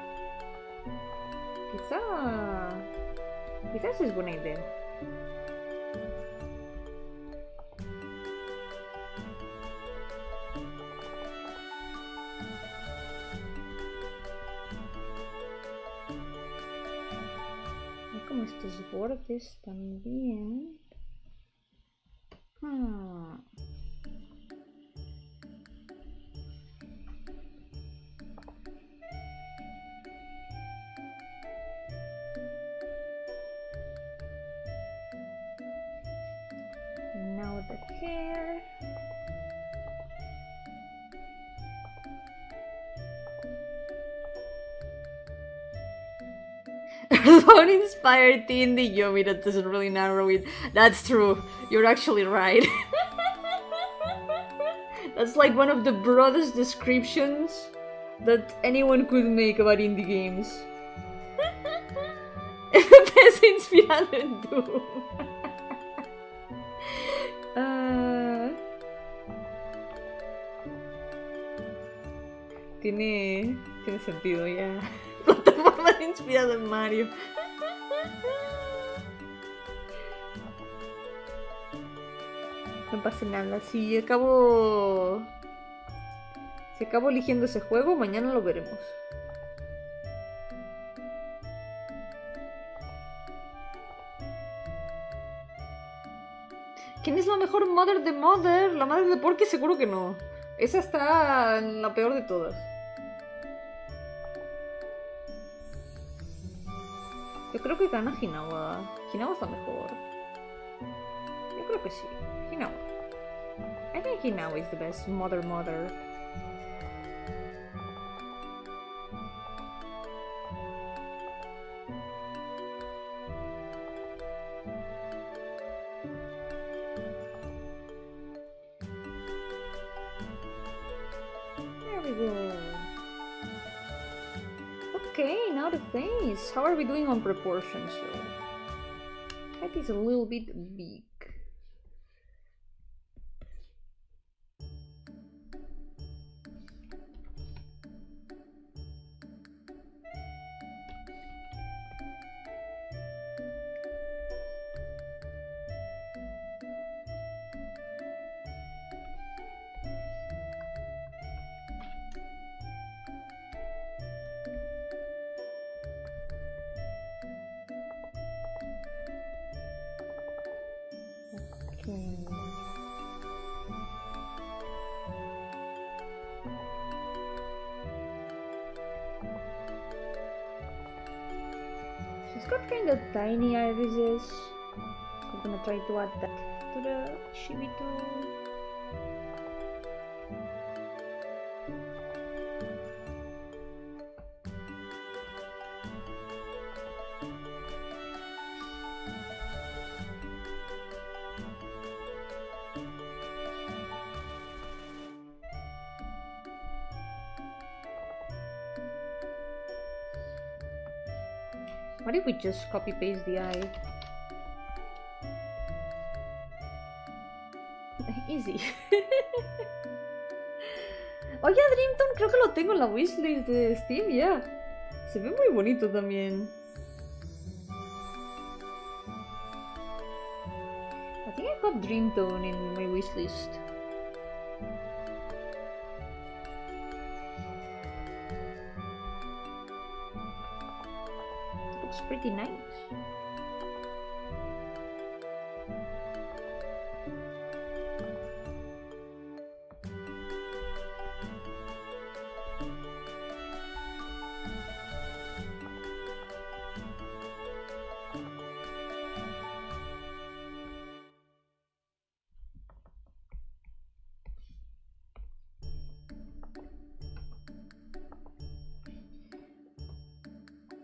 A: Quizás es buena idea. Hay como estos bordes también. Now the hair. Uninspired teen the Yomi that doesn't really narrow it. That's true. You're actually right. That's like one of the broadest descriptions that anyone could make about indie games. FPS inspirado en Doom. Tiene sentido ya. Plataforma inspirada en Mario. No pasa nada. Si acabo eligiendo ese juego, mañana lo veremos. ¿Quién es la mejor mother de mother? La madre de Porky seguro que no. Esa está en la peor de todas. Yo creo que gana Hinawa. Hinawa está mejor. Yo creo que sí. Hinawa. I think Hinawa is the best mother. There we go. Okay, now the face. How are we doing on proportions though? That is a little bit big. She's got kind of tiny irises. I'm gonna try to add that to the Shibito. What if we just copy paste the eye? Easy. Oh ya, Dreamtone, creo que lo tengo en la wishlist de Steam, ya. Se ve muy bonito también. I think I got Dreamtone in my wishlist. Looks pretty nice.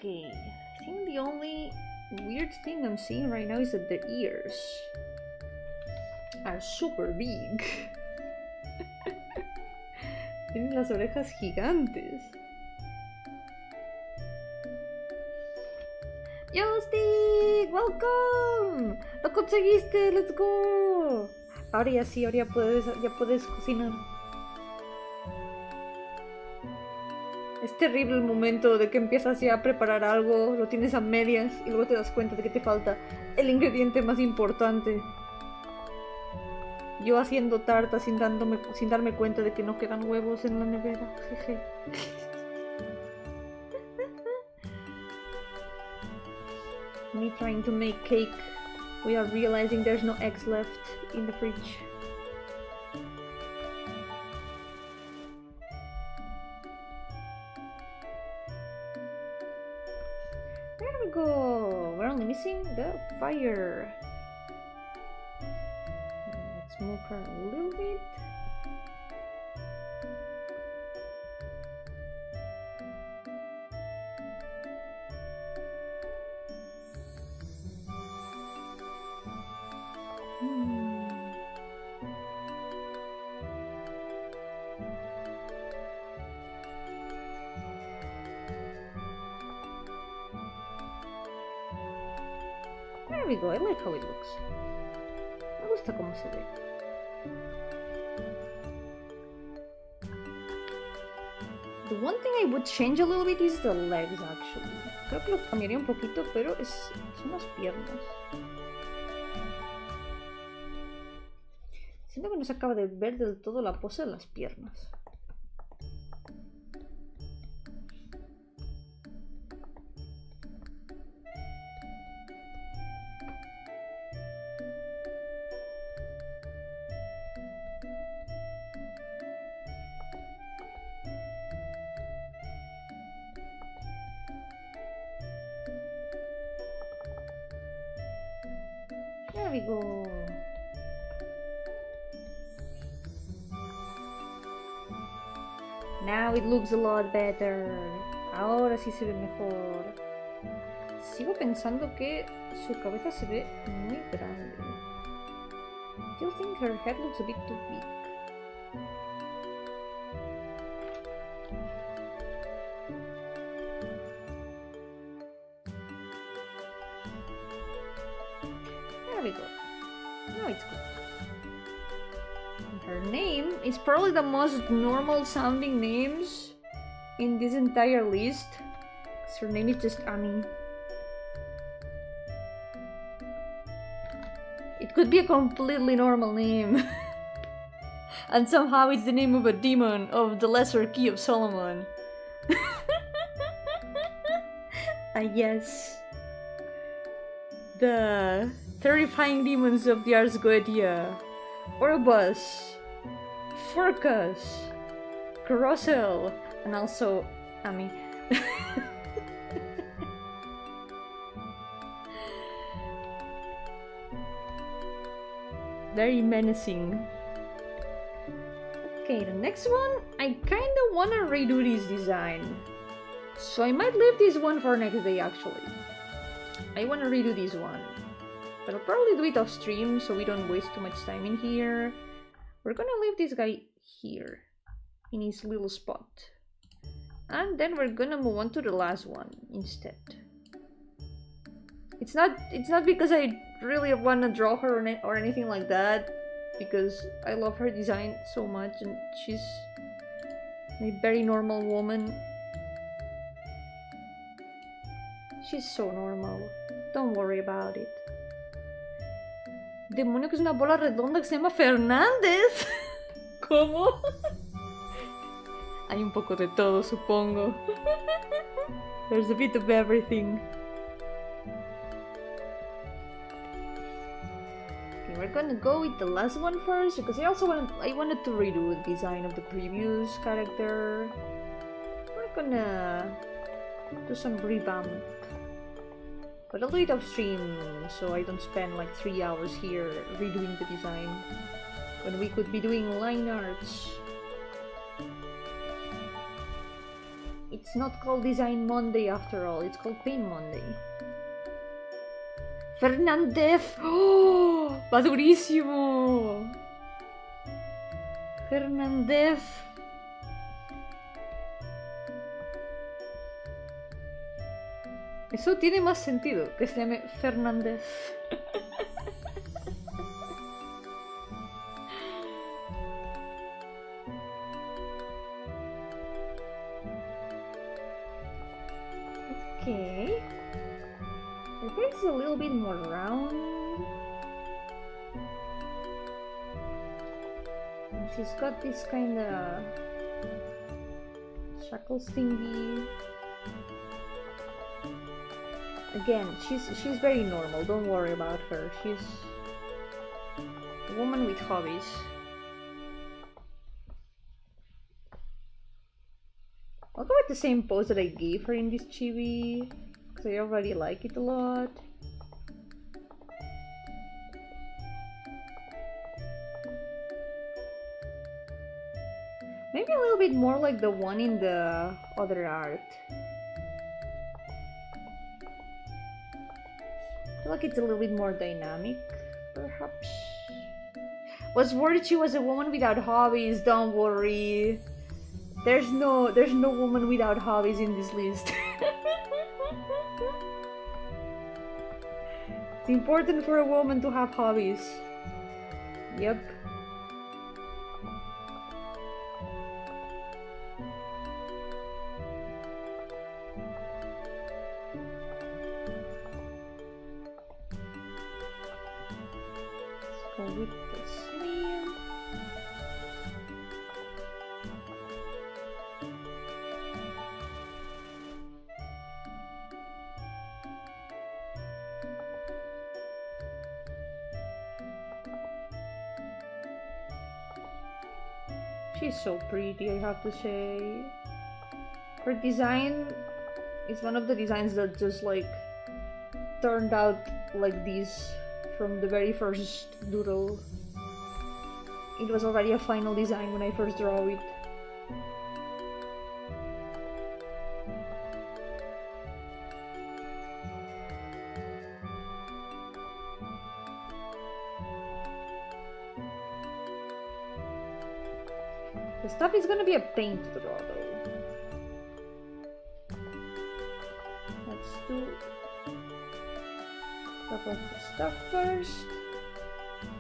A: Okay, I think the only weird thing I'm seeing right now is that the ears are super big. Tienen las orejas gigantes. ¡Yosti! ¡Welcome! ¡Lo conseguiste! ¡Let's go! Ahora ya sí, ahora ya puedes cocinar. Es terrible el momento de que empiezas ya a preparar algo, lo tienes a medias y luego te das cuenta de que te falta el ingrediente más importante. Yo haciendo tarta sin darme cuenta de que no quedan huevos en la nevera. Jeje. Me trying to make cake without realizing there's no eggs left in the fridge. There we go! We're only missing the fire. Let's move her a little bit. There we go, I like how it looks. Me gusta cómo se ve. The one thing I would change a little bit is the legs, actually. Creo que lo cambiaría un poquito, pero son las piernas. Siento que no se acaba de ver del todo la pose de las piernas. There we go. Now it looks a lot better. Ahora sí se ve mejor. Sigo pensando que su cabeza se ve muy grande. I still think her head looks a bit too big. There we go. Now it's good. Her name is probably the most normal sounding names in this entire list. Her name is just Ami. It could be a completely normal name. And somehow it's the name of a demon of the lesser key of Solomon. Yes. The terrifying demons of the Ars Goetia. Orbus, Furcus, Carousel, and also Ami. Very menacing. Okay, the next one, I kinda wanna redo this design. So I might leave this one for next day actually. I wanna redo this one. But I'll probably do it off stream so we don't waste too much time in here. We're gonna leave this guy here in his little spot. And then we're gonna move on to the last one instead. It's not because I really wanna draw her or anything like that, because I love her design so much and A very normal woman. She's so normal. Don't worry about it. Demonio, que es una bola redonda que se llama Fernández. ¿Cómo? Hay un poco de todo, supongo. There's a bit of everything. Okay, we're gonna go with the last one first because I wanted to redo the design of the previous character. We're gonna do some revamp. But I'll do it off stream so I don't spend like 3 hours here redoing the design when we could be doing line arts. It's not called Design Monday after all, it's called Paint Monday. Fernández! ¡Oh! ¡Va durísimo! Fernández. Eso tiene más sentido, que se llame Fernández. Okay. Her face is a little bit more round. And she's got this kind of shackles thingy. Again, she's very normal, don't worry about her. She's a woman with hobbies. I'll go with the same pose that I gave her in this chibi, because I already like it a lot. Maybe a little bit more like the one in the other art. I feel like it's a little bit more dynamic, perhaps. Was worried she was a woman without hobbies, don't worry. There's no woman without hobbies in this list. It's important for a woman to have hobbies. Yep. Let's go with the sleeve. She's so pretty, I have to say. Her design is one of the designs that just like turned out like this from the very first doodle. It was already a final design when I first drew it. The stuff is gonna be a pain to draw though. Let's do top of the stuff first.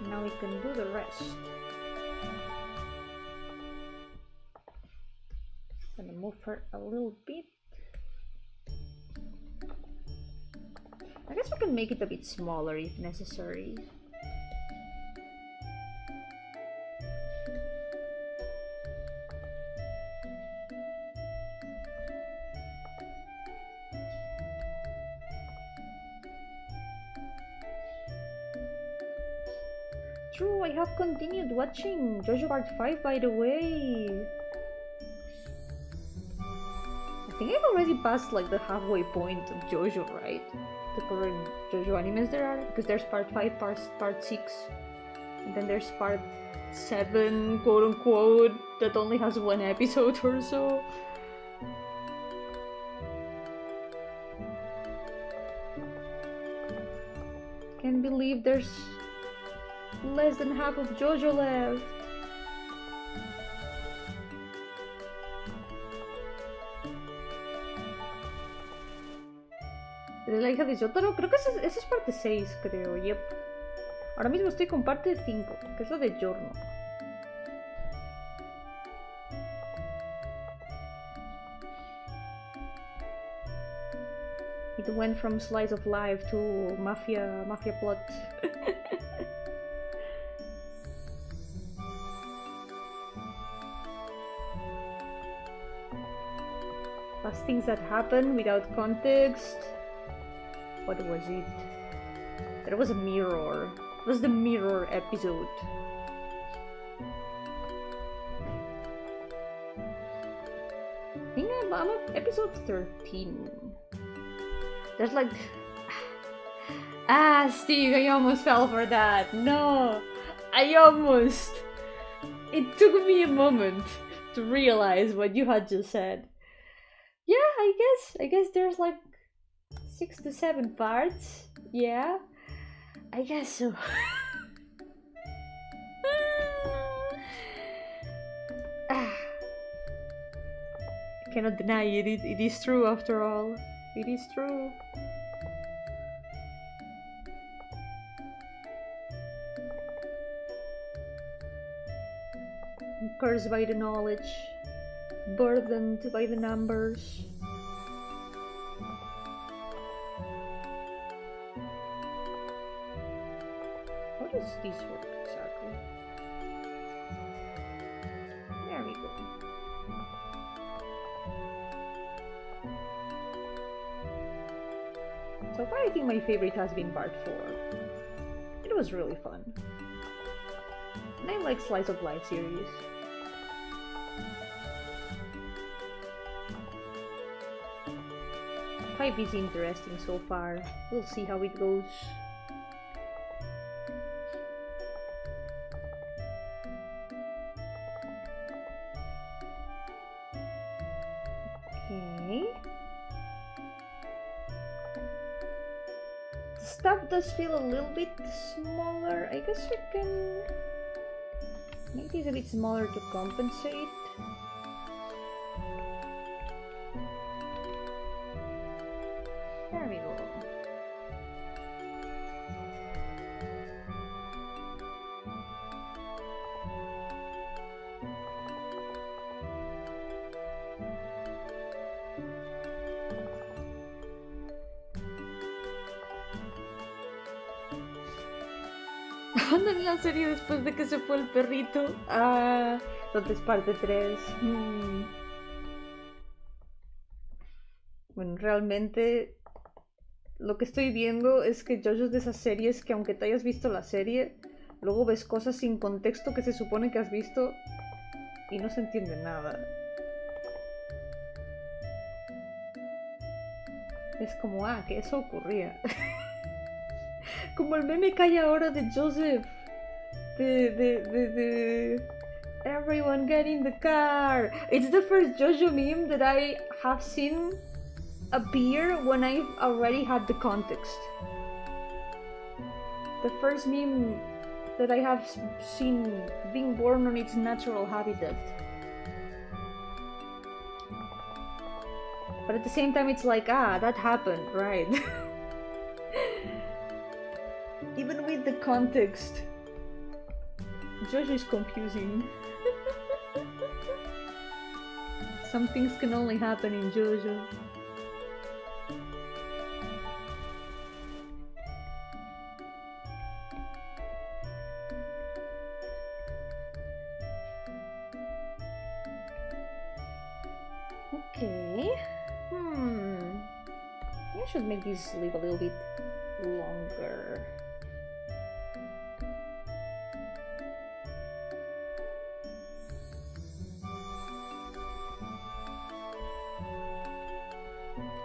A: Now we can do the rest. Gonna move her a little bit. I guess we can make it a bit smaller if necessary. True, I have continued watching JoJo Part 5 by the way. I think I've already passed like the halfway point of JoJo, right? The current JoJo animes there are, because there's Part 5, Part 6, and then there's Part 7, quote unquote, that only has 1 episode or so. Can't believe there's less than half of JoJo left. De la hija de Yotaro, creo que esa es parte 6, creo, yep. Ahora mismo estoy con parte 5, que es lo de Giorno. It went from slice of life to mafia plot. Last things that happened without context. What was it? There was a mirror. It was the mirror episode. I think I'm on episode 13. There's like... Steve, I almost fell for that. No! I almost... It took me a moment to realize what you had just said. Yeah, I guess there's like 6 to 7 parts. Yeah, I guess so. I cannot deny it. It is true after all. It is true. I'm cursed by the knowledge, burdened by the numbers. How does this work exactly? There we go. So far I think my favorite has been part 4. It was really fun. And I like slice of life series. 5 is interesting so far. We'll see how it goes. Okay. The stuff does feel a little bit smaller. I guess you can make this a bit smaller to compensate. There we go. Abandoné la serie después de que se fue el perrito. Ah, entonces parte 3. Bueno, realmente lo que estoy viendo es que Yo-Yo es de esas series que aunque te hayas visto la serie, luego ves cosas sin contexto que se supone que has visto y no se entiende nada. Es como, que eso ocurría. Como el meme que hay ahora de Joseph. De everyone get in the car. It's the first Yo-Yo meme that I have seen appear when I've already had the context. The first meme that I have seen being born on its natural habitat. But at the same time it's like, that happened, right? Even with the context, Jojo is confusing. Some things can only happen in Jojo. Okay. I should make this live a little bit longer.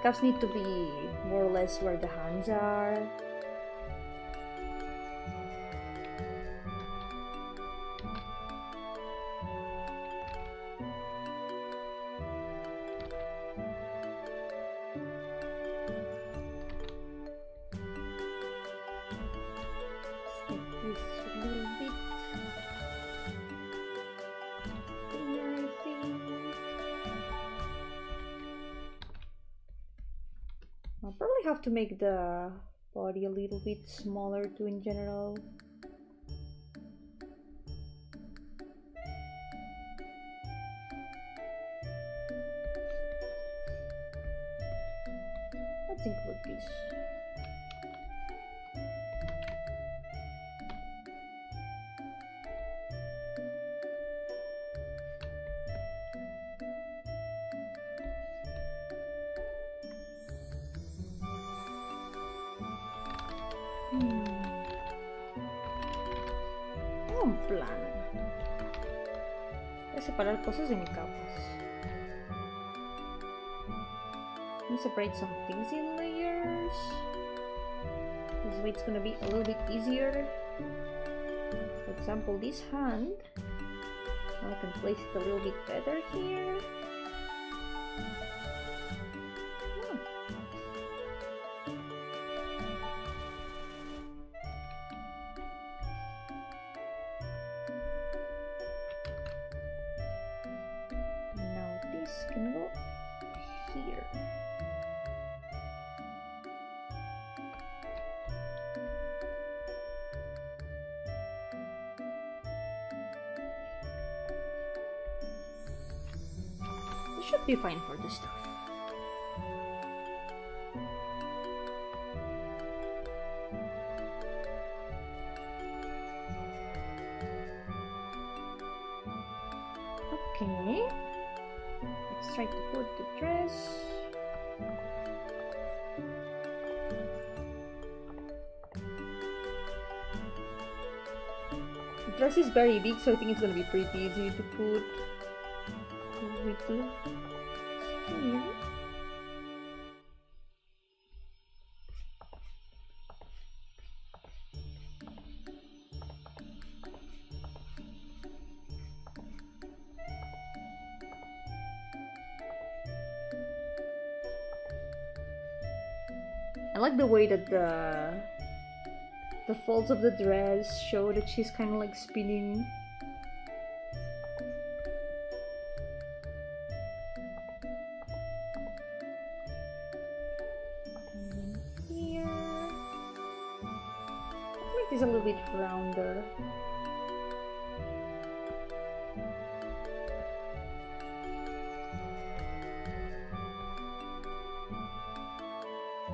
A: Cups need to be more or less where the hands are. I'll probably have to make the body a little bit smaller too in general. Let's include this. Un plan. Voy a separar cosas de mi capas. Let me separate some things in layers. This way it's gonna be a little bit easier. For example, this hand. Now I can place it a little bit better here. Can go here. This should be fine for this stuff. Okay. Let's try to put the dress. The dress is very big, so I think it's gonna be pretty easy to put here. I like the way that the folds of the dress show that she's kind of like spinning. And then here, let's make this a little bit rounder.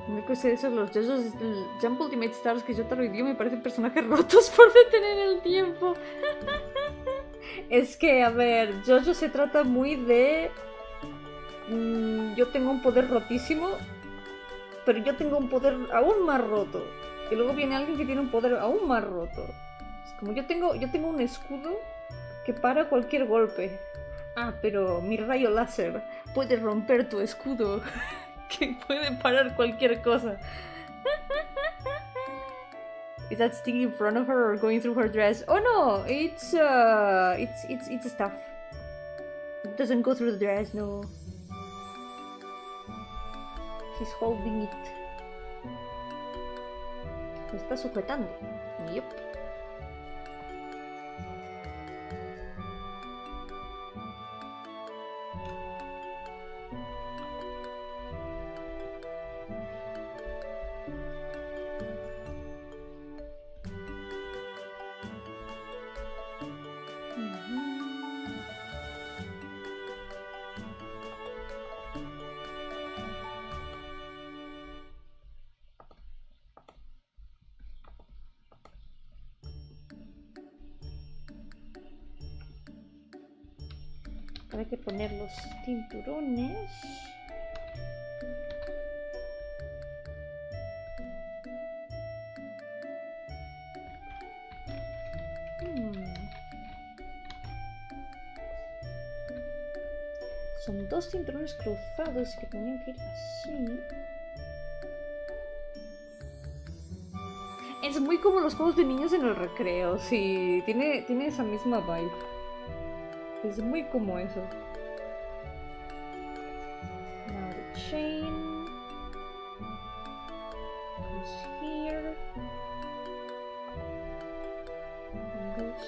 A: Me cosa eso, los JoJo's del Jump Ultimate Stars que yo te lo idioma me parecen personajes rotos por detener el tiempo. Es que, a ver, JoJo se trata muy de... yo tengo un poder rotísimo, pero yo tengo un poder aún más roto. Y luego viene alguien que tiene un poder aún más roto. Es como yo tengo un escudo que para cualquier golpe. Ah, pero mi rayo láser puede romper tu escudo. Que puede parar cualquier cosa. Is that sticking in front of her or going through her dress? Oh no, it's stuff. It doesn't go through the dress, no. She's holding it. Me está sujetando. Yep. Hay que poner los cinturones. Son dos cinturones cruzados que tenían que ir así. Es muy como los juegos de niños en el recreo, sí, tiene esa misma vibe. Es muy como eso. Now the chain goes here and goes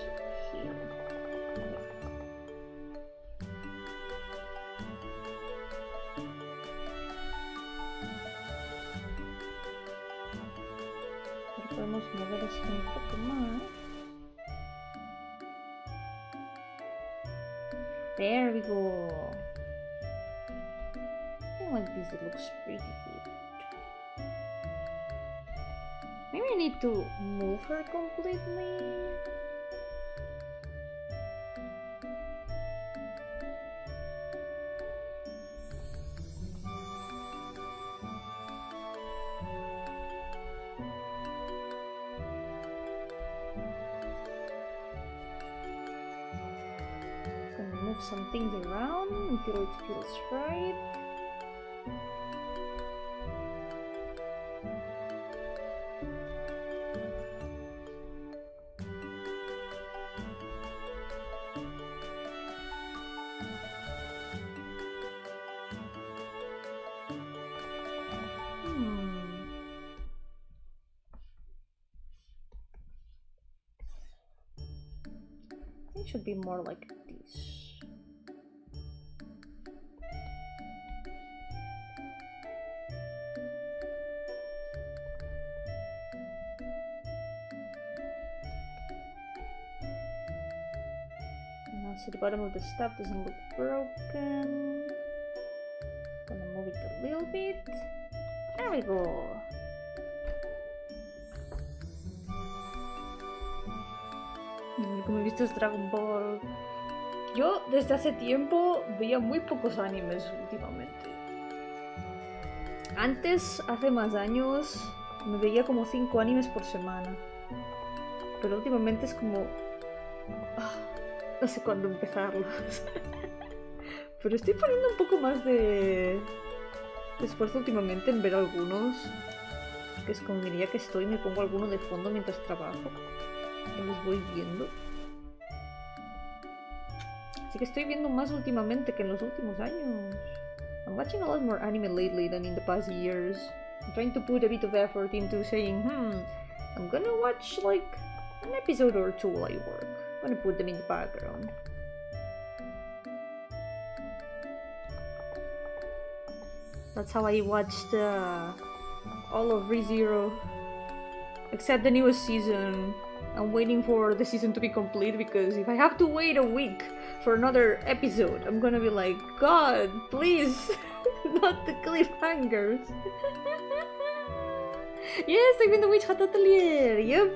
A: here. Ahora podemos mover esto un poco más. There we go. I like this, it looks pretty good. I need to move her completely? Gonna move some things around until it feels right. It should be more like this. And also the bottom of the stuff doesn't look broken. Gonna move it a little bit. There we go. Como he visto es Dragon Ball. Yo desde hace tiempo veía muy pocos animes últimamente. Antes, hace más años, me veía como 5 animes por semana. Pero últimamente es como... no sé cuándo empezarlos. Pero estoy poniendo un poco más de esfuerzo últimamente en ver algunos. Que es como diría que estoy, me pongo alguno de fondo mientras trabajo. Y los voy viendo. Así que estoy viendo más últimamente que en los últimos años. I'm watching a lot more anime lately than in the past years. I'm trying to put a bit of effort into saying, I'm gonna watch like an episode or two while I work. I'm gonna put them in the background. That's how I watched all of ReZero. Except the newest season. I'm waiting for the season to be complete because if I have to wait a week for another episode, I'm gonna be like, God, please, not the cliffhangers. Yeah, estoy viendo Witch Hat Atelier. Yep.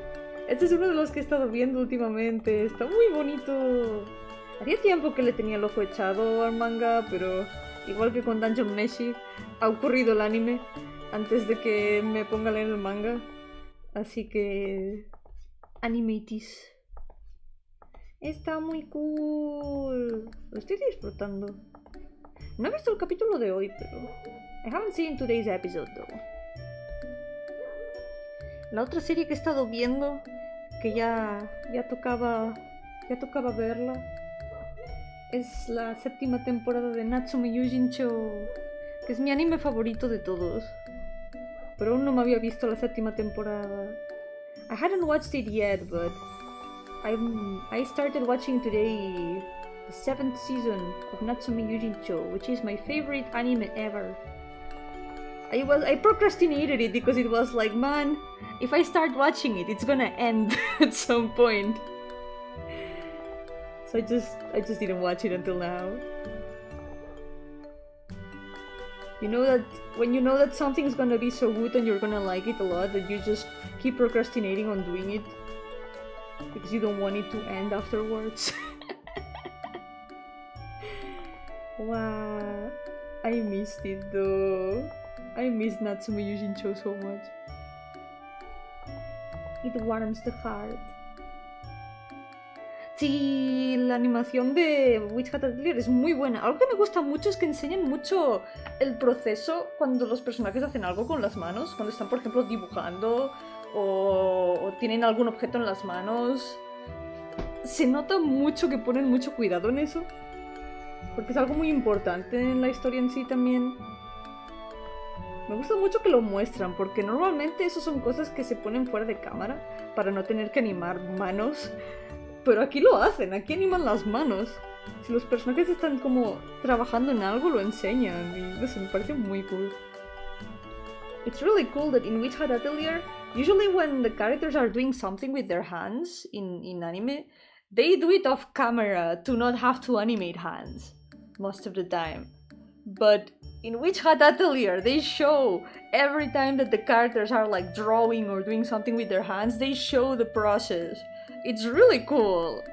A: Este es uno de los que he estado viendo últimamente. Está muy bonito. Hacía tiempo que le tenía el ojo echado al manga, pero igual que con Dungeon Meshi, ha ocurrido el anime antes de que me ponga a leer el manga. Así que... animatis. Está muy cool. Lo estoy disfrutando. No he visto el capítulo de hoy, pero... I haven't seen today's episode, though. La otra serie que he estado viendo, que ya tocaba verla, es la 7ª temporada de Natsume Yujincho, que es mi anime favorito de todos. Pero aún no me había visto la 7ª temporada. I hadn't watched it yet, but I started watching today the 7th season of Natsume Yujincho, which is my favorite anime ever. I procrastinated it because it was like, man, if I start watching it, it's gonna end at some point. So I just didn't watch it until now. You know that when you know that something's gonna be so good and you're gonna like it a lot, that you just keep procrastinating on doing it because you don't want it to end afterwards. Wow, I missed it though. I miss Natsume Yujincho so much. It warms the heart. Sí, la animación de Witch Hat Atelier es muy buena. Algo que me gusta mucho es que enseñan mucho el proceso cuando los personajes hacen algo con las manos. Cuando están, por ejemplo, dibujando o tienen algún objeto en las manos. Se nota mucho que ponen mucho cuidado en eso. Porque es algo muy importante en la historia en sí también. Me gusta mucho que lo muestran, porque normalmente eso son cosas que se ponen fuera de cámara para no tener que animar manos. Pero aquí lo hacen, aquí animan las manos. Si los personajes están como trabajando en algo, lo enseñan. Y no sé, me parece muy cool. It's really cool that in Witch Hat Atelier, usually when the characters are doing something with their hands in anime, they do it off camera to not have to animate hands most of the time. But in Witch Hat Atelier, they show every time that the characters are like drawing or doing something with their hands, they show the process. It's really cool.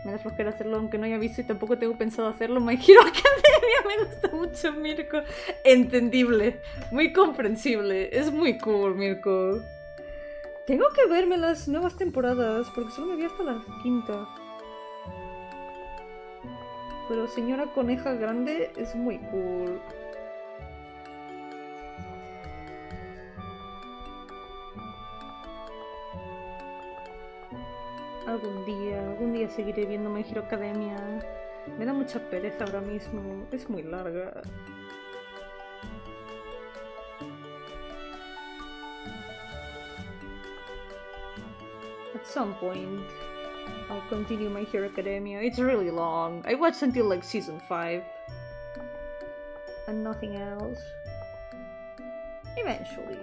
A: Me da flojera hacerlo aunque no haya visto y tampoco tengo pensado hacerlo. My Hero Academia, me gusta mucho Mirko. Entendible, muy comprensible. Es muy cool, Mirko. Tengo que verme las nuevas temporadas porque solo me vi hasta la quinta. Pero Señora Coneja Grande es muy cool. Algún día seguiré viendo My Hero Academia. Me da mucha pereza ahora mismo, es muy larga. At some point, I'll continue My Hero Academia. It's really long. I watched until like season 5. And nothing else. Eventually.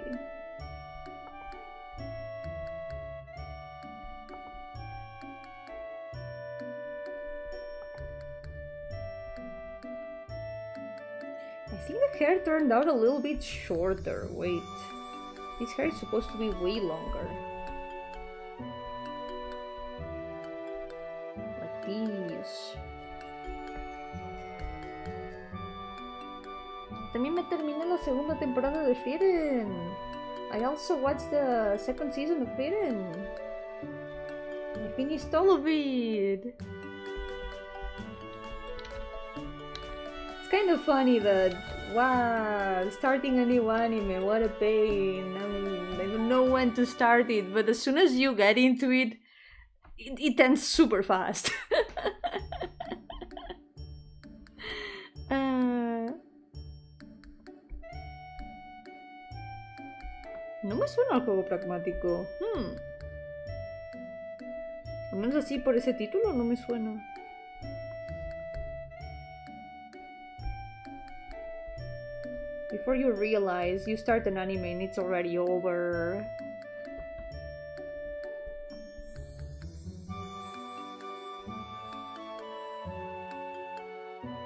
A: I think the hair turned out a little bit shorter. Wait. This hair is supposed to be way longer. Like this. También me terminé la segunda temporada de Frieren. I also watched the second season of Frieren. I finished all of it. It's kind of funny that, wow, starting a new anime, what a pain. I don't know when to start it, but as soon as you get into it, it ends super fast. No me suena al juego pragmático. Al menos así por ese título no me suena. Before you realize, you start an anime and it's already over.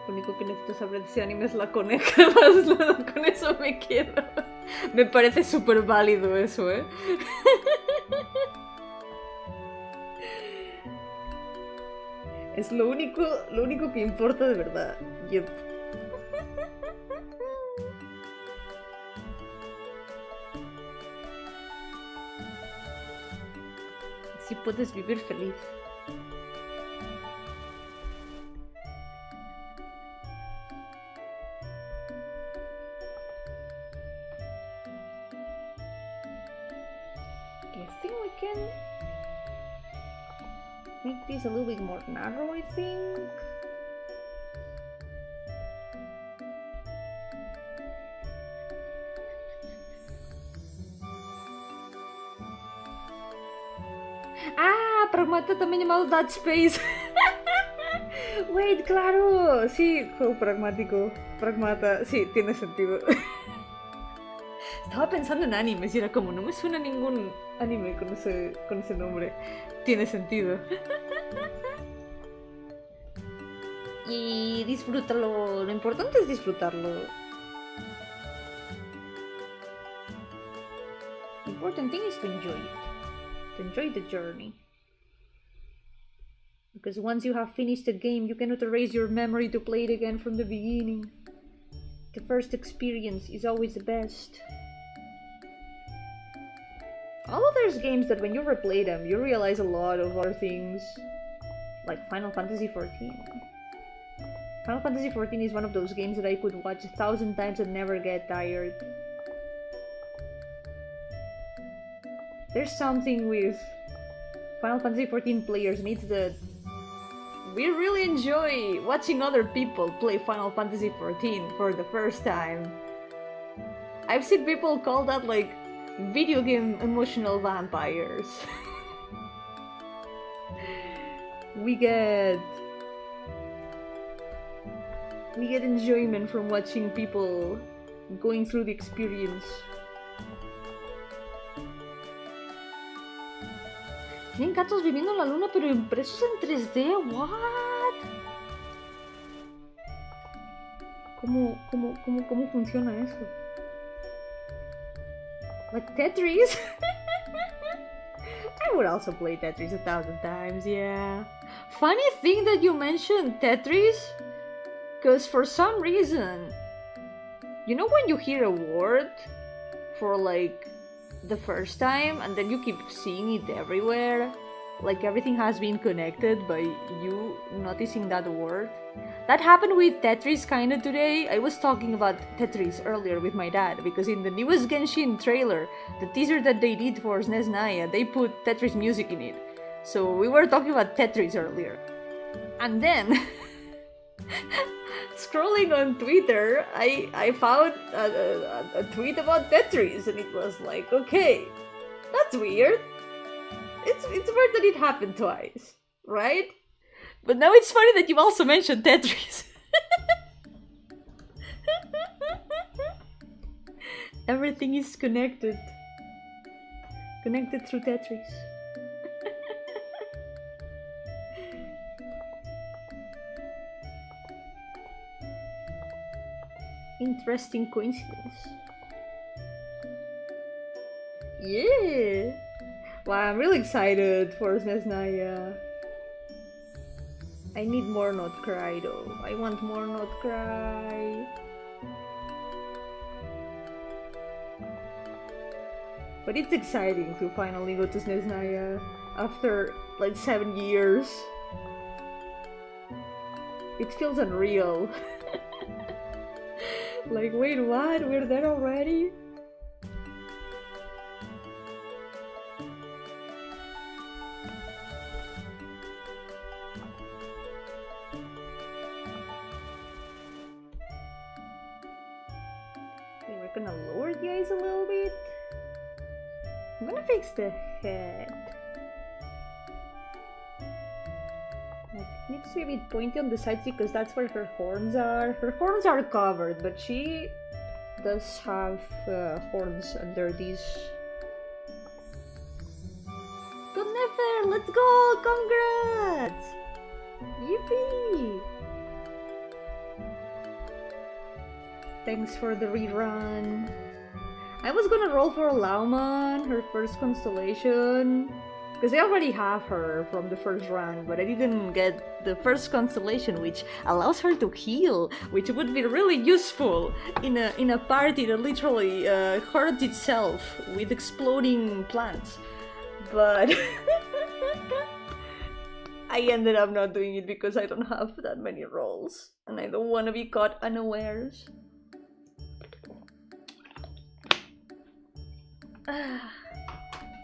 A: Lo único que necesito saber de ese anime es la coneja, más nada, con eso me quedo. Me parece súper válido eso, ¿eh? Es lo único que importa de verdad. Yep. Si puedes vivir feliz. I think we can make this a little bit more narrow, I think. Ah, Pragmata también llamado Dead Space. Wait, claro. Sí, juego pragmático. Pragmata, sí, tiene sentido. Estaba pensando en animes y era como, no me suena ningún anime con ese nombre. Tiene sentido. Y disfrútalo. Lo importante es disfrutarlo. The important thing is to enjoy it. To enjoy the journey. Because once you have finished a game, you cannot erase your memory to play it again from the beginning. The first experience is always the best. Although there's games that when you replay them, you realize a lot of other things. Like Final Fantasy XIV. Final Fantasy XIV is one of those games that I could watch 1,000 times and never get tired. There's something with Final Fantasy XIV players and it's that we really enjoy watching other people play Final Fantasy XIV for the first time. I've seen people call that like video game emotional vampires. We get enjoyment from watching people going through the experience. Tienen gatos viviendo en la luna pero impresos en 3D, what? ¿Cómo funciona eso? Like Tetris? I would also play Tetris 1,000 times, yeah. Funny thing that you mentioned Tetris, because for some reason, you know when you hear a word for like the first time and then you keep seeing it everywhere? Like everything has been connected by you noticing that word? That happened with Tetris kinda today. I was talking about Tetris earlier with my dad because in the newest Genshin trailer, the teaser that they did for SNES Naya, they put Tetris music in it. So we were talking about Tetris earlier. And then, scrolling on Twitter, I found a tweet about Tetris and it was like, okay, that's weird. It's weird that it happened twice, right? But now it's funny that you also mentioned Tetris. Everything is connected. Connected through Tetris. Interesting coincidence. Yeah! Wow, I'm really excited for SNES Naya. I need more not cry though. I want more not cry. But it's exciting to finally go to SNES Naya after like 7 years. It feels unreal. Like, wait, what? We're there already? Okay, we're gonna lower the eyes a little bit. I'm gonna fix the head. It needs to be a bit pointy on the sides because that's where her horns are. Her horns are covered, but she does have horns under these. Good Nefer, let's go! Congrats! Yippee! Thanks for the rerun. I was gonna roll for Lauman, her first constellation, because I already have her from the first run, but I didn't get the first constellation, which allows her to heal, which would be really useful in a party that literally hurts itself with exploding plants. But I ended up not doing it because I don't have that many rolls, and I don't want to be caught unawares.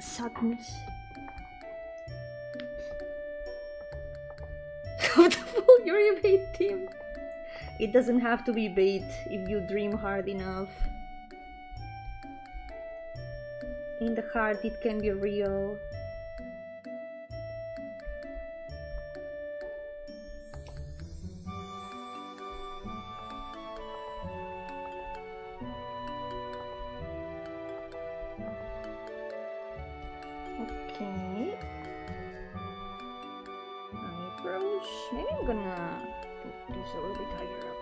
A: Sadness. You're a bait team. It doesn't have to be bait if you dream hard enough. In the heart, it can be real. Okay. Eyebrows. Maybe I'm gonna do this a little bit higher up.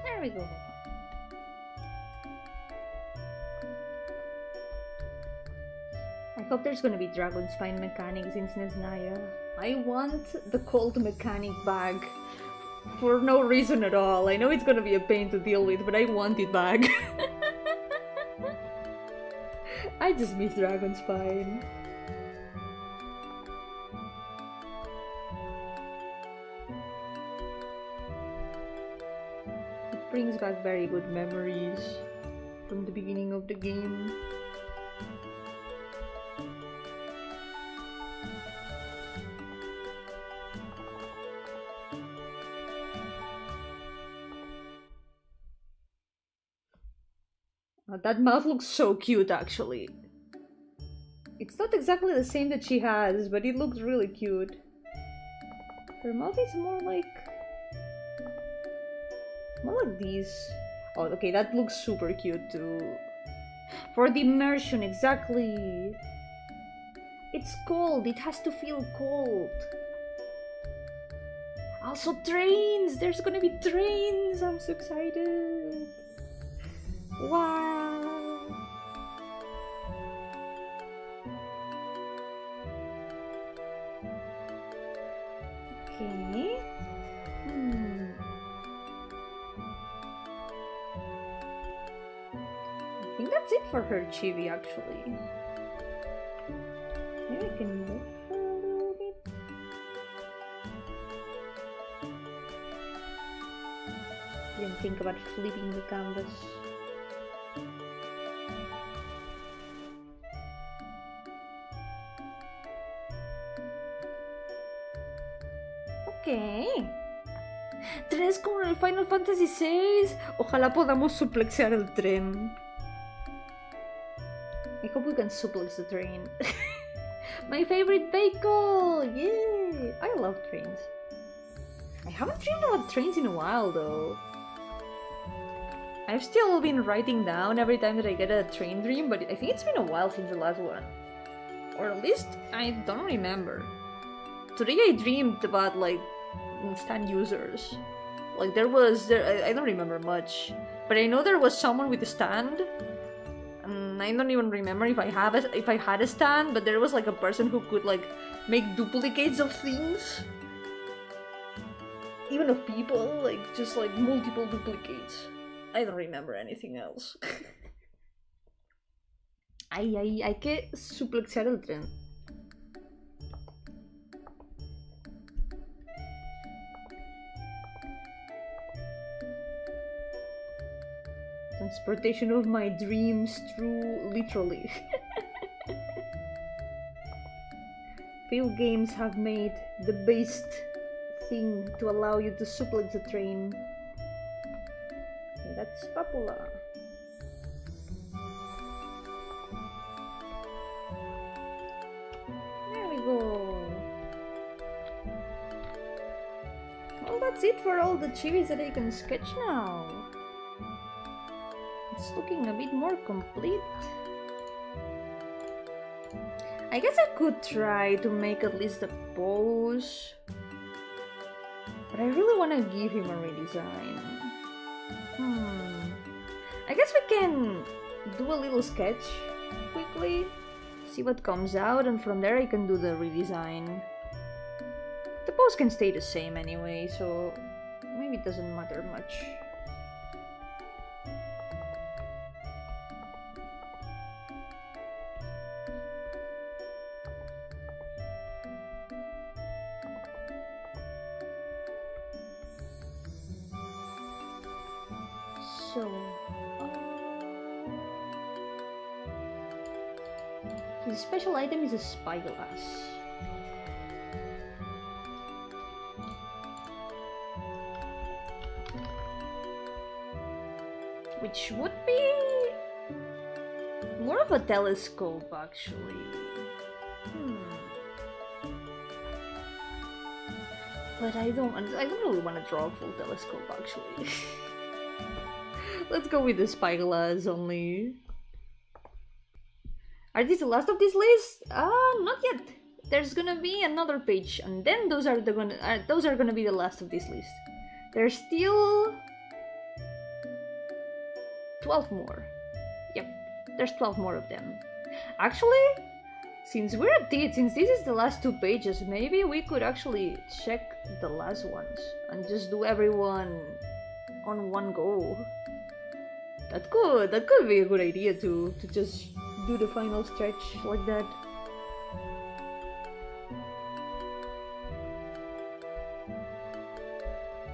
A: There we go. I hope there's gonna be Dragon Spine mechanics in SNES Naya. I want the cold mechanic back for no reason at all. I know it's gonna be a pain to deal with, but I want it back. I just miss Dragon Spine. Brings back very good memories from the beginning of the game. That mouth looks so cute, actually. It's not exactly the same that she has, but it looks really cute. Her mouth is more like this. Oh, okay, that looks super cute too. For the immersion, exactly. It's cold, it has to feel cold. Also trains! There's gonna be trains! I'm so excited! Wow! Okay. I think that's it for her chibi, actually. Maybe I can move her a little bit. Didn't think about flipping the canvas. Ok. 3 como en el Final Fantasy VI. Ojalá podamos suplexear el tren. I hope we can suplex the train. My favorite vehicle! Yay! I love trains. I haven't dreamed about trains in a while though. I've still been writing down every time that I get a train dream, but I think it's been a while since the last one. Or at least I don't remember. Today I dreamed about like stand users. Like I don't remember much, but I know there was someone with a stand. And I don't even remember if I had a stand, but there was like a person who could like make duplicates of things. Even of people, like just like multiple duplicates. I don't remember anything else. Hay que suplexar el tren. Transportation of my dreams through literally. Few games have made the best thing to allow you to suplex the train. And that's popular. There we go. Well, that's it for all the chibis that I can sketch now. It's looking a bit more complete. I guess I could try to make at least a pose, but I really want to give him a redesign. I guess we can do a little sketch quickly, see what comes out, and from there I can do the redesign. The pose can stay the same anyway, so maybe it doesn't matter much. So, his special item is a spyglass. Which would be more of a telescope, actually. But I don't really want to draw a full telescope, actually. Let's go with the spyglass only. Are these the last of this list? Not yet. There's gonna be another page, and then those are gonna be the last of this list. There's still 12 more. Yep, there's 12 more of them. Actually, since this is the last 2 pages, maybe we could actually check the last ones and just do everyone on one go. That could be a good idea to just do the final stretch like that.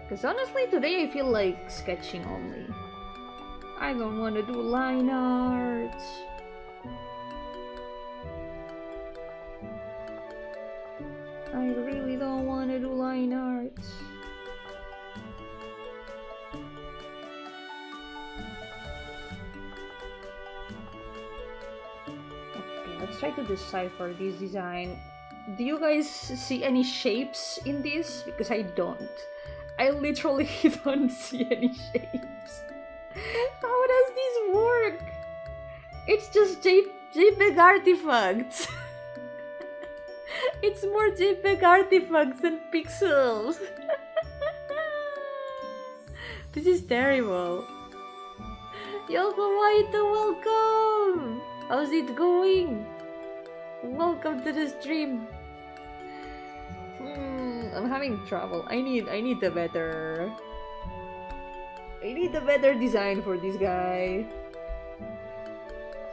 A: Because honestly, today I feel like sketching only. I don't want to do line art. I really don't want to do line art. let's try to decipher this design. Do you guys see any shapes in this? Because I don't. I literally don't see any shapes. How does this work? It's just JPEG artifacts. It's more JPEG artifacts than pixels. This is terrible. Yo-hooo, welcome! How's it going? Welcome to the stream. I'm having trouble. I need a better design for this guy.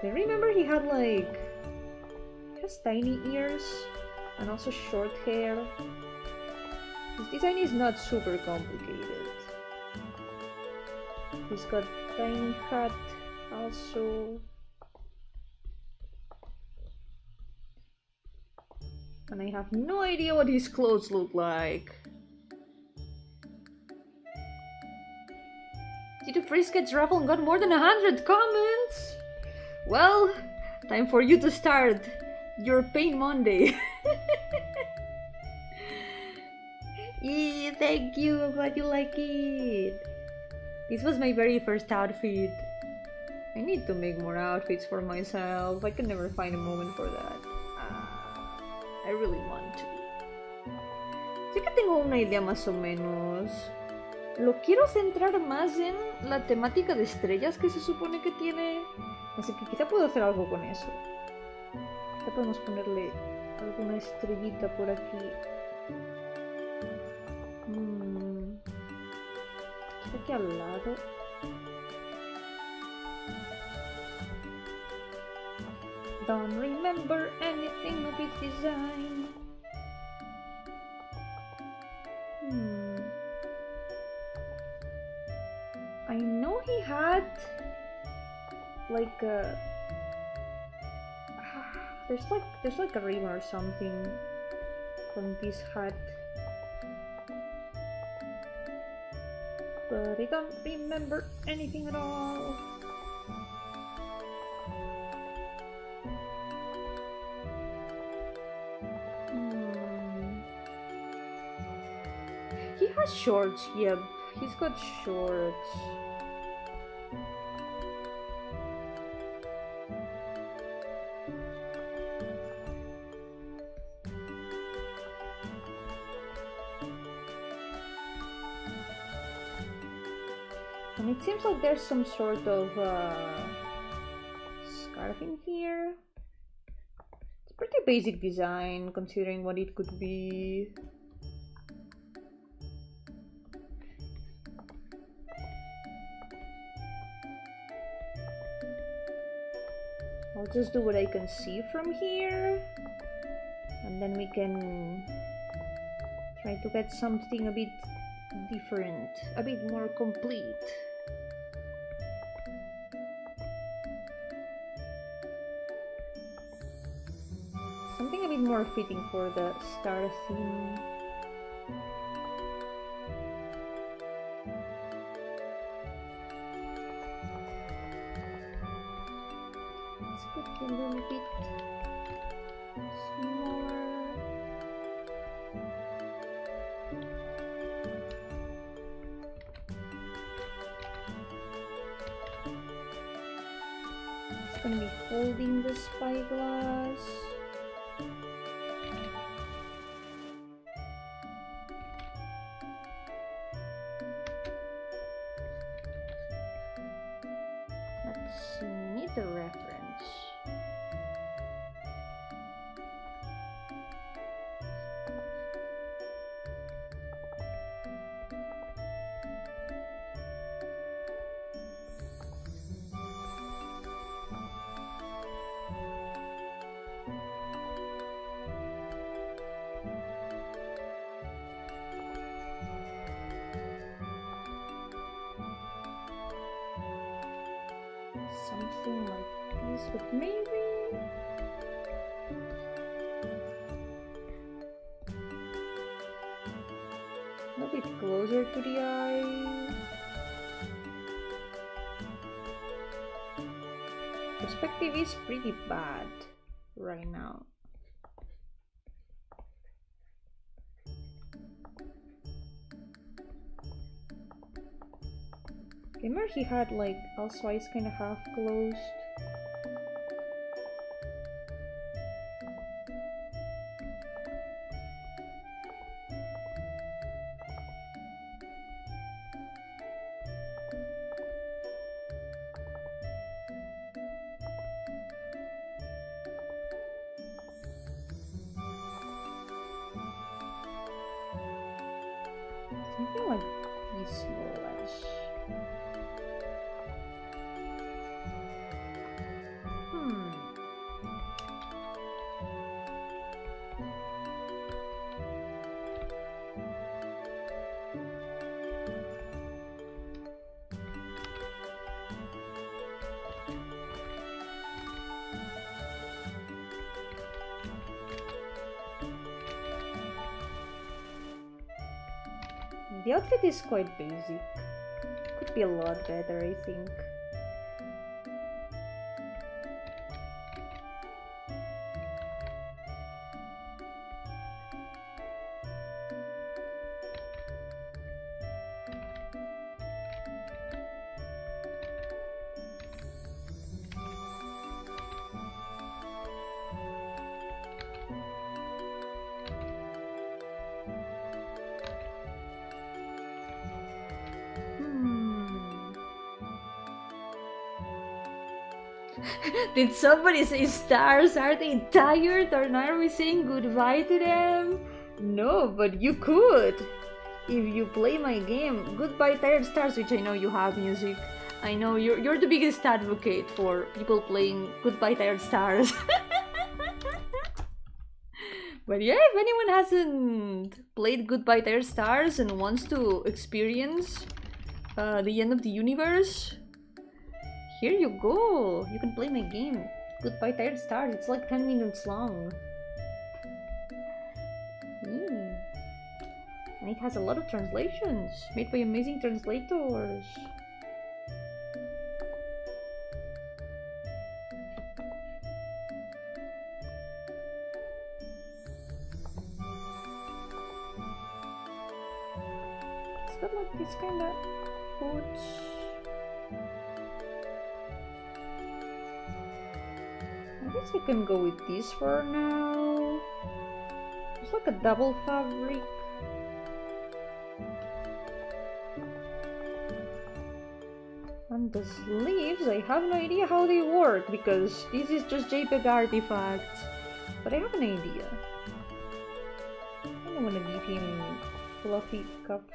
A: I remember he had like tiny ears and also short hair. His design is not super complicated. He's got tiny hat also. And I have no idea what his clothes look like. Did the free sketch raffle and got more than 100 comments? Well, time for you to start your Pain Monday. Yeah, thank you, I'm glad you like it. This was my very first outfit. I need to make more outfits for myself. I can never find a moment for that. I really want to. Sí que tengo una idea más o menos. Lo quiero centrar más en la temática de estrellas que se supone que tiene. Así que quizá puedo hacer algo con eso. Ya podemos ponerle alguna estrellita por aquí. Aquí al lado. Don't remember anything of his design. I know he had like a there's like a rim or something from this hat, but I don't remember anything at all. He has shorts, yep. He's got shorts. And it seems like there's some sort of scarf in here. It's a pretty basic design considering what it could be. I'll just do what I can see from here, and then we can try to get something a bit different, a bit more complete. Something a bit more fitting for the star theme. A little bit smaller. It's gonna be holding the spyglass. Let's see, we need the reference. Something like this, but maybe a bit closer to the eye. Perspective is pretty bad. right now. Remember he had like also eyes kind of half closed. Something like this, more or less. The outfit is quite basic. Could be a lot better, I think. Did somebody say stars? Are they tired or are we saying goodbye to them? No, but you could. If you play my game, Goodbye Tired Stars, which I know you have music. I know you're the biggest advocate for people playing Goodbye Tired Stars. But yeah, if anyone hasn't played Goodbye Tired Stars and wants to experience the end of the universe, here you go. You can play my game. Goodbye Tired Stars. It's like 10 minutes long. And it has a lot of translations made by amazing translators. It's got like this kind of boots. I guess I can go with this for now. It's like a double fabric. And the sleeves, I have no idea how they work because this is just JPEG artifacts. But I have an idea. I don't want to give him fluffy cups.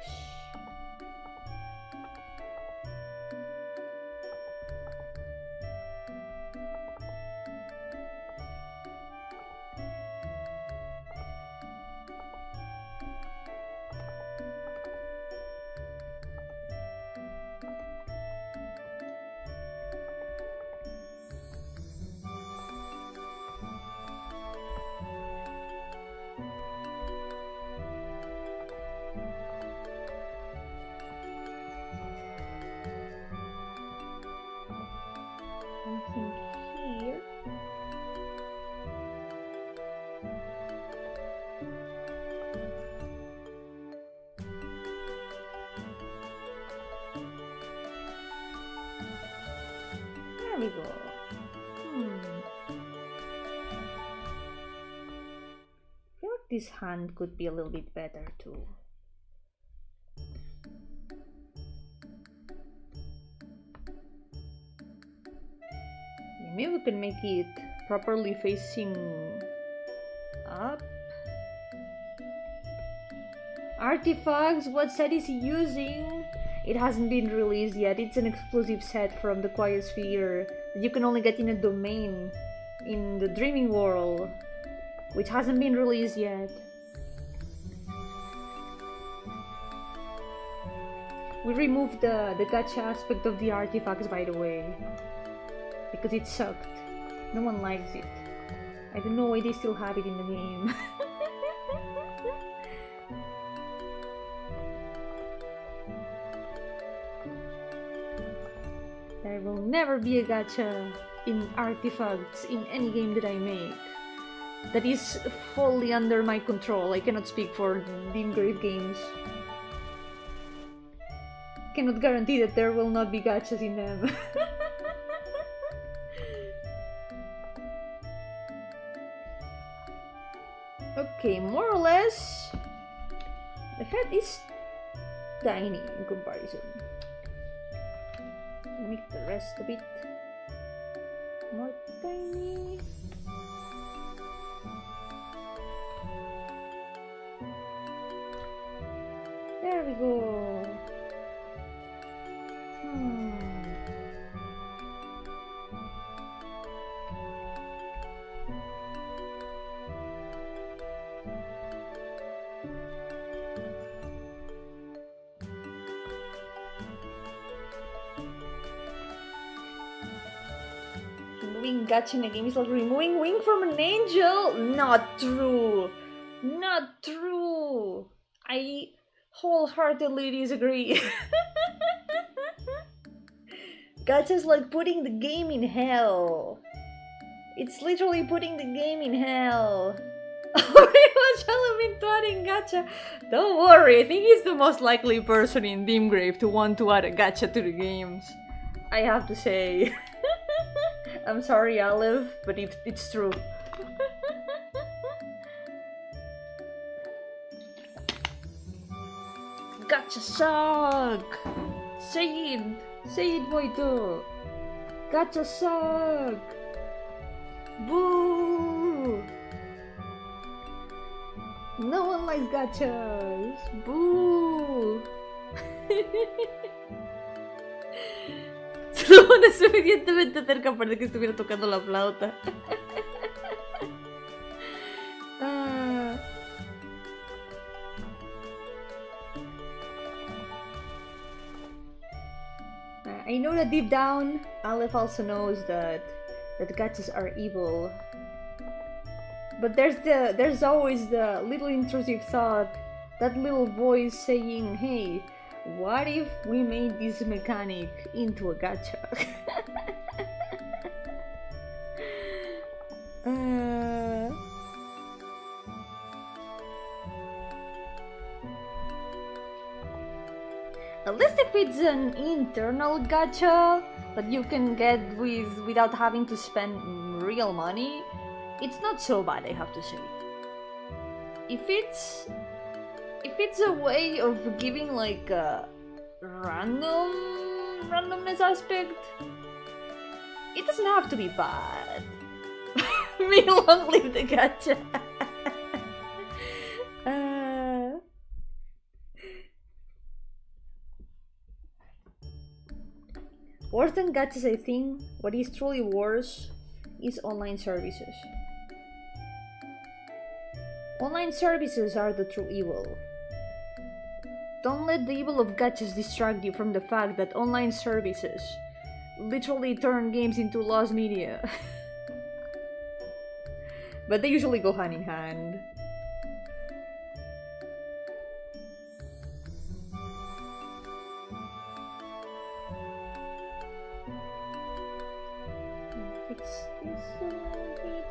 A: Something here. There we go. I feel like this hand could be a little bit better too. Maybe we can make it properly facing up. Artifacts, what set is he using? It hasn't been released yet. It's an exclusive set from the Quiet Sphere that you can only get in a domain in the Dreaming World, which hasn't been released yet. We removed the gacha aspect of the artifacts, by the way, because it sucked. No one likes it. I don't know why they still have it in the game. There will never be a gacha in artifacts in any game that I make. That is fully under my control. I cannot speak for the engraved games. Cannot guarantee that there will not be gachas in them. Okay, more or less, the head is tiny in comparison. Make the rest a bit more tiny. There we go. Removing gacha in a game is like removing wing from an angel. Not true. Not true. I wholeheartedly disagree. Gacha is like putting the game in hell. It's literally putting the game in hell. Pretty much adding gacha. Don't worry, I think he's the most likely person in Dimgrave to want to add a gacha to the games. I have to say. I'm sorry, Olive, but it's true. Gacha suck! Say it, Moito! Gacha suck! Boo! No one likes gachas! Boo! Se lo pone suficientemente cerca para que estuviera tocando la flauta. I know that deep down, Aleph also knows that gachas are evil. But there's always the little intrusive thought, that little voice saying, hey, what if we made this mechanic into a gacha? At least if it's an internal gacha that you can get without having to spend real money, it's not so bad, I have to say. If it's a way of giving like a randomness aspect, it doesn't have to be bad. May long live the gacha. Worse than gachas, I think, what is truly worse is online services. Online services are the true evil. Don't let the evil of gachas distract you from the fact that online services literally turn games into lost media. But they usually go hand in hand. Fix this a little bit.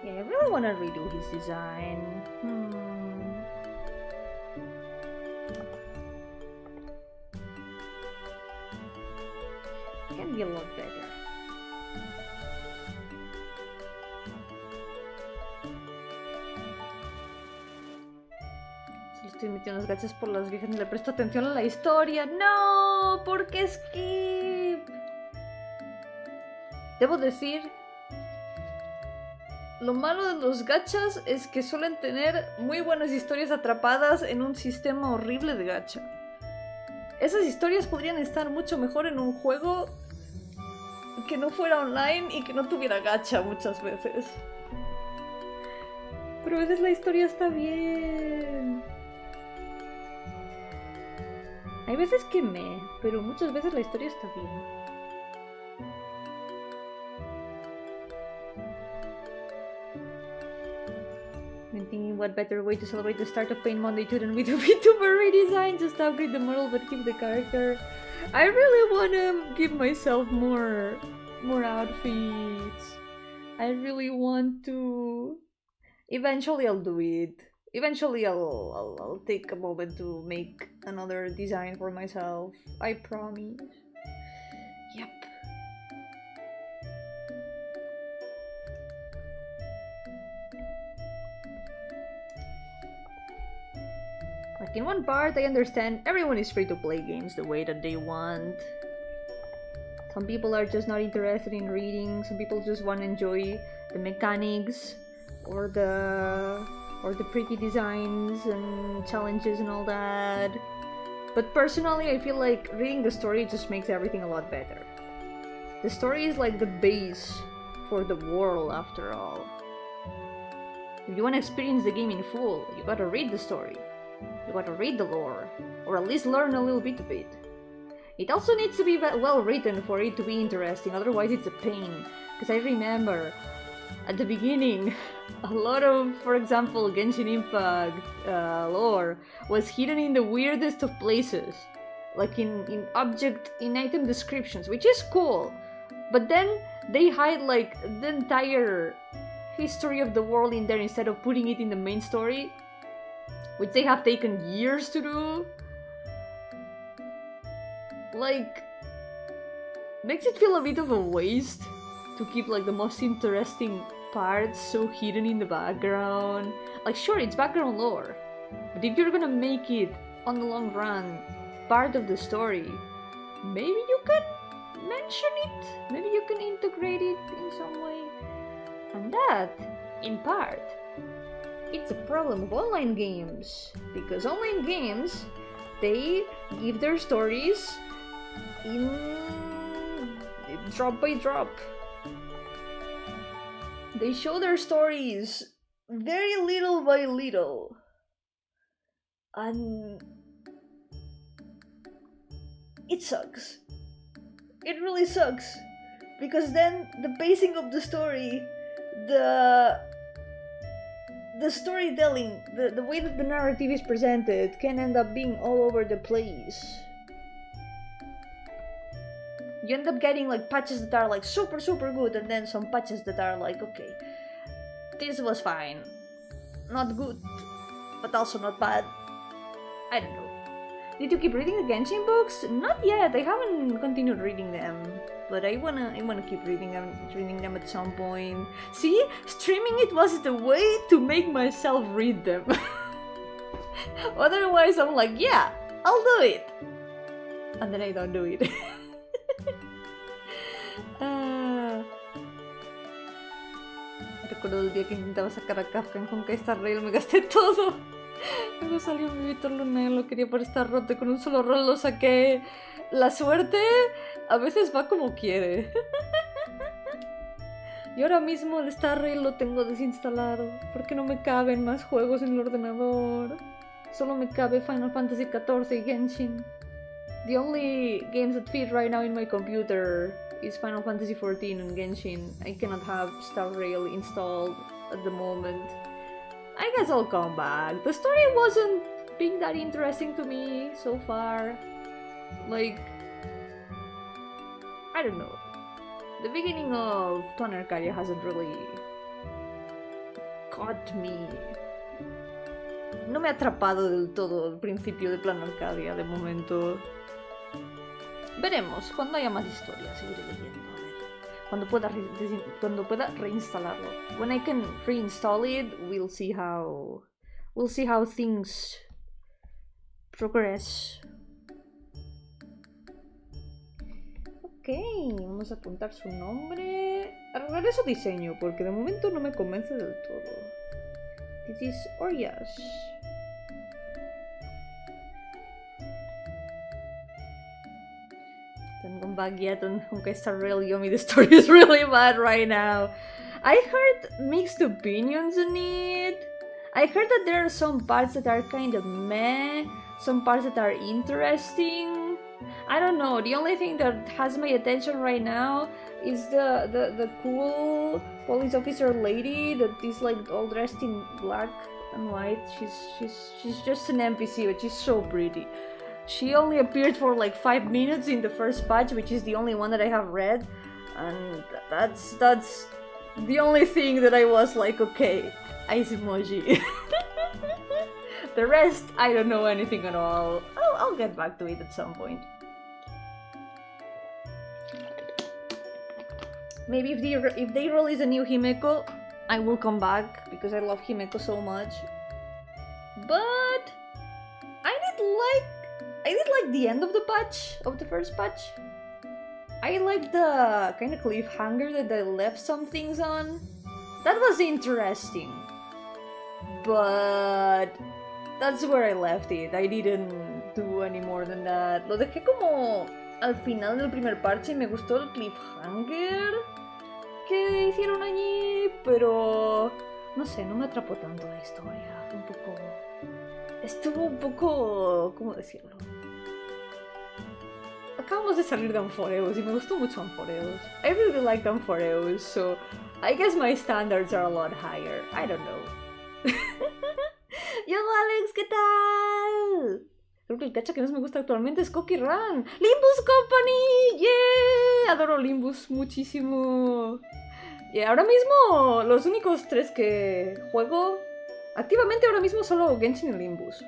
A: Yeah, I really want to redo his design. Can be a lot better. Si estoy metiendo los gachas por las viejas, no le presto atención a la historia. ¡No! ¿Por qué skip? Debo decir, lo malo de los gachas es que suelen tener muy buenas historias atrapadas en un sistema horrible de gacha. Esas historias podrían estar mucho mejor en un juego que no fuera online y que no tuviera gacha muchas veces. Pero a veces la historia está bien. Hay veces que pero muchas veces la historia está bien. what better way to celebrate the start of Paint Monday 2 than with a VTuber redesign? Just upgrade the model but keep the character. I really wanna give myself more outfits. I really want to. Eventually I'll do it. Eventually I'll take a moment to make another design for myself. I promise. Yep. Like in one part I understand everyone is free to play games the way that they want. Some people are just not interested in reading, some people just want to enjoy the mechanics or the pretty designs and challenges and all that. But personally I feel like reading the story just makes everything a lot better. The story is like the base for the world after all. If you want to experience the game in full, you gotta read the story. You gotta read the lore, or at least learn a little bit of it. It also needs to be well written for it to be interesting, otherwise it's a pain. Because I remember, at the beginning, a lot of, for example, Genshin Impact lore was hidden in the weirdest of places. Like in item descriptions, which is cool. But then they hide like the entire history of the world in there instead of putting it in the main story, which they have taken years to do. Like, makes it feel a bit of a waste to keep like the most interesting parts so hidden in the background. Like, sure, it's background lore, but if you're gonna make it on the long run part of the story, maybe you can mention it, maybe you can integrate it in some way. And that, in part, it's a problem of online games, because online games, they give their stories in drop by drop. They show their stories very little by little, and it sucks. It really sucks, because then the pacing of the story, the storytelling, the way that the narrative is presented can end up being all over the place. You end up getting like patches that are like super good, and then some patches that are like, okay, this was fine. Not good, but also not bad. I don't know. Did you keep reading the Genshin books? Not yet, I haven't continued reading them. But I wanna keep reading them at some point. See? Streaming it was the way to make myself read them. Otherwise I'm like, yeah, I'll do it. And then I don't do it. Recuerdo el día que intentaba sacar a Kafka en Honkai Star Rail, me gasté todo. Luego salió mi Víctor Lunar, lo quería por estar roto, con un solo rol lo saqué. La suerte a veces va como quiere. Y ahora mismo el Star Rail lo tengo desinstalado porque no me caben más juegos en el ordenador. Solo me cabe Final Fantasy XIV y Genshin. The only games that fit right now in my computer is Final Fantasy XIV and Genshin. I cannot have Star Rail installed at the moment. I guess I'll come back. The story wasn't being that interesting to me so far. Like, I don't know. The beginning of Plan Arcadia hasn't really caught me. No me ha atrapado del todo el principio de Plan Arcadia de momento. Veremos, cuando haya más historias seguiré leyendo. A ver, cuando pueda reinstalarlo. When I can reinstall it, we'll see how things progress. Ok, vamos a apuntar su nombre. Arreglaré su diseño porque de momento no me convence del todo. This is Orias. Haven't gone back yet on Honkai Star Rail Yomi. The story is really bad right now. I heard mixed opinions on it. I heard that there are some parts that are kind of meh, some parts that are interesting. I don't know, the only thing that has my attention right now is the cool police officer lady that is like all dressed in black and white. She's just an NPC, but she's so pretty. She only appeared for like 5 minutes in the first patch, which is the only one that I have read, and that's the only thing that I was like, okay, ice emoji. The rest, I don't know anything at all. I'll get back to it at some point. Maybe if they release a new Himeko, I will come back because I love Himeko so much. But I did like the end of the patch, of the first patch. I like the kind of cliffhanger that they left some things on. That was interesting. But that's where I left it. I didn't do any more than that. Lo dejé como al final del primer parche y me gustó el cliffhanger que hicieron allí, pero no sé, no me atrapó tanto la historia. Estuvo un poco... ¿cómo decirlo? Acabamos de salir de Amphoreos y me gustó mucho Amphoreos. I really liked Amphoreos, so I guess my standards are a lot higher. I don't know. ¡Yo, Alex! ¿Qué tal? Creo que el gacha que más me gusta actualmente es Cookie Run. ¡Limbus Company! ¡Yeah! Adoro Limbus muchísimo. Y ahora mismo los únicos 3 que juego activamente ahora mismo solo Genshin y Limbus.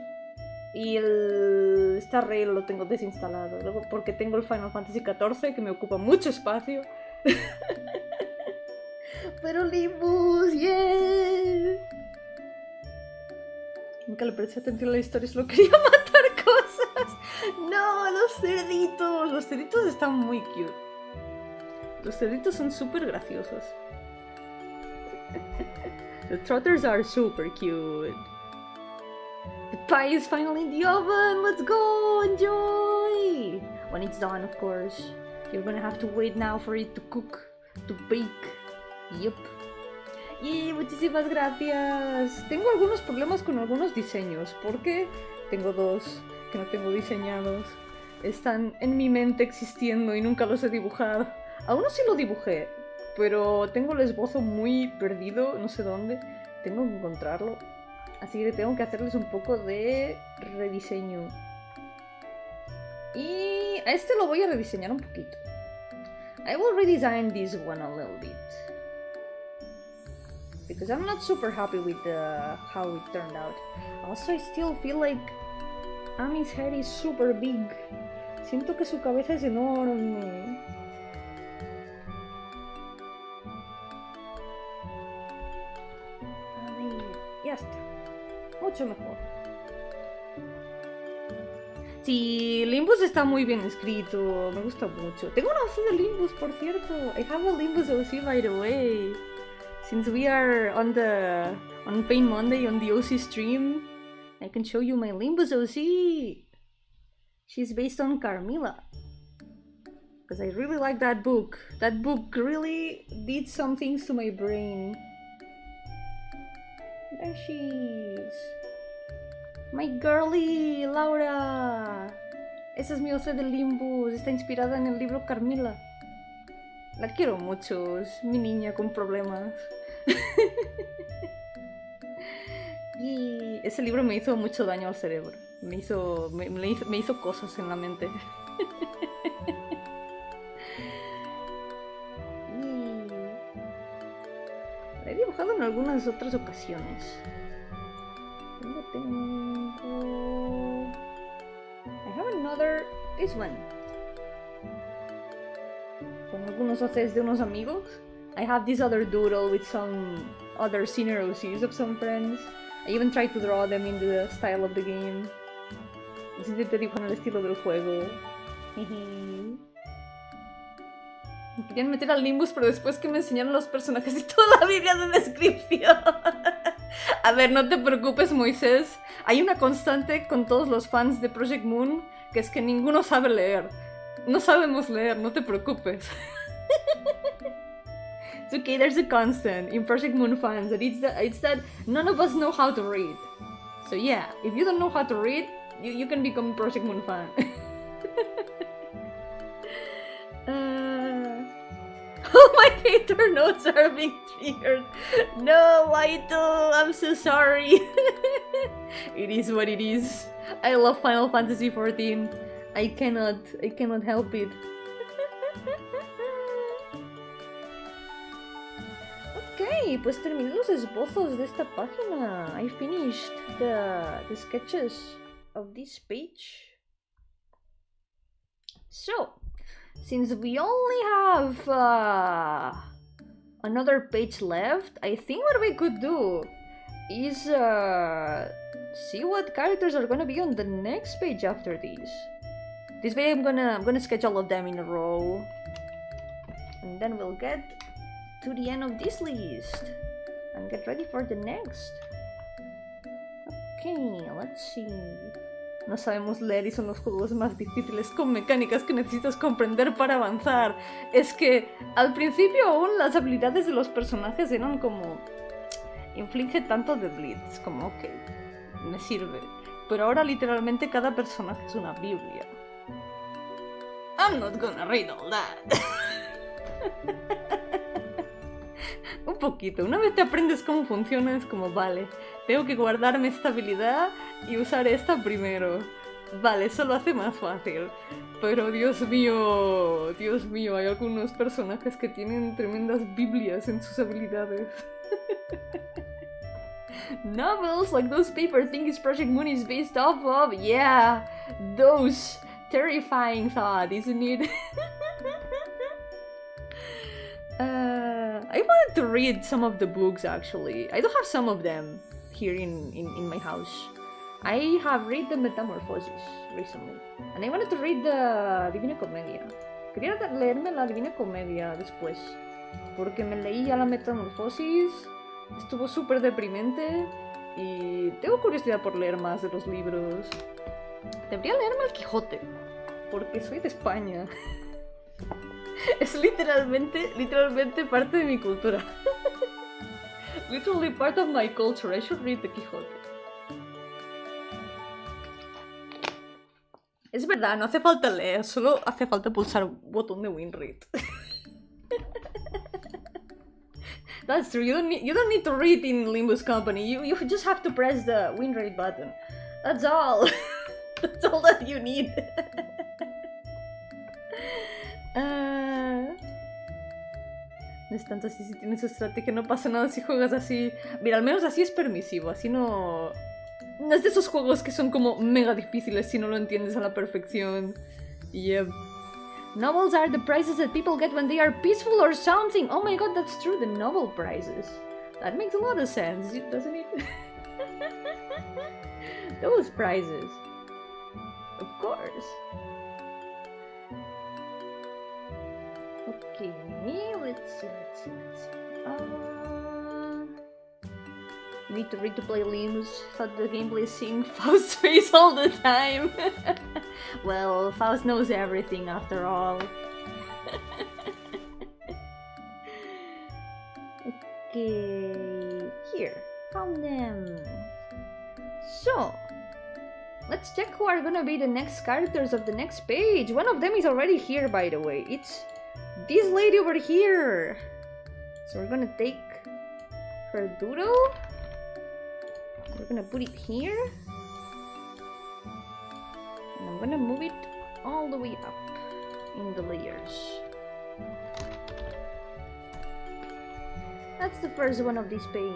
A: Y el Star Rail lo tengo desinstalado. Luego porque tengo el Final Fantasy XIV que me ocupa mucho espacio. Pero Limbus, yeah. Nunca le presté atención a la historia, solo quería matar cosas. No, los cerditos. Los cerditos están muy cute. Los cerditos son súper graciosos. The trotters are super cute. The pie is finally in the oven. Let's go, enjoy. When it's done, of course. You're gonna have to wait now for it to cook, to bake. Yup. Y muchísimas gracias. Tengo algunos problemas con algunos diseños porque tengo 2 que no tengo diseñados. Están en mi mente existiendo y nunca los he dibujado. A uno sí lo dibujé, pero tengo el esbozo muy perdido, no sé dónde. Tengo que encontrarlo. Así que tengo que hacerles un poco de rediseño. Y a este lo voy a rediseñar un poquito. I will redesign this one a little bit. Because I'm not super happy with how it turned out. Also, I still feel like Ami's head is super big. Siento que su cabeza es enorme. Ahí, ya está. Mucho mejor. Sí, Limbus está muy bien escrito. Me gusta mucho. Tengo una OC de Limbus, por cierto. I have a Limbus OC, by the way. Since we are on Pain Monday on the OC stream, I can show you my Limbus OC. She's based on Carmilla. Because I really like that book. That book really did some things to my brain. There she is. My girly, Laura. Esa es mi OC de Limbus. Está inspirada en el libro Carmilla. La quiero mucho, es mi niña con problemas. Y ese libro me hizo mucho daño al cerebro. Me hizo cosas en la mente. Y la he dibujado en algunas otras ocasiones. ¿Dónde tengo? I have another. This one. Con algunos OCs de unos amigos. I have this other doodle with some other senior OCs of some friends. I even tried to draw them in the style of the game. Les intenté dibujar en el estilo del juego. Me querían meter al Limbus, pero después que me enseñaron los personajes y toda la Biblia de descripción. A ver, no te preocupes, Moisés. Hay una constante con todos los fans de Project Moon, que es que ninguno sabe leer. No sabemos leer, no te preocupes. It's okay, there's a constant in Project Moon fans, that it's that none of us know how to read. So yeah, if you don't know how to read, you can become a Project Moon fan. All my hater notes are being figured. No, Waito, I'm so sorry. It is what it is. I love Final Fantasy XIV. I cannot help it. Ok, pues terminé los esbozos de esta página. I finished the sketches of this page. So, since we only have another page left, I think what we could do is see what characters are gonna be on the next page after this. This way I'm gonna sketch all of them in a row, and then we'll get to the end of this list and get ready for the next. Okay, let's see. No sabemos leer y son los juegos más difíciles con mecánicas que necesitas comprender para avanzar. Es que al principio aún las habilidades de los personajes eran como... inflige tanto de blitz, como ok, me sirve. Pero ahora literalmente cada personaje es una biblia. I'm not gonna read all that. Un poquito, una vez te aprendes cómo funciona es como, vale, tengo que guardarme esta habilidad y usar esta primero. Vale, eso lo hace más fácil. Pero Dios mío, hay algunos personajes que tienen tremendas biblias en sus habilidades. Novels like those paper thingies Project Moon is based off of, yeah, those terrifying thought, isn't it? I wanted to read some of the books actually. I do have some of them here in my house. I have read the Metamorphosis recently. And I wanted to read the Divina Comedia. Quería leerme la Divina Comedia después. Porque me leí ya la Metamorfosis, estuvo súper deprimente y tengo curiosidad por leer más de los libros. Debería leerme el Quijote, porque soy de España. Es literalmente parte de mi cultura. Literally part of my culture. I should read the Quijote. Es verdad, no hace falta leer, solo hace falta pulsar botón de WinRead. That's true. You don't need to read in Limbus Company. You just have to press the WinRead button. That's all. That's all that you need. No es tanto así si tienes estrategia, no pasa nada si juegas así. Mira, al menos así es permisivo, así no... No es de esos juegos que son como mega difíciles si no lo entiendes a la perfección. Yep. Novels are the prizes that people get when they are peaceful or something. Oh my god, that's true, the Nobel prizes. That makes a lot of sense, doesn't it? Those prizes. Of course. Okay, let's see. You need to read to play limbs, thought the gameplay is seeing Faust's face all the time. Well, Faust knows everything after all. Okay, here, found them. So, let's check who are gonna be the next characters of the next page. One of them is already here, by the way. It's this lady over here. So we're gonna take her doodle. We're gonna put it here. And I'm gonna move it all the way up in the layers. That's the first one of this page.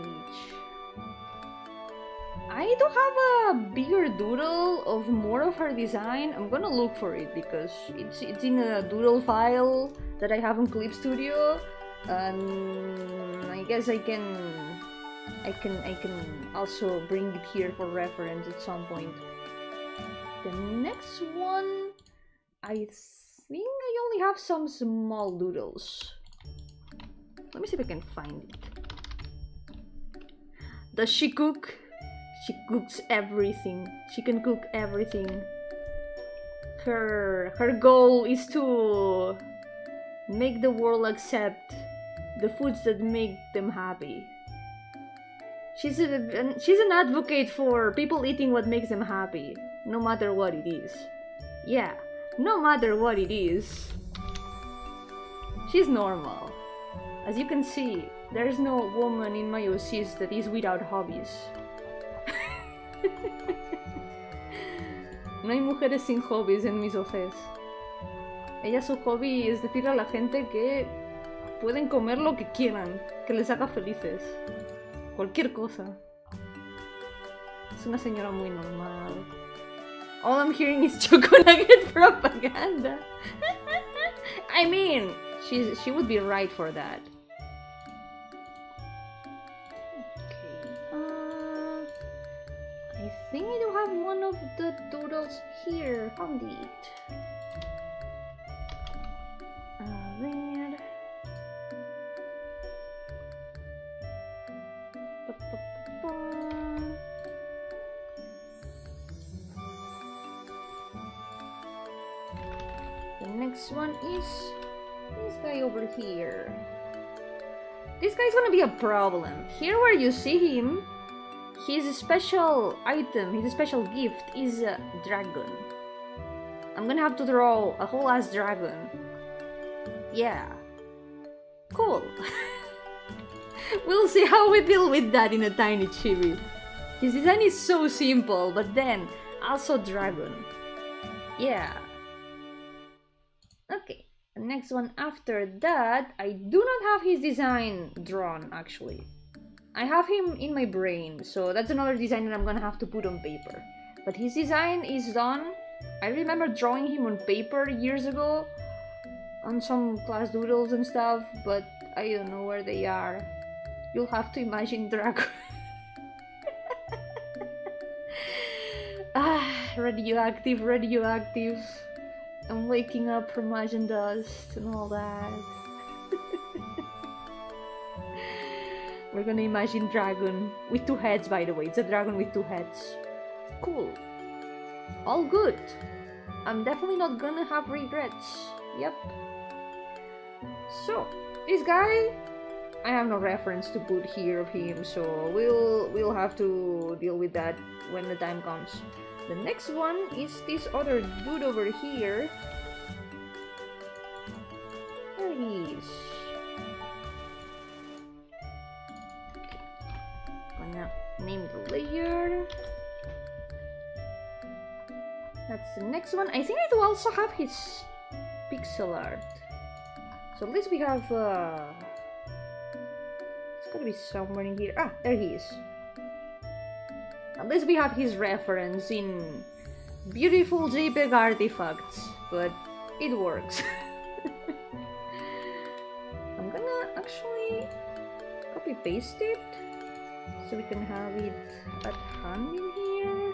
A: I do have a bigger doodle of more of her design. I'm gonna look for it because it's in a doodle file that I have in Clip Studio. And I guess I can also bring it here for reference at some point. The next one, I think I only have some small doodles. Let me see if I can find it. Does she cook? She cooks everything. She can cook everything. Her goal is to make the world accept the foods that make them happy. She's an advocate for people eating what makes them happy, no matter what it is. Yeah, no matter what it is. She's normal. As you can see, There's no woman in my OCs that is without hobbies. No hay mujeres sin hobbies en mis OCs. Ella su hobby es decirle a la gente que pueden comer lo que quieran, que les haga felices. Cualquier cosa. Es una señora muy normal. All I'm hearing is choco nugget propaganda. I mean, she would be right for that. Okay. I think I do have one of the doodles here. Found it. A ver. The next one is this guy over here. This guy's gonna be a problem. Here where you see him, his special item, his special gift is a dragon. I'm gonna have to draw a whole ass dragon. Yeah. Cool. We'll see how we deal with that in a tiny chibi. His design is so simple, but then also dragon. Yeah. Okay, the next one after that, I do not have his design drawn actually. I have him in my brain, so that's another design that I'm gonna have to put on paper. But his design is done. I remember drawing him on paper years ago on some class doodles and stuff, but I don't know where they are. You'll have to imagine dragon. Radioactive, radioactive. I'm waking up from Mayan dust and all that. We're gonna imagine dragon with 2 heads, by the way. It's a dragon with 2 heads. Cool. All good. I'm definitely not gonna have regrets. Yep. So, this guy, I have no reference to put here of him, so we'll have to deal with that when the time comes. The next one is this other dude over here. There he is. Gonna name the layer. That's the next one. I think I do also have his pixel art. So at least we have it's gotta be somewhere in here. Ah, there he is. At least we have his reference in beautiful JPEG artifacts, but it works. I'm gonna actually copy paste it so we can have it at hand in here.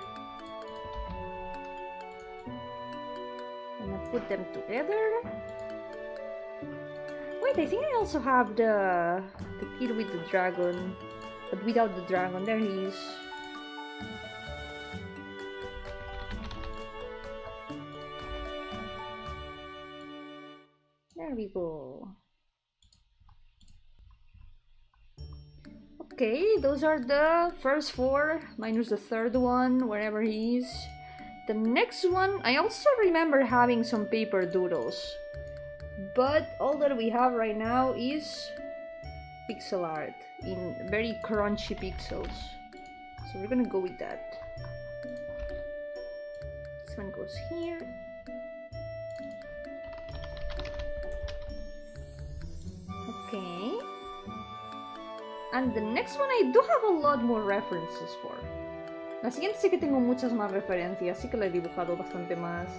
A: I'm gonna put them together. Wait, I think I also have the kid with the dragon, but without the dragon. There he is. There we go. Okay, those are the first 4, minus the third one, wherever he is. The next one, I also remember having some paper doodles, but all that we have right now is pixel art in very crunchy pixels. So we're gonna go with that. This one goes here. Okay. And the next one I do have a lot more references for. La siguiente sí que tengo muchas más referencias, sí que la he dibujado bastante más.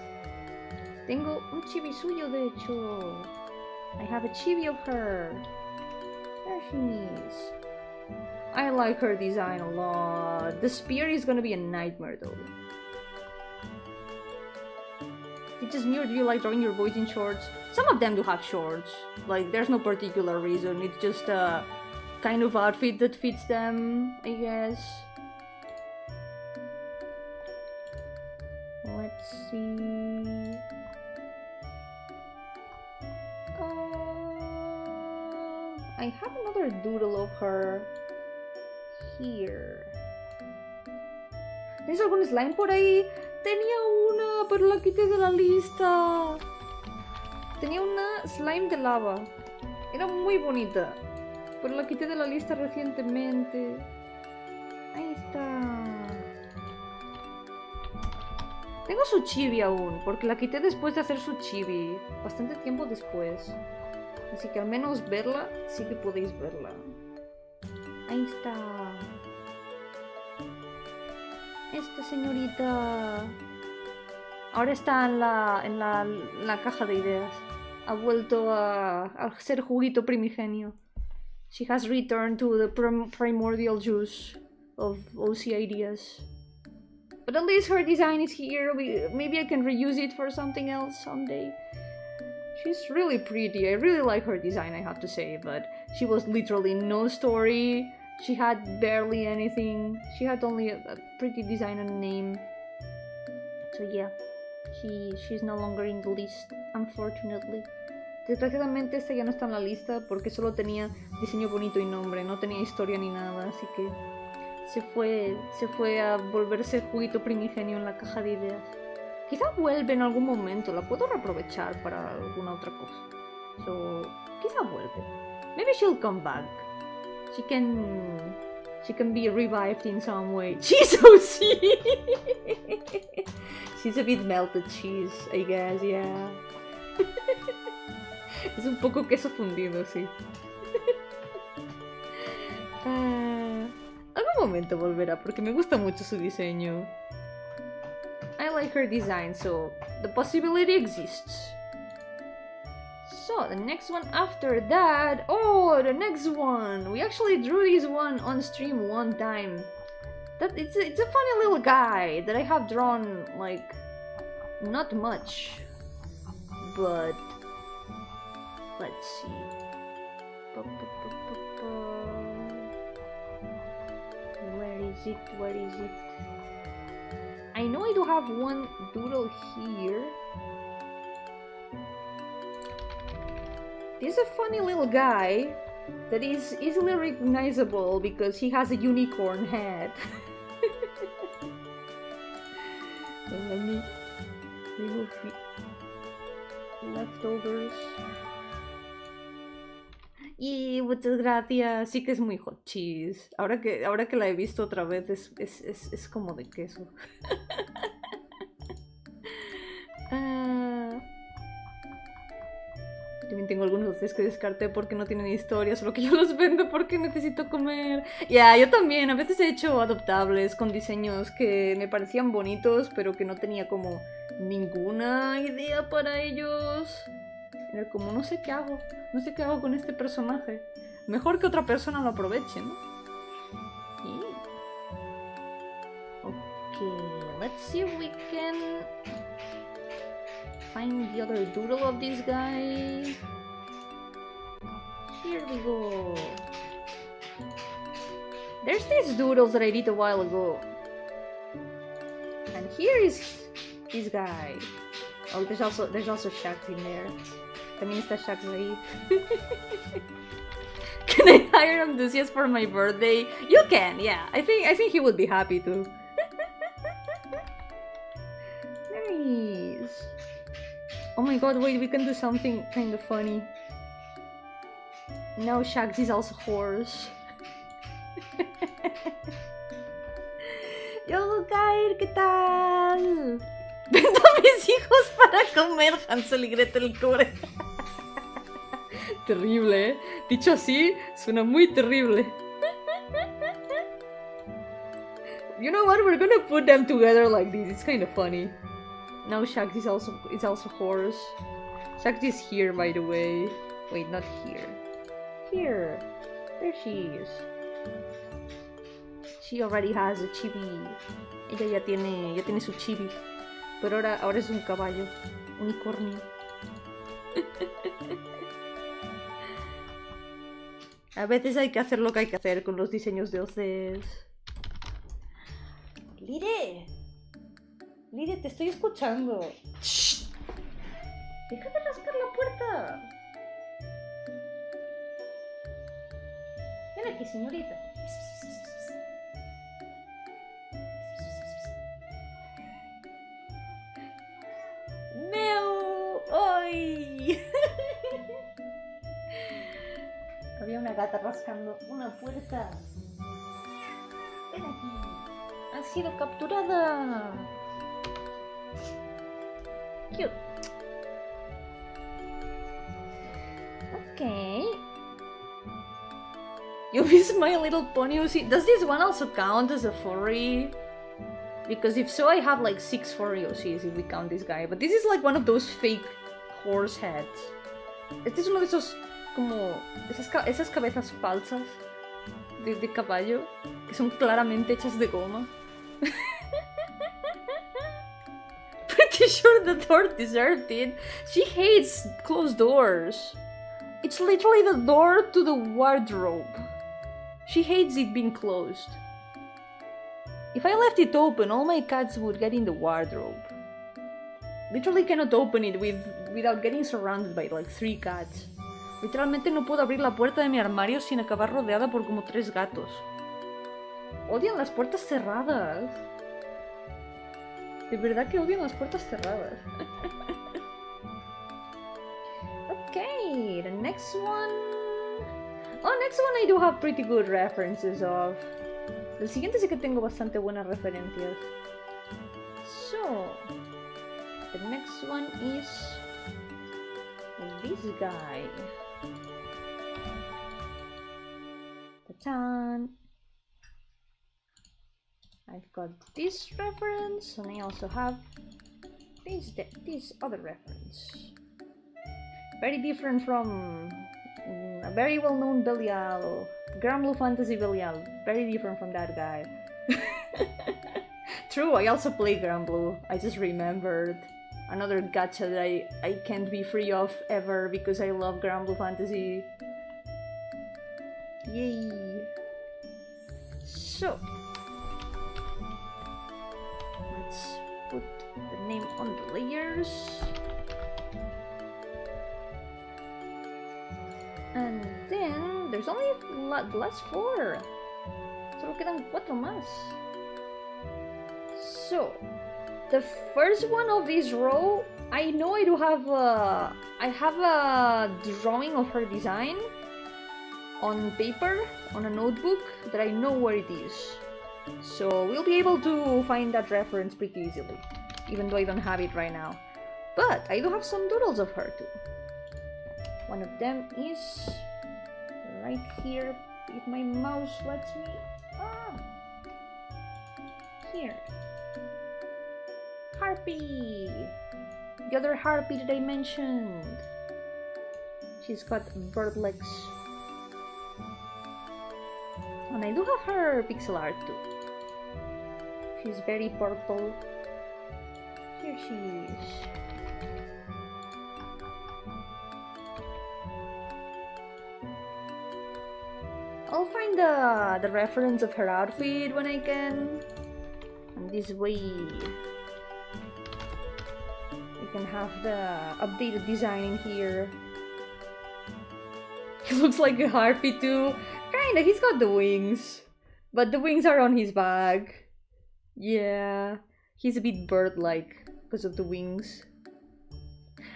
A: Tengo un chibi suyo, de hecho. I have a chibi of her. There she is. I like her design a lot. The spear is gonna be a nightmare though. It's just me, or do you like drawing your boys in shorts? Some of them do have shorts. Like, there's no particular reason. It's just a kind of outfit that fits them, I guess. Let's see. I have another doodle of her here. ¿Tienes algún slime por ahí? Tenía una, pero la quité de la lista. Tenía una slime de lava. Era muy bonita. pero la quité de la lista recientemente. Ahí está. Tengo su chibi aún, porque la quité después de hacer su chibi. Bastante tiempo después. Así que al menos verla, sí que podéis verla. Ahí está. Esta señorita ahora está en la caja de ideas. Ha vuelto a ser juguito primigenio. She has returned to the primordial juice of OC ideas. But at least her design is here. Maybe I can reuse it for something else someday. She's really pretty. I really like her design, I have to say, but she was literally no story. She had barely anything. She had only a pretty design and name. So yeah, she's no longer in the list, unfortunately. Desgraciadamente esta ya no está en la lista porque solo tenía diseño bonito y nombre, no tenía historia ni nada, así que se fue a volverse juguito primigenio en la caja de ideas. Quizá vuelve en algún momento, la puedo reaprovechar para alguna otra cosa. So, quizá vuelve. Maybe she'll come back. She can be revived in some way. She's so sweet. She's a bit melted cheese, I guess, yeah. Es un poco queso fundido, sí. Algún momento volverá porque me gusta mucho su diseño. I like her design, so the possibility exists. So, the next one after that... Oh, the next one! We actually drew this one on stream one time. It's a funny little guy that I have drawn, like, not much. But... let's see. Where is it? I know I do have one doodle here. This is a funny little guy that is easily recognizable because he has a unicorn head. Let me remove the leftovers. Y muchas gracias, sí que es muy hot cheese. Ahora que la he visto otra vez es como de queso. También tengo algunos dulces que descarté porque no tienen historia, solo que yo los vendo porque necesito comer. Ya, yo también, a veces he hecho adoptables con diseños que me parecían bonitos, pero que no tenía como ninguna idea para ellos. Era como, no sé qué hago con este personaje. Mejor que otra persona lo aproveche, ¿no? Sí. Ok, let's see if we can find the other doodle of this guy. Here we go. There's these doodles that I did a while ago. And here is this guy. Oh, there's also Shaq in there. También está Shaq ahí. Can I hire enthusiast for my birthday? You can, yeah. I think he would be happy to. Nice. Oh my god, wait, we can do something kind of funny. Now Shags is also horse. Yo, Kair, ¿qué tal? Vendo a mis hijos para comer, Hansel y Gretel Core. Terrible, ¿eh? Dicho así, suena muy terrible. You know what? We're gonna put them together like this. It's kind of funny. Now Shags is also horse. Shags is here, by the way. Wait, not here. Here. There she is. She already has a chibi. Ella ya tiene su chibi. Pero ahora es un caballo. Unicornio. A veces hay que hacer lo que hay que hacer con los diseños de OCs. ¡Lire! Lire, te estoy escuchando. ¡Shh! ¡Deja de rascar la puerta! Ven aquí, señorita. ¡Neo! ¡Ay! Había una gata rascando una puerta. Ven aquí. Ha sido capturada. Cute. Okay. You miss My Little Pony OC. Does this one also count as a furry? Because if so, I have like 6 furry OCs if we count this guy. But this is like one of those fake horse heads. Este es uno de esos como esas cabezas falsas de caballo que son claramente hechas de goma. Pretty sure the door deserved it. She hates closed doors. It's literally the door to the wardrobe. She hates it being closed. If I left it open, all my cats would get in the wardrobe. Literally cannot open it without getting surrounded by like 3 cats. Literalmente no puedo abrir la puerta de mi armario sin acabar rodeada por como 3 gatos. Odian las puertas cerradas. De verdad que odian las puertas cerradas. Okay, the next one... Oh, next one I do have pretty good references of. El siguiente sí que tengo bastante buenas referencias. So, the next one is this guy. Ta-tan! I've got this reference, and I also have this other reference. Very different from a very well-known Belial, Grand Blue Fantasy Belial. Very different from that guy. True, I also play Grand Blue. I just remembered. Another gacha that I can't be free of ever because I love Grand Blue Fantasy. Yay! So, let's put the name on the layers. And then, there's only the last 4. Solo quedan 4 más. So, the first one of this row, I know I do have I have a drawing of her design on paper, on a notebook, that I know where it is. So we'll be able to find that reference pretty easily, even though I don't have it right now. But I do have some doodles of her too. One of them is right here, if my mouse lets me. Here. Harpy! The other harpy that I mentioned. She's got bird legs. And I do have her pixel art too. She's very purple. Here she is. I'll find the reference of her outfit when I can. And this way we can have the updated design in here. He looks like a harpy too. Kinda, he's got the wings. But the wings are on his back. Yeah, he's a bit bird-like because of the wings.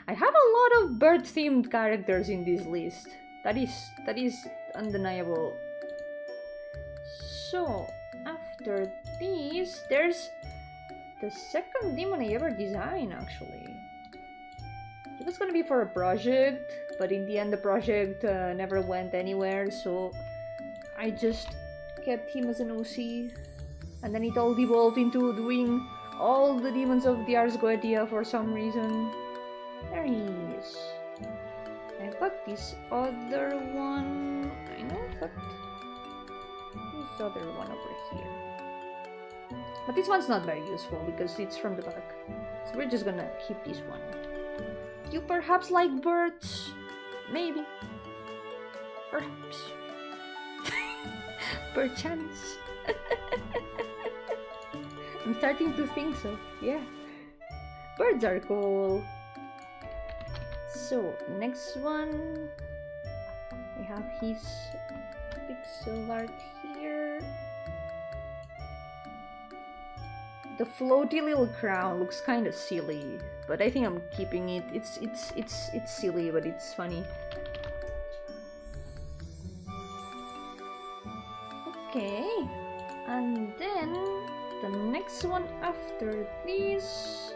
A: I have a lot of bird-themed characters in this list. That is undeniable. So, after this, there's the second demon I ever designed, actually. It was gonna be for a project, but in the end the project never went anywhere, so I just kept him as an OC. And then it all devolved into doing all the demons of the Ars Goetia for some reason. There he is. I've got this other one. I know, but this other one over here. But this one's not very useful because it's from the back. So we're just gonna keep this one. You perhaps like birds? Maybe. Perhaps. Perchance. I'm starting to think so, yeah. Birds are cool. So, next one. I have his pixel art here. The floaty little crown looks kind of silly, but I think I'm keeping it. It's silly, but it's funny. Okay, and then the next one after this,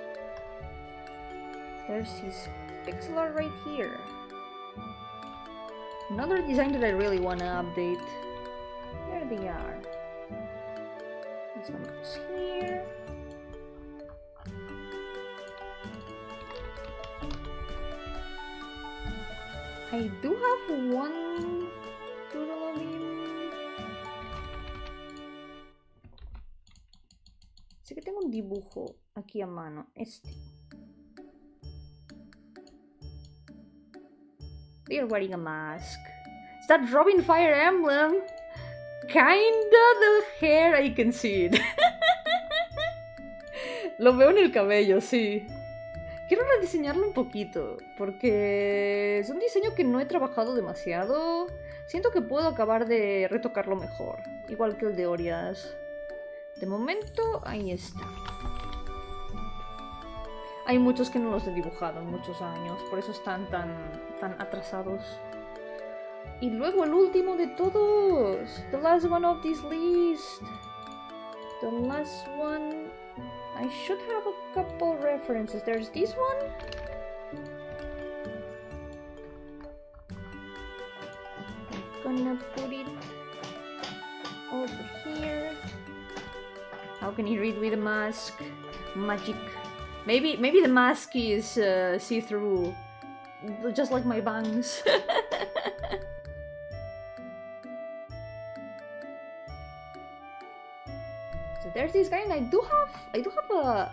A: there's his pixel art right here. Another design that I really want to update. There they are. This one goes here. I do have one doodle of him. Sé que tengo un dibujo aquí a mano. Este. They're wearing a mask. Is that Robin Fire Emblem? Kinda the hair, I can see it. Lo veo en el cabello, sí. Quiero rediseñarlo un poquito, porque es un diseño que no he trabajado demasiado. Siento que puedo acabar de retocarlo mejor, igual que el de Orias. De momento, ahí está. Hay muchos que no los he dibujado en muchos años, por eso están tan atrasados. Y luego el último de todos. The last one of this list. The last one. I should have a couple references. There's this one. I'm gonna put it over here. How can he read with a mask? Magic. Maybe the mask is see-through, just like my bangs. So there's this guy, and I do have a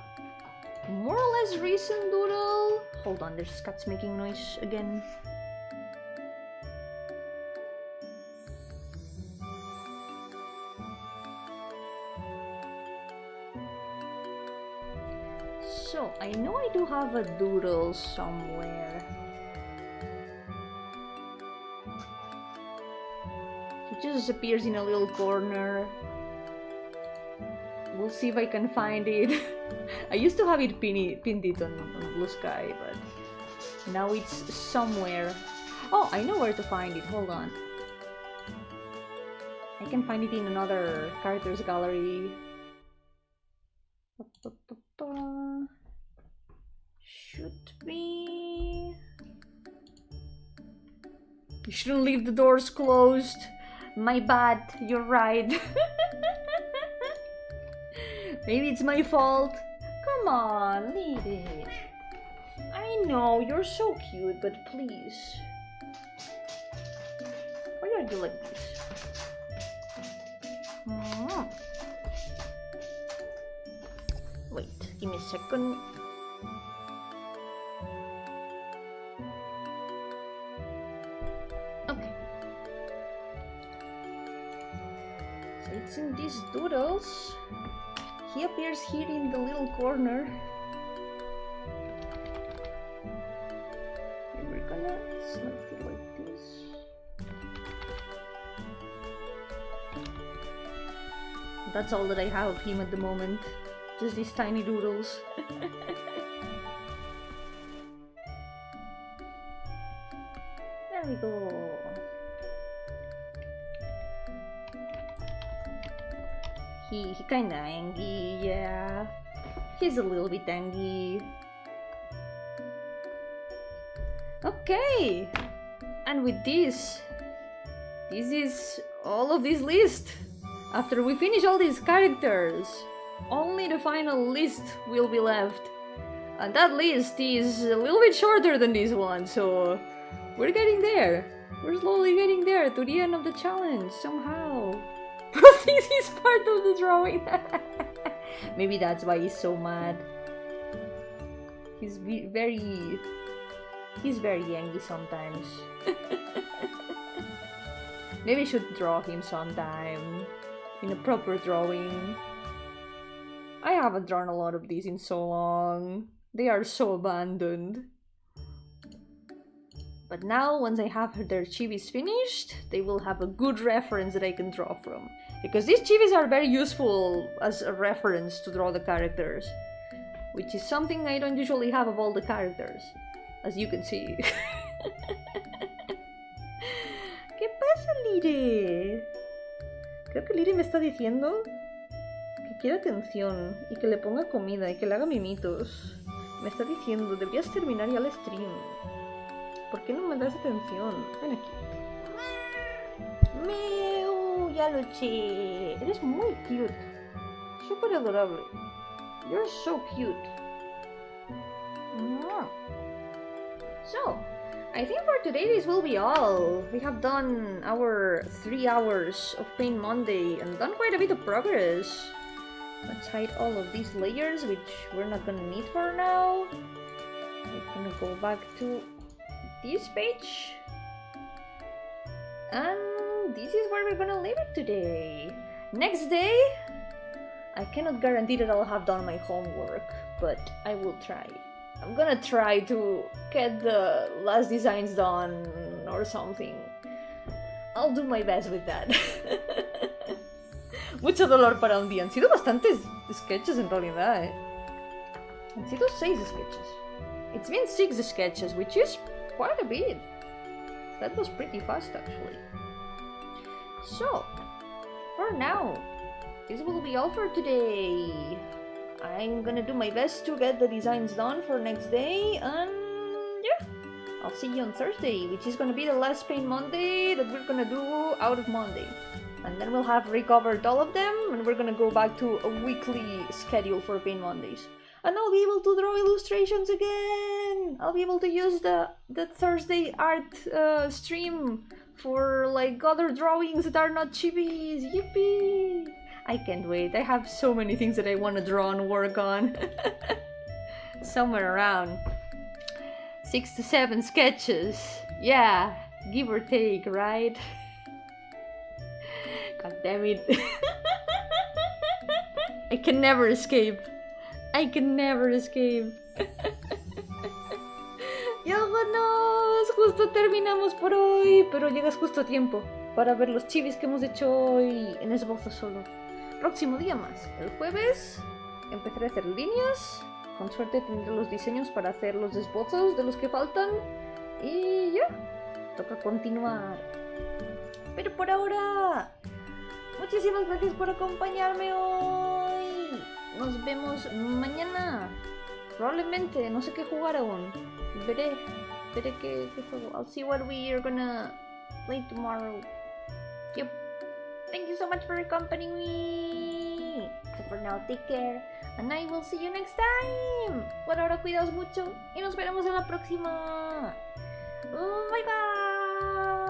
A: more or less recent doodle. Hold on, there's cats making noise again. So, I know I do have a doodle somewhere. He just appears in a little corner. We'll see if I can find it. I used to have it pinned it on Blue Sky, but now it's somewhere. Oh, I know where to find it. Hold on. I can find it in another characters gallery. Should be. You shouldn't leave the doors closed. My bad, you're right. Maybe it's my fault. Come on, leave it. I know, you're so cute, but please. Why are you like this? Wait, give me a second. Okay. So it's in these doodles. He appears here in the little corner. And we're gonna select it like this. That's all that I have of him at the moment. Just these tiny doodles. There we go. He kinda angry, yeah. He's a little bit angry. Okay! And with this is all of this list. After we finish all these characters, only the final list will be left. And that list is a little bit shorter than this one, so we're getting there. We're slowly getting there to the end of the challenge, somehow. This is part of the drawing. Maybe that's why he's so mad. He's very angry sometimes. Maybe I should draw him sometime in a proper drawing. I haven't drawn a lot of these in so long. They are so abandoned. But now, once I have their chibis finished, they will have a good reference that I can draw from. Because these chibis are very useful as a reference to draw the characters. Which is something I don't usually have of all the characters. As you can see. ¿Qué pasa, Lire? Creo que Liri me está diciendo que quiere atención y que le ponga comida y que le haga mimitos. Me está diciendo, deberías terminar ya el stream. ¿Por qué no me das atención? Ven aquí. Meu, ya lo sé. Eres muy cute. Súper adorable. You're so cute. So, I think for today this will be all. We have done our 3 hours of Paint Monday and done quite a bit of progress. Let's hide all of these layers, which we're not gonna need for now. We're gonna go back to this page. And this is where we're gonna leave it today. Next day, I cannot guarantee that I'll have done my homework, but I will try. I'm gonna try to get the last designs done or something. I'll do my best with that. Mucho dolor para un día. Han sido bastantes sketches en realidad, Han sido 6 sketches. It's been 6 sketches, which is quite a bit. That was pretty fast, actually. So, for now, this will be all for today. I'm gonna do my best to get the designs done for next day, and yeah, I'll see you on Thursday, which is gonna be the last Paint Monday that we're gonna do out of Monday. And then we'll have recovered all of them, and we're gonna go back to a weekly schedule for Paint Mondays. And I'll be able to draw illustrations again! I'll be able to use the Thursday art stream for like other drawings that are not chibis! Yippee! I can't wait. I have so many things that I want to draw and work on. Somewhere around 6 to 7 sketches. Yeah, give or take, right? God damn it. I can never escape. I can never escape. Ya vámonos. Justo terminamos por hoy. Pero llegas justo a tiempo para ver los chivis que hemos hecho hoy en esbozo solo. Próximo día más. El jueves empezaré a hacer líneas. Con suerte tendré los diseños para hacer los esbozos de los que faltan. Y ya. Toca continuar. Pero por ahora, muchísimas gracias por acompañarme hoy. Nos vemos mañana. Probablemente, no sé qué jugar aún. Veré qué juego. I'll see what we are gonna play tomorrow. Yep. Thank you so much for accompanying me. So for now, take care. And I will see you next time. Por ahora, cuidaos mucho. Y nos veremos en la próxima. Bye bye.